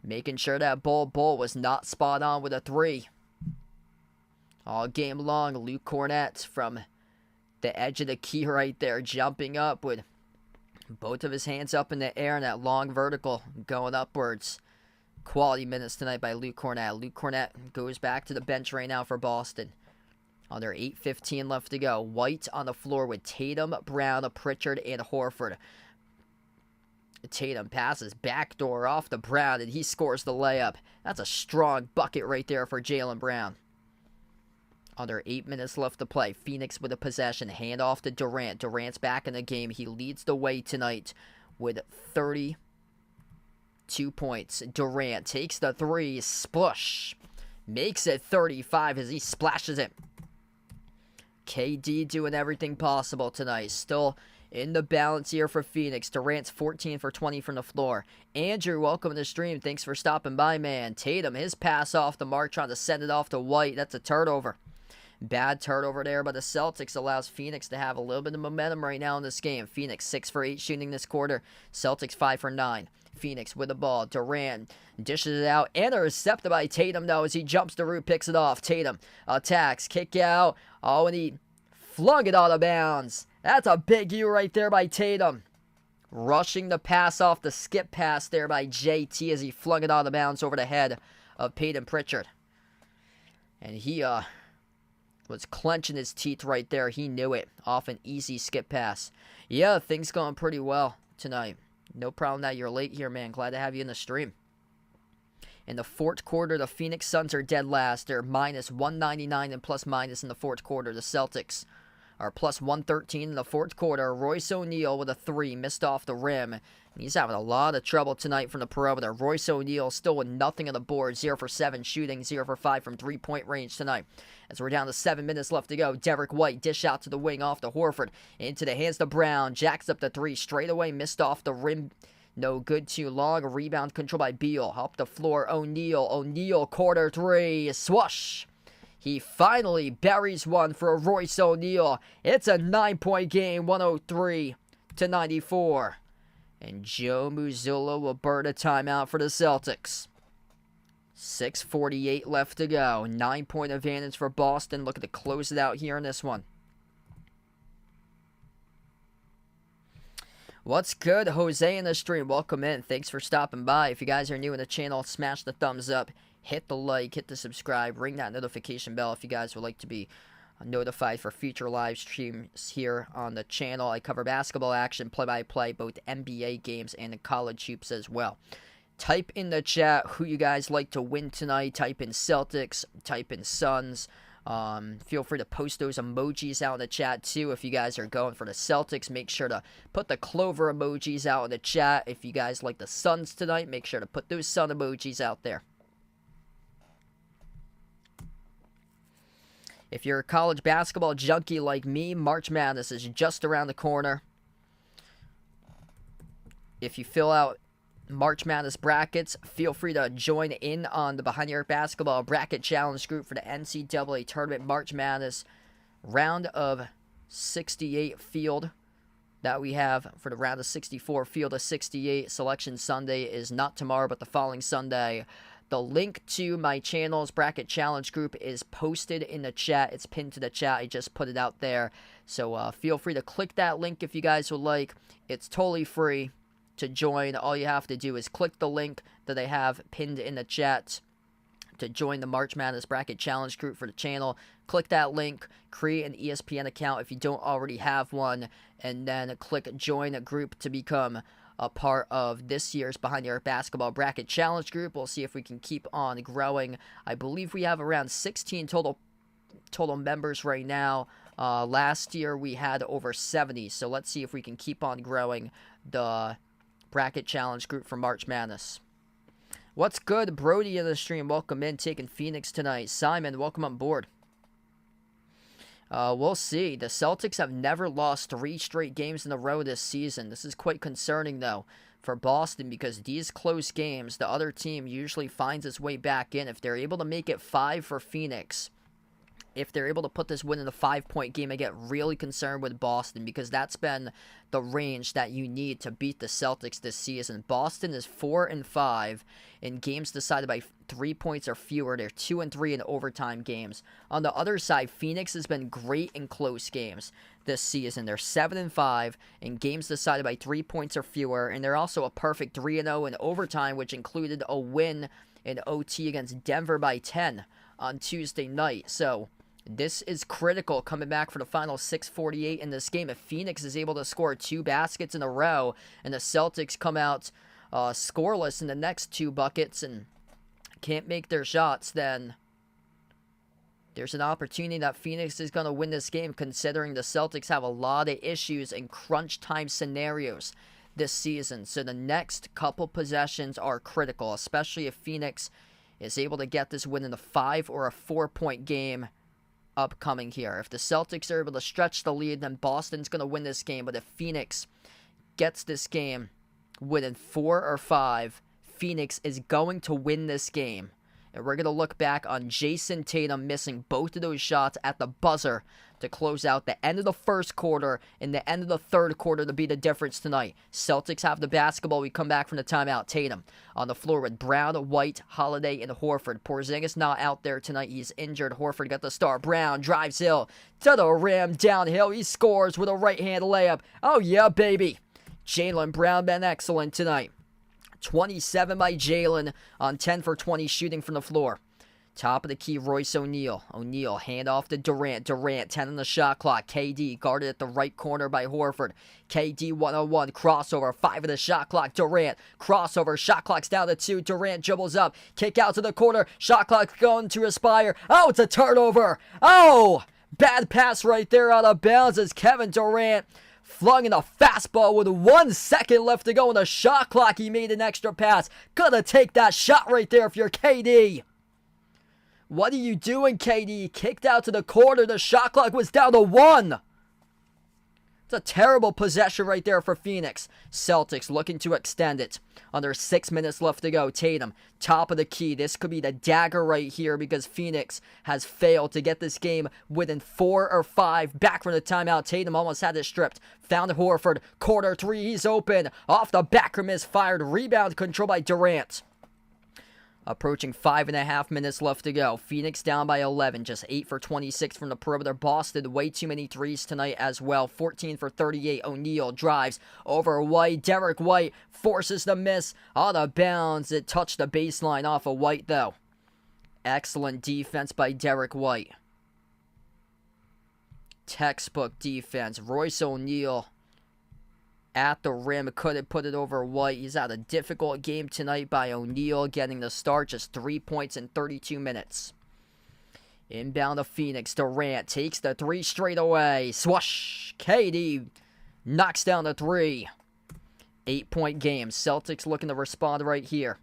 Making sure that Bol was not spot on with a 3. All game long. Luke Kornet from the edge of the key right there. Jumping up with both of his hands up in the air and that long vertical going upwards. Quality minutes tonight by Luke Kornet. Luke Kornet goes back to the bench right now for Boston. Under 8:15 left to go. White on the floor with Tatum, Brown, Pritchard, and Horford. Tatum passes backdoor off to Brown, and he scores the layup. That's a strong bucket right there for Jaylen Brown. Under 8 minutes left to play. Phoenix with a possession. Hand off to Durant. Durant's back in the game. He leads the way tonight with 32 points. Durant takes the 3. Splush. Makes it 35 as he splashes it. KD doing everything possible tonight. Still in the balance here for Phoenix. Durant's 14 for 20 from the floor. Andrew, welcome to the stream. Thanks for stopping by, man. Tatum, his pass off the mark, trying to send it off to White. That's a turnover. Bad turnover there by the Celtics allows Phoenix to have a little bit of momentum right now in this game. Phoenix 6 for 8 shooting this quarter. Celtics 5 for 9. Phoenix with the ball. Durant dishes it out. Intercepted by Tatum, though, as he jumps the root, picks it off. Tatum attacks, kick out. Oh, and he flung it out of bounds. That's a big U right there by Tatum. Rushing the pass off the skip pass there by JT as he flung it out of bounds over the head of Peyton Pritchard. And he was clenching his teeth right there. He knew it. Off an easy skip pass. Yeah, things going pretty well tonight. No problem that you're late here, man. Glad to have you in the stream. In the fourth quarter, the Phoenix Suns are dead last. They're minus 199 and plus minus in the fourth quarter. The Celtics are plus 113 in the fourth quarter. Royce O'Neal with a 3, missed off the rim. He's having a lot of trouble tonight from the perimeter. Royce O'Neal still with nothing on the board. 0 for 7 shooting, 0 for 5 from three-point range tonight. As we're down to 7 minutes left to go, Derek White dish out to the wing off to Horford. Into the hands to Brown. Jacks up the 3 straight away. Missed off the rim. No good too long. A rebound control by Beal. Up the floor, O'Neal. O'Neal, quarter 3. Swoosh. He finally buries one for Royce O'Neal. It's a 9-point game, 103-94. And Joe Mazzulla will burn a timeout for the Celtics. 6:48 left to go. 9-point advantage for Boston. Looking to close it out here in this one. What's good? Jose in the stream. Welcome in. Thanks for stopping by. If you guys are new in the channel, smash the thumbs up. Hit the like. Hit the subscribe. Ring that notification bell if you guys would like to be notified for future live streams here on the channel. I cover basketball action, play-by-play, both NBA games and college hoops as well. Type in the chat who you guys like to win tonight. Type in Celtics, type in Suns. Feel free to post those emojis out in the chat too. If you guys are going for the Celtics, make sure to put the clover emojis out in the chat. If you guys like the Suns tonight, make sure to put those sun emojis out there. If you're a college basketball junkie like me, March Madness is just around the corner. If you fill out March Madness brackets, feel free to join in on the Behind the Arc Basketball Bracket Challenge group for the NCAA Tournament March Madness round of 68 field that we have for the round of 64 field of 68. Selection Sunday is not tomorrow, but the following Sunday. The link to my channel's Bracket Challenge group is posted in the chat. It's pinned to the chat. I just put it out there. So feel free to click that link if you guys would like. It's totally free to join. All you have to do is click the link that I have pinned in the chat to join the March Madness Bracket Challenge group for the channel. Click that link, create an ESPN account if you don't already have one, and then click join a group to become a part of this year's Behind the Arc Basketball Bracket Challenge group. We'll see if we can keep on growing. I believe we have around 16 total members right now. Last year we had over 70, so let's see if we can keep on growing the Bracket Challenge group for March Madness. What's good? Brody in the stream. Welcome in. Taking Phoenix tonight. Simon, welcome on board. We'll see. The Celtics have never lost 3 straight games in a row this season. This is quite concerning, though, for Boston, because these close games, the other team usually finds its way back in. If they're able to make it 5 for Phoenix, if they're able to put this win in a 5-point game, I get really concerned with Boston, because that's been the range that you need to beat the Celtics this season. Boston is 4-5 in games decided by 3 points or fewer. They're 2-3 in overtime games. On the other side, Phoenix has been great in close games this season. They're 7-5 in games decided by 3 points or fewer, and they're also a perfect 3-0 in overtime, which included a win in OT against Denver by 10 on Tuesday night. So this is critical coming back for the final 6:48 in this game. If Phoenix is able to score 2 baskets in a row and the Celtics come out scoreless in the next 2 buckets and can't make their shots, then there's an opportunity that Phoenix is going to win this game, considering the Celtics have a lot of issues in crunch time scenarios this season. So the next couple possessions are critical, especially if Phoenix is able to get this win in a 5 or a 4-point game upcoming here. If the Celtics are able to stretch the lead, then Boston's going to win this game. But if Phoenix gets this game within 4 or 5, Phoenix is going to win this game. And we're going to look back on Jason Tatum missing both of those shots at the buzzer to close out the end of the first quarter and the end of the third quarter to be the difference tonight. Celtics have the basketball. We come back from the timeout. Tatum on the floor with Brown, White, Holiday, and Horford. Porzingis not out there tonight. He's injured. Horford got the start. Brown drives hill to the rim, downhill. He scores with a right-hand layup. Oh, yeah, baby. Jaylen Brown been excellent tonight. 27 by Jaylen on 10 for 20 shooting from the floor. Top of the key, Royce O'Neal. O'Neal, hand off to Durant. Durant, 10 on the shot clock. KD, guarded at the right corner by Horford. KD, 1-on-1, crossover, 5 of the shot clock. Durant, crossover, shot clock's down to 2. Durant dribbles up, kick out to the corner. Shot clock going to Aspire. Oh, it's a turnover. Oh, bad pass right there out of bounds as Kevin Durant flung in a fastball with 1 second left to go on the shot clock. He made an extra pass. Gotta take that shot right there if you're KD. What are you doing, KD? Kicked out to the corner. The shot clock was down to 1. It's a terrible possession right there for Phoenix. Celtics looking to extend it. Under 6 minutes left to go. Tatum, top of the key. This could be the dagger right here because Phoenix has failed to get this game within 4 or 5. Back from the timeout. Tatum almost had it stripped. Found Horford. Corner 3. He's open. Off the back rim is fired. Rebound controlled by Durant. Approaching 5.5 minutes left to go. Phoenix down by 11. Just 8 for 26 from the perimeter. Boston, way too many threes tonight as well. 14 for 38. O'Neal drives over White. Derek White forces the miss. Out of bounds. It touched the baseline off of White, though. Excellent defense by Derek White. Textbook defense. Royce O'Neal at the rim, couldn't put it over White. He's had a difficult game tonight by O'Neal, getting the start, just 3 points in 32 minutes. Inbound to Phoenix. Durant takes the 3 straight away. Swash! KD knocks down the 3. 8-point game. Celtics looking to respond right here.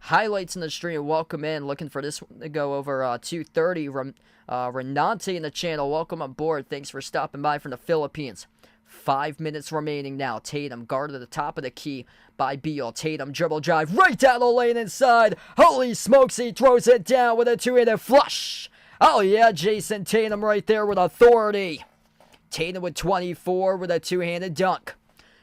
Highlights in the stream. Welcome in. Looking for this one to go over 2:30. Renante in the channel. Welcome aboard. Thanks for stopping by from the Philippines. 5 minutes remaining now. Tatum guarded at the top of the key by Beal. Tatum dribble drive right down the lane inside. Holy smokes, he throws it down with a 2-handed flush. Oh yeah, Jason Tatum right there with authority. Tatum with 24 with a 2-handed dunk.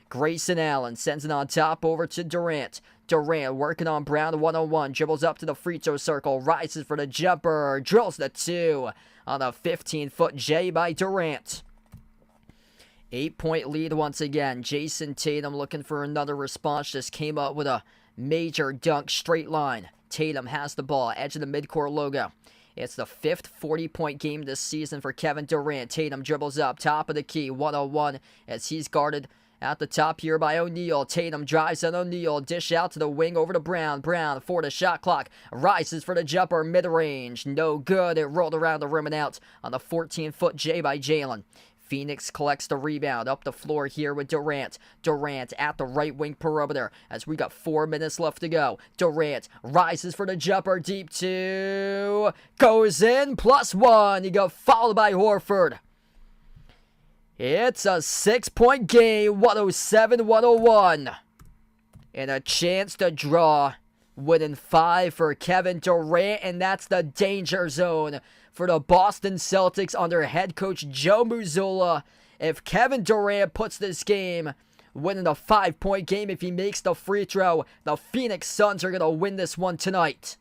Grayson Allen sends it on top over to Durant. Durant working on Brown 1-on-1. Dribbles up to the free throw circle. Rises for the jumper. Drills the 2 on a 15-foot J by Durant. 8-point lead once again. Jason Tatum looking for another response. Just came up with a major dunk straight line. Tatum has the ball. Edge of the midcourt logo. It's the 5th 40-point game this season for Kevin Durant. Tatum dribbles up. Top of the key. 1-on-1 as he's guarded at the top here by O'Neal. Tatum drives on O'Neal. Dish out to the wing over to Brown. Brown for the shot clock. Rises for the jumper. Mid-range. No good. It rolled around the rim and out on the 14-foot J by Jaylen. Phoenix collects the rebound up the floor here with Durant. Durant at the right wing perimeter as we got 4 minutes left to go. Durant rises for the jumper. Deep 2. Goes in. +1. He got fouled by Horford. It's a 6-point game. 107-101. And a chance to draw within 5 for Kevin Durant. And that's the danger zone for the Boston Celtics under head coach Joe Mazzulla. If Kevin Durant puts this game winning a 5-point game, if he makes the free throw, the Phoenix Suns are going to win this one tonight.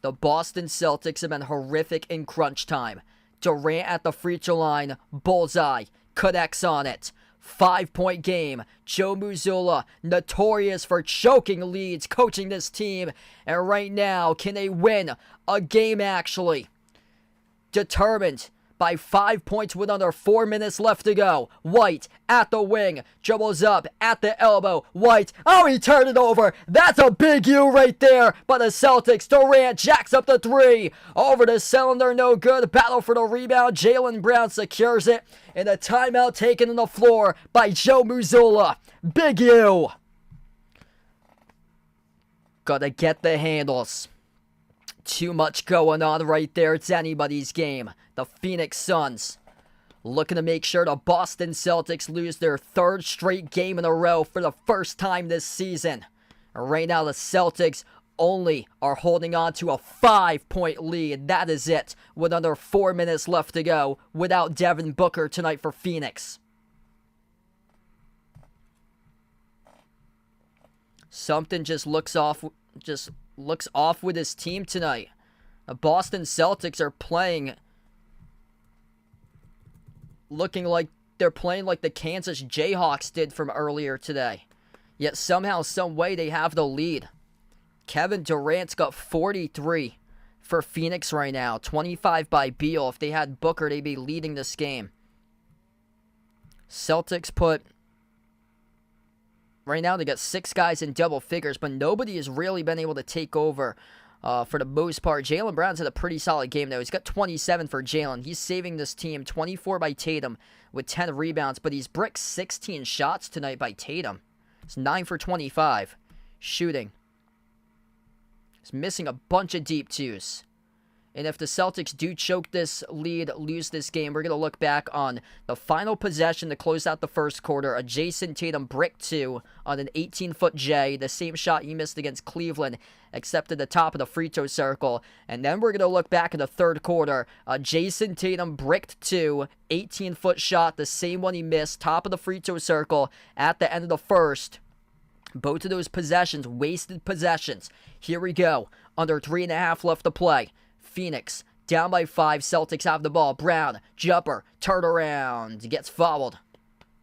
The Boston Celtics have been horrific in crunch time. Durant at the free throw line, bullseye, connects on it. 5-point game. Joe Mazzulla, notorious for choking leads, coaching this team. And right now, can they win a game actually? Determined by 5 points with under 4 minutes left to go. White at the wing, dribbles up at the elbow. White, oh, he turned it over. That's a big U right there by the Celtics. Durant jacks up the 3. Over the cylinder, no good. Battle for the rebound. Jaylen Brown secures it. And a timeout taken on the floor by Joe Mazzulla. Big U. Gotta get the handles. Too much going on right there. It's anybody's game. The Phoenix Suns looking to make sure the Boston Celtics lose their third straight game in a row for the first time this season. Right now, the Celtics only are holding on to a 5-point lead. That is it, with under 4 minutes left to go without Devin Booker tonight for Phoenix. Something just looks off with his team tonight. The Boston Celtics are looking like they're playing like the Kansas Jayhawks did from earlier today. Yet somehow, some way, they have the lead. Kevin Durant's got 43 for Phoenix right now. 25 by Beal. If they had Booker, they'd be leading this game. Celtics right now, they got 6 guys in double figures, but nobody has really been able to take over for the most part. Jaylen Brown's had a pretty solid game, though. He's got 27 for Jaylen. He's saving this team. 24 by Tatum with 10 rebounds, but he's bricked 16 shots tonight by Tatum. It's 9 for 25 shooting. He's missing a bunch of deep twos. And if the Celtics do choke this lead, lose this game, we're going to look back on the final possession to close out the first quarter. A Jason Tatum brick 2 on an 18-foot J, the same shot he missed against Cleveland, except at the top of the free throw circle. And then we're going to look back in the third quarter. A Jason Tatum bricked 2, 18-foot shot, the same one he missed, top of the free throw circle at the end of the first. Both of those possessions, wasted possessions. Here we go. Under 3.5 left to play. Phoenix down by 5. Celtics have the ball. Brown, jumper, turn around. Gets fouled.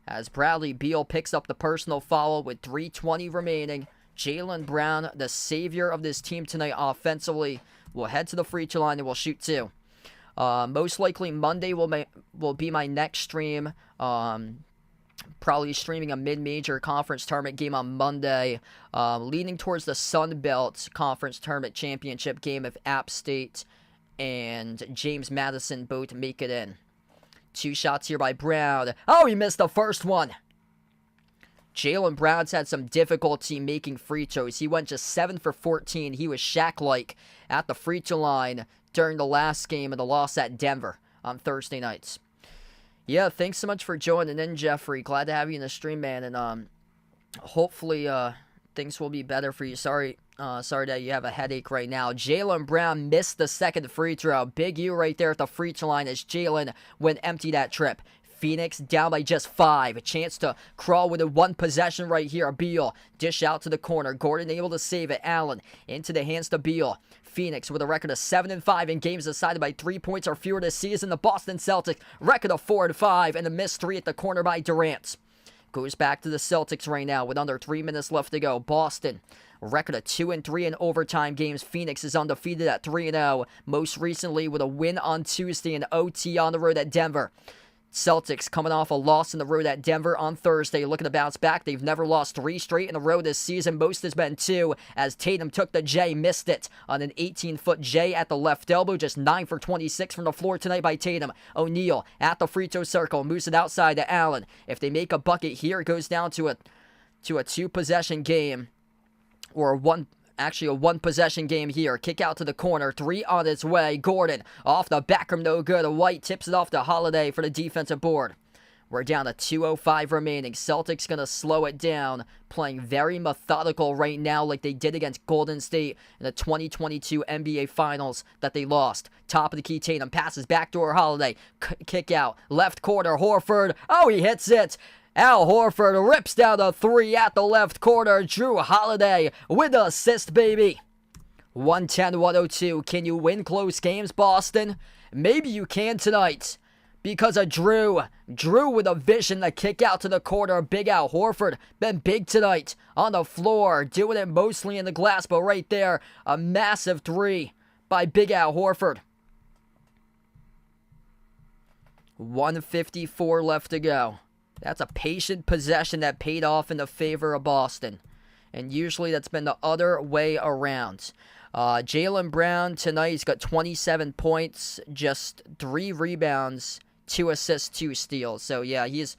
As Bradley Beal picks up the personal foul with 3:20 remaining. Jaylen Brown, the savior of this team tonight offensively, will head to the free throw line and will shoot 2. Most likely Monday will be my next stream. Probably streaming a mid-major conference tournament game on Monday, leaning towards the Sun Belt Conference Tournament Championship game if App State and James Madison both make it in. 2 shots here by Brown. Oh, he missed the first one. Jaylen Brown's had some difficulty making free throws. He went just 7 for 14. He was Shaq-like at the free throw line during the last game of the loss at Denver on Thursday nights. Yeah, thanks so much for joining in, Jeffrey. Glad to have you in the stream, man, and hopefully things will be better for you. Sorry that you have a headache right now. Jaylen Brown missed the second free throw. Big U right there at the free throw line as Jaylen went empty that trip. Phoenix down by just 5. A chance to crawl with a 1 possession right here. Beal dish out to the corner. Gordon able to save it. Allen into the hands to Beal. Phoenix with a record of 7-5 in games decided by 3 points or fewer this season. The Boston Celtics record of 4-5 and a missed 3 at the corner by Durant. Goes back to the Celtics right now with under 3 minutes left to go. Boston record of 2-3 in overtime games. Phoenix is undefeated at 3-0. Most recently with a win on Tuesday and OT on the road at Denver. Celtics coming off a loss in the road at Denver on Thursday, looking to bounce back. They've never lost 3 straight in a row this season. Most has been 2, as Tatum took the J, missed it on an 18-foot J at the left elbow. Just 9 for 26 from the floor tonight by Tatum. O'Neal at the free throw circle, moves it outside to Allen. If they make a bucket here, it goes down to a 2-possession game, or a 1-possession game here. Kick out to the corner. 3 on its way. Gordon off the back rim, no good. White tips it off to Holiday for the defensive board. We're down to 2:05 remaining. Celtics going to slow it down. Playing very methodical right now like they did against Golden State in the 2022 NBA Finals that they lost. Top of the key, Tatum passes backdoor Holiday. Kick out. Left corner, Horford. Oh, he hits it. Al Horford rips down a 3 at the left corner. Drew Holiday with the assist, baby. 110-102. Can you win close games, Boston? Maybe you can tonight because of Drew. Drew with a vision to kick out to the corner. Big Al Horford been big tonight on the floor. Doing it mostly in the glass, but right there, a massive 3 by Big Al Horford. 1:54 left to go. That's a patient possession that paid off in the favor of Boston. And usually that's been the other way around. Jaylen Brown tonight, he's got 27 points, just 3 rebounds, 2 assists, 2 steals. So yeah, he's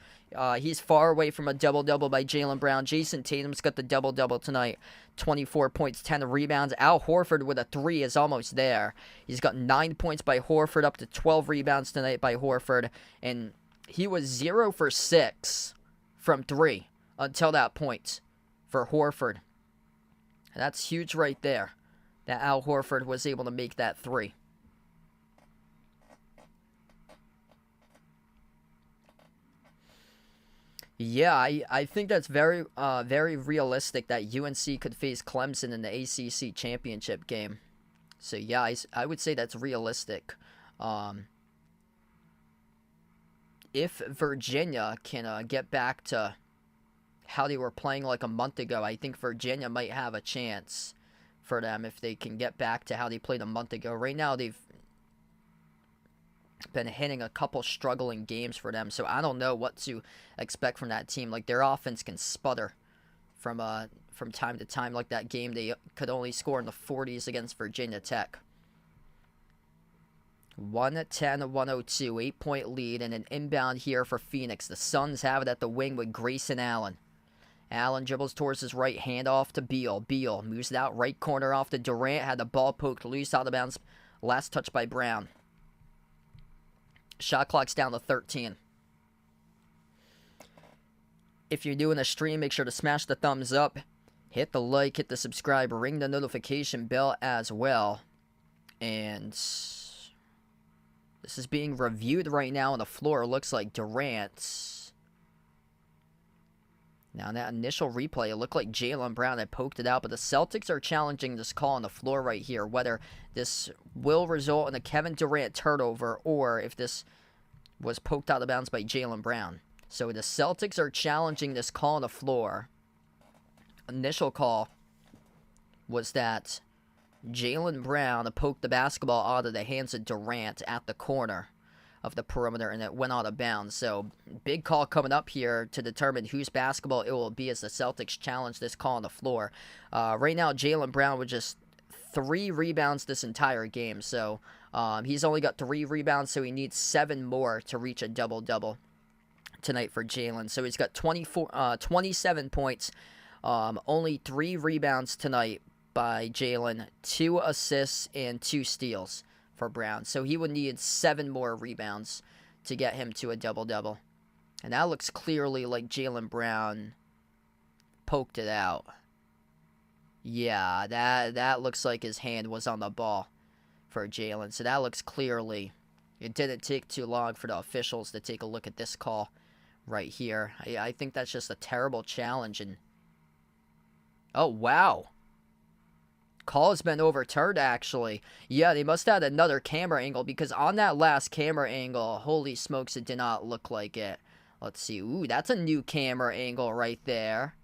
He's far away from a double-double by Jaylen Brown. Jason Tatum's got the double-double tonight. 24 points, 10 rebounds. Al Horford with a 3 is almost there. He's got 9 points by Horford, up to 12 rebounds tonight by Horford. And he was 0 for 6 from 3 until that point for Horford. And that's huge right there, that Al Horford was able to make that 3. Yeah, I think that's very realistic that UNC could face Clemson in the ACC championship game. So yeah, I would say that's realistic. If Virginia can get back to how they were playing like a month ago, I think Virginia might have a chance for them if they can get back to how they played a month ago. Right now, they've been hitting a couple struggling games for them, so I don't know what to expect from that team. Like, their offense can sputter from time to time. Like that game, they could only score in the 40s against Virginia Tech. 110-102, 8-point lead, and an inbound here for Phoenix. The Suns have it at the wing with Grayson Allen. Allen dribbles towards his right, hand off to Beal. Beal moves it out right corner off to Durant. Had the ball poked loose out of bounds. Last touch by Brown. Shot clock's down to 13. If you're doing a stream, make sure to smash the thumbs up. Hit the like, hit the subscribe, ring the notification bell as well. And this is being reviewed right now on the floor. It looks like Durant. Now, in that initial replay, it looked like Jaylen Brown had poked it out, but the Celtics are challenging this call on the floor right here, whether this will result in a Kevin Durant turnover or if this was poked out of bounds by Jaylen Brown. So the Celtics are challenging this call on the floor. Initial call was that Jaylen Brown poked the basketball out of the hands of Durant at the corner of the perimeter, and it went out of bounds. So big call coming up here to determine whose basketball it will be as the Celtics challenge this call on the floor. Right now, Jaylen Brown with just 3 rebounds this entire game. So he's only got 3 rebounds, so he needs 7 more to reach a double-double tonight for Jaylen. So he's got 27 points, only 3 rebounds tonight by Jaylen, 2 assists and 2 steals for Brown. So he would need 7 more rebounds to get him to a double-double. And that looks clearly like Jaylen Brown poked it out. Yeah, that looks like his hand was on the ball for Jaylen. So that looks clearly. It didn't take too long for the officials to take a look at this call right here. I think that's just a terrible challenge. And oh, wow. Call has been overturned, actually. Yeah, they must have had another camera angle, because on that last camera angle, holy smokes, it did not look like it. Let's see. Ooh, that's a new camera angle right there.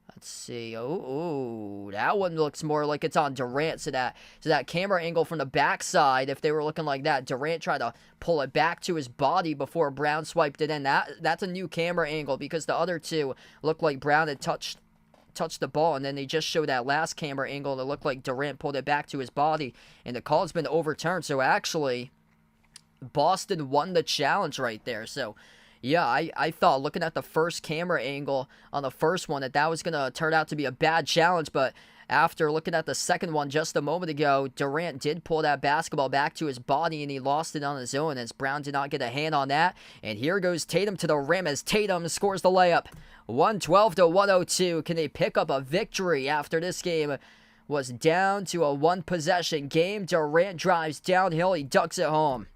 Let's see. Oh, that one looks more like it's on Durant. So that camera angle from the backside, if they were looking like that, Durant tried to pull it back to his body before Brown swiped it in. That's a new camera angle, because the other two looked like Brown had touched the ball, and then they just showed that last camera angle that looked like Durant pulled it back to his body, and the call's been overturned. So actually, Boston won the challenge right there. So yeah, I thought, looking at the first camera angle on the first one, that was going to turn out to be a bad challenge, but after looking at the second one just a moment ago, Durant did pull that basketball back to his body, and he lost it on his own as Brown did not get a hand on that. And here goes Tatum to the rim as Tatum scores the layup. 112-102. Can they pick up a victory after this game was down to a 1-possession game? Durant drives downhill. He ducks it home.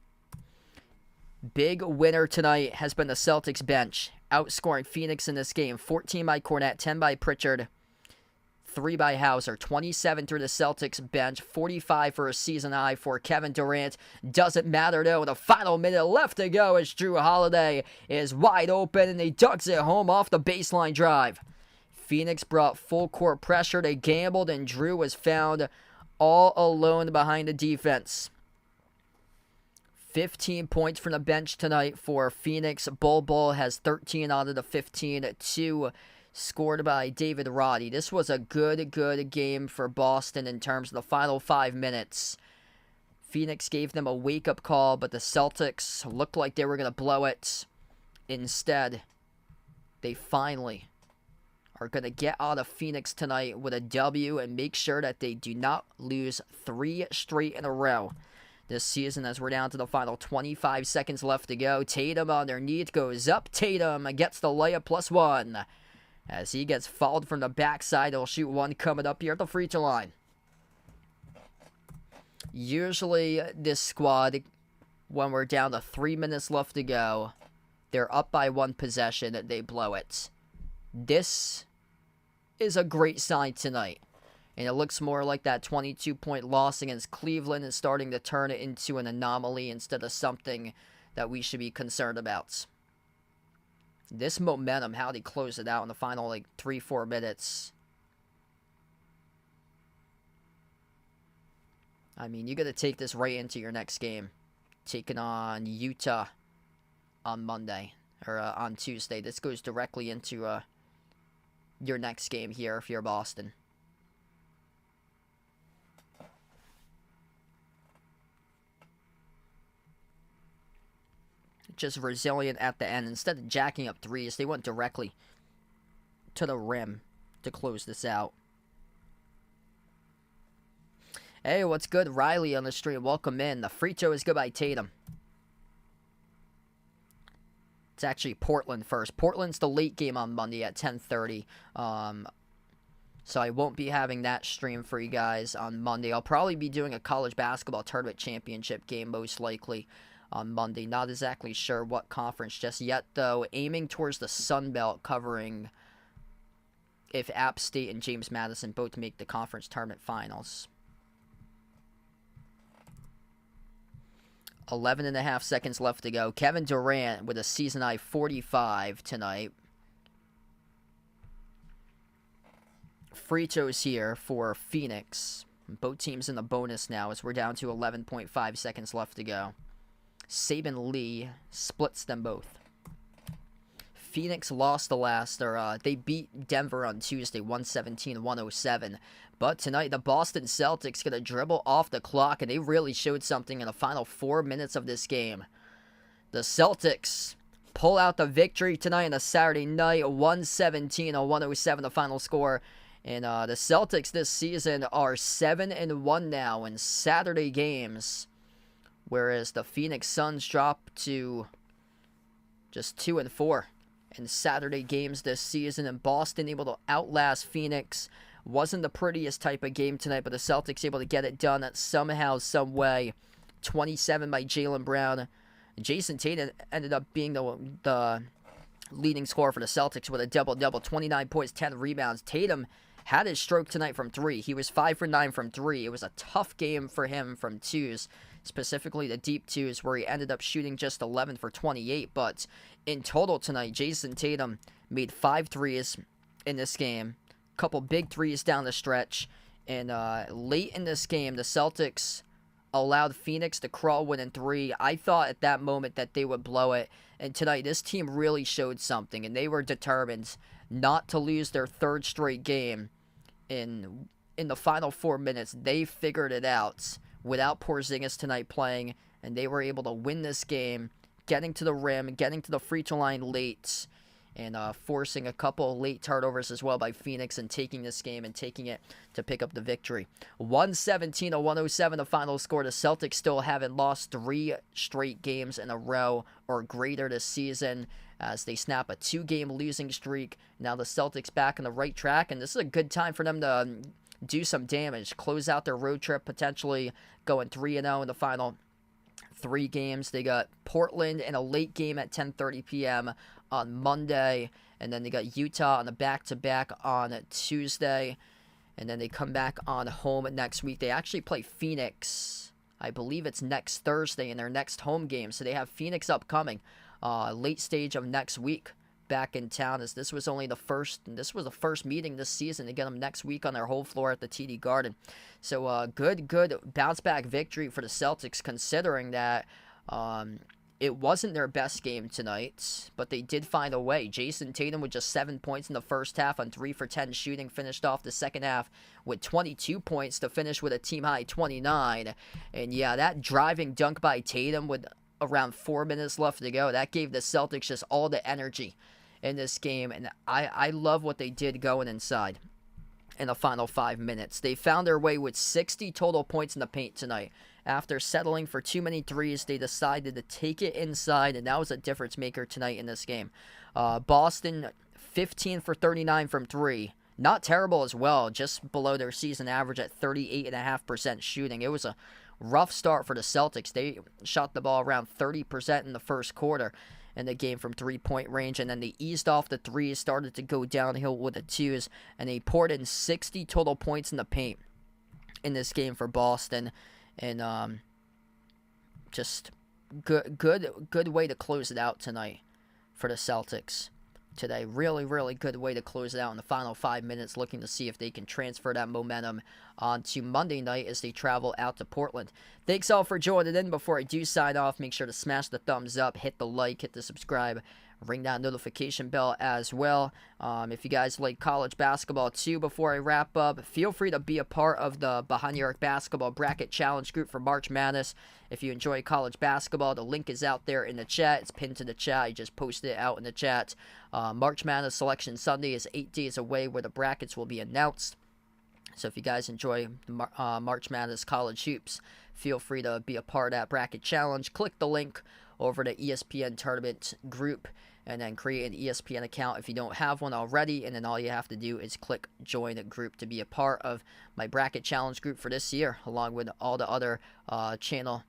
Big winner tonight has been the Celtics bench, outscoring Phoenix in this game. 14 by Cornette, 10 by Pritchard, 3 by Hauser. 27 through the Celtics bench, 45 for a season high for Kevin Durant. Doesn't matter though, the final minute left to go as Drew Holiday is wide open and he ducks it home off the baseline drive. Phoenix brought full court pressure. They gambled and Drew was found all alone behind the defense. 15 points from the bench tonight for Phoenix. Bol has 13 out of the 15. 2 scored by David Roddy. This was a good game for Boston in terms of the final 5 minutes. Phoenix gave them a wake-up call, but the Celtics looked like they were going to blow it. Instead, they finally are going to get out of Phoenix tonight with a W and make sure that they do not lose 3 straight in a row this season, as we're down to the final 25 seconds left to go. Tatum underneath goes up. Tatum gets the layup +1. As he gets fouled from the backside, he'll shoot one coming up here at the free throw line. Usually this squad, when we're down to 3 minutes left to go, they're up by 1 possession and they blow it. This is a great sign tonight. And it looks more like that 22-point loss against Cleveland is starting to turn it into an anomaly instead of something that we should be concerned about. This momentum, how they close it out in the final 3-4 minutes. I mean, you got to take this right into your next game. Taking on Utah on Monday, or on Tuesday. This goes directly into your next game here if you're Boston. Just resilient at the end. Instead of jacking up threes, they went directly to the rim to close this out. Hey, what's good? Riley on the stream. Welcome in. The free throw is good by Tatum. It's actually Portland first. Portland's the late game on Monday at 10:30. So I won't be having that stream for you guys on Monday. I'll probably be doing a college basketball tournament championship game most likely on Monday. Not exactly sure what conference just yet, though. Aiming towards the Sun Belt, covering if App State and James Madison both make the conference tournament finals. 11.5 seconds left to go. Kevin Durant with a season-high 45 tonight. Free throws here for Phoenix. Both teams in the bonus now as we're down to 11.5 seconds left to go. Saban Lee splits them both. Phoenix lost the last, they beat Denver on Tuesday, 117-107. But tonight, the Boston Celtics going to dribble off the clock, and they really showed something in the final 4 minutes of this game. The Celtics pull out the victory tonight on a Saturday night, 117-107 the final score. And the Celtics this season are 7-1 now in Saturday games, whereas the Phoenix Suns drop to just 2-4 in Saturday games this season. And Boston able to outlast Phoenix. Wasn't the prettiest type of game tonight, but the Celtics able to get it done somehow, some way. 27 by Jaylen Brown. Jason Tatum ended up being the leading scorer for the Celtics with a double-double, 29 points, 10 rebounds. Tatum had his stroke tonight from 3. He was 5 for 9 from 3. It was a tough game for him from 2s, specifically the deep 2s, where he ended up shooting just 11 for 28. But in total tonight, Jason Tatum made 5 threes in this game. Couple big 3s down the stretch. And late in this game, the Celtics allowed Phoenix to crawl win in 3. I thought at that moment that they would blow it. And tonight, this team really showed something, and they were determined not to lose their 3rd straight game. In the final 4 minutes, they figured it out without Porzingis tonight playing, and they were able to win this game, getting to the rim, getting to the free throw line late, and forcing a couple late turnovers as well by Phoenix, and taking this game and taking it to pick up the victory. 117-107 the final score. The Celtics still haven't lost 3 straight games in a row or greater this season, as they snap a 2-game losing streak. Now the Celtics back on the right track, and this is a good time for them to do some damage, close out their road trip, potentially going 3-0 in the final 3 games. They got Portland in a late game at 10:30 p.m. on Monday, and then they got Utah on the back-to-back on Tuesday, and then they come back on home next week. They actually play Phoenix, I believe it's next Thursday in their next home game, so they have Phoenix upcoming late stage of next week back in town, as this was the first meeting this season to get them next week on their home floor at the TD Garden. So good bounce back victory for the Celtics, considering that it wasn't their best game tonight, but they did find a way. Jason Tatum with just 7 points in the first half on 3 for 10 shooting, finished off the second half with 22 points to finish with a team high 29. And yeah, that driving dunk by Tatum with around 4 minutes left to go, that gave the Celtics just all the energy in this game, and I love what they did going inside in the final 5 minutes. They found their way with 60 total points in the paint tonight. After settling for too many threes, they decided to take it inside, and that was a difference maker tonight in this game. Boston, 15 for 39 from 3. Not terrible as well, just below their season average at 38.5% shooting. It was a rough start for the Celtics. They shot the ball around 30% in the first quarter in the game from three-point range, and then they eased off the threes, started to go downhill with the twos, and they poured in 60 total points in the paint in this game for Boston, and just good way to close it out tonight for the Celtics today. Really, really good way to close it out in the final 5 minutes, looking to see if they can transfer that momentum onto Monday night as they travel out to Portland. Thanks all for joining in. Before I do sign off, make sure to smash the thumbs up, hit the like, hit the subscribe, ring that notification bell as well. If you guys like college basketball too, before I wrap up, feel free to be a part of the Behind the Arc Basketball Bracket Challenge group for March Madness. If you enjoy college basketball, the link is out there in the chat. It's pinned to the chat. I just posted it out in the chat. March Madness Selection Sunday is 8 days away where the brackets will be announced. So if you guys enjoy March Madness college hoops, feel free to be a part of that bracket challenge. Click the link over to ESPN Tournament group and then create an ESPN account if you don't have one already, and then all you have to do is click join a group to be a part of my bracket challenge group for this year, along with all the other channel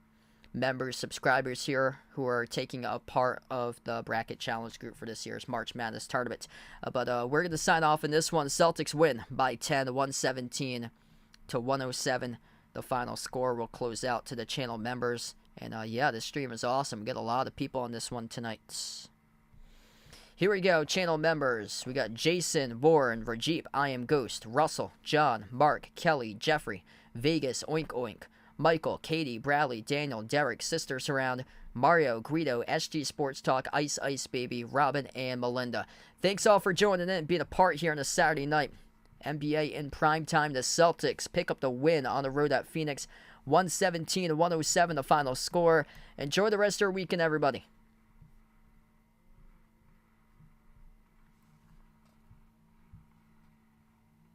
members, subscribers here who are taking a part of the bracket challenge group for this year's March Madness tournament. But we're going to sign off in this one. Celtics win by 10, 117 to 107. The final score will close out to the channel members. And yeah, this stream is awesome. We got a lot of people on this one tonight. Here we go, channel members. We got Jason, Warren, Rajip, I Am Ghost, Russell, John, Mark, Kelly, Jeffrey, Vegas, Oink Oink, Michael, Katie, Bradley, Daniel, Derek, Sister Surround, Mario, Guido, SG Sports Talk, Ice Ice Baby, Robin, and Melinda. Thanks all for joining in and being a part here on a Saturday night. NBA in prime time. The Celtics pick up the win on the road at Phoenix. 117 to 107 the final score. Enjoy the rest of your weekend, everybody.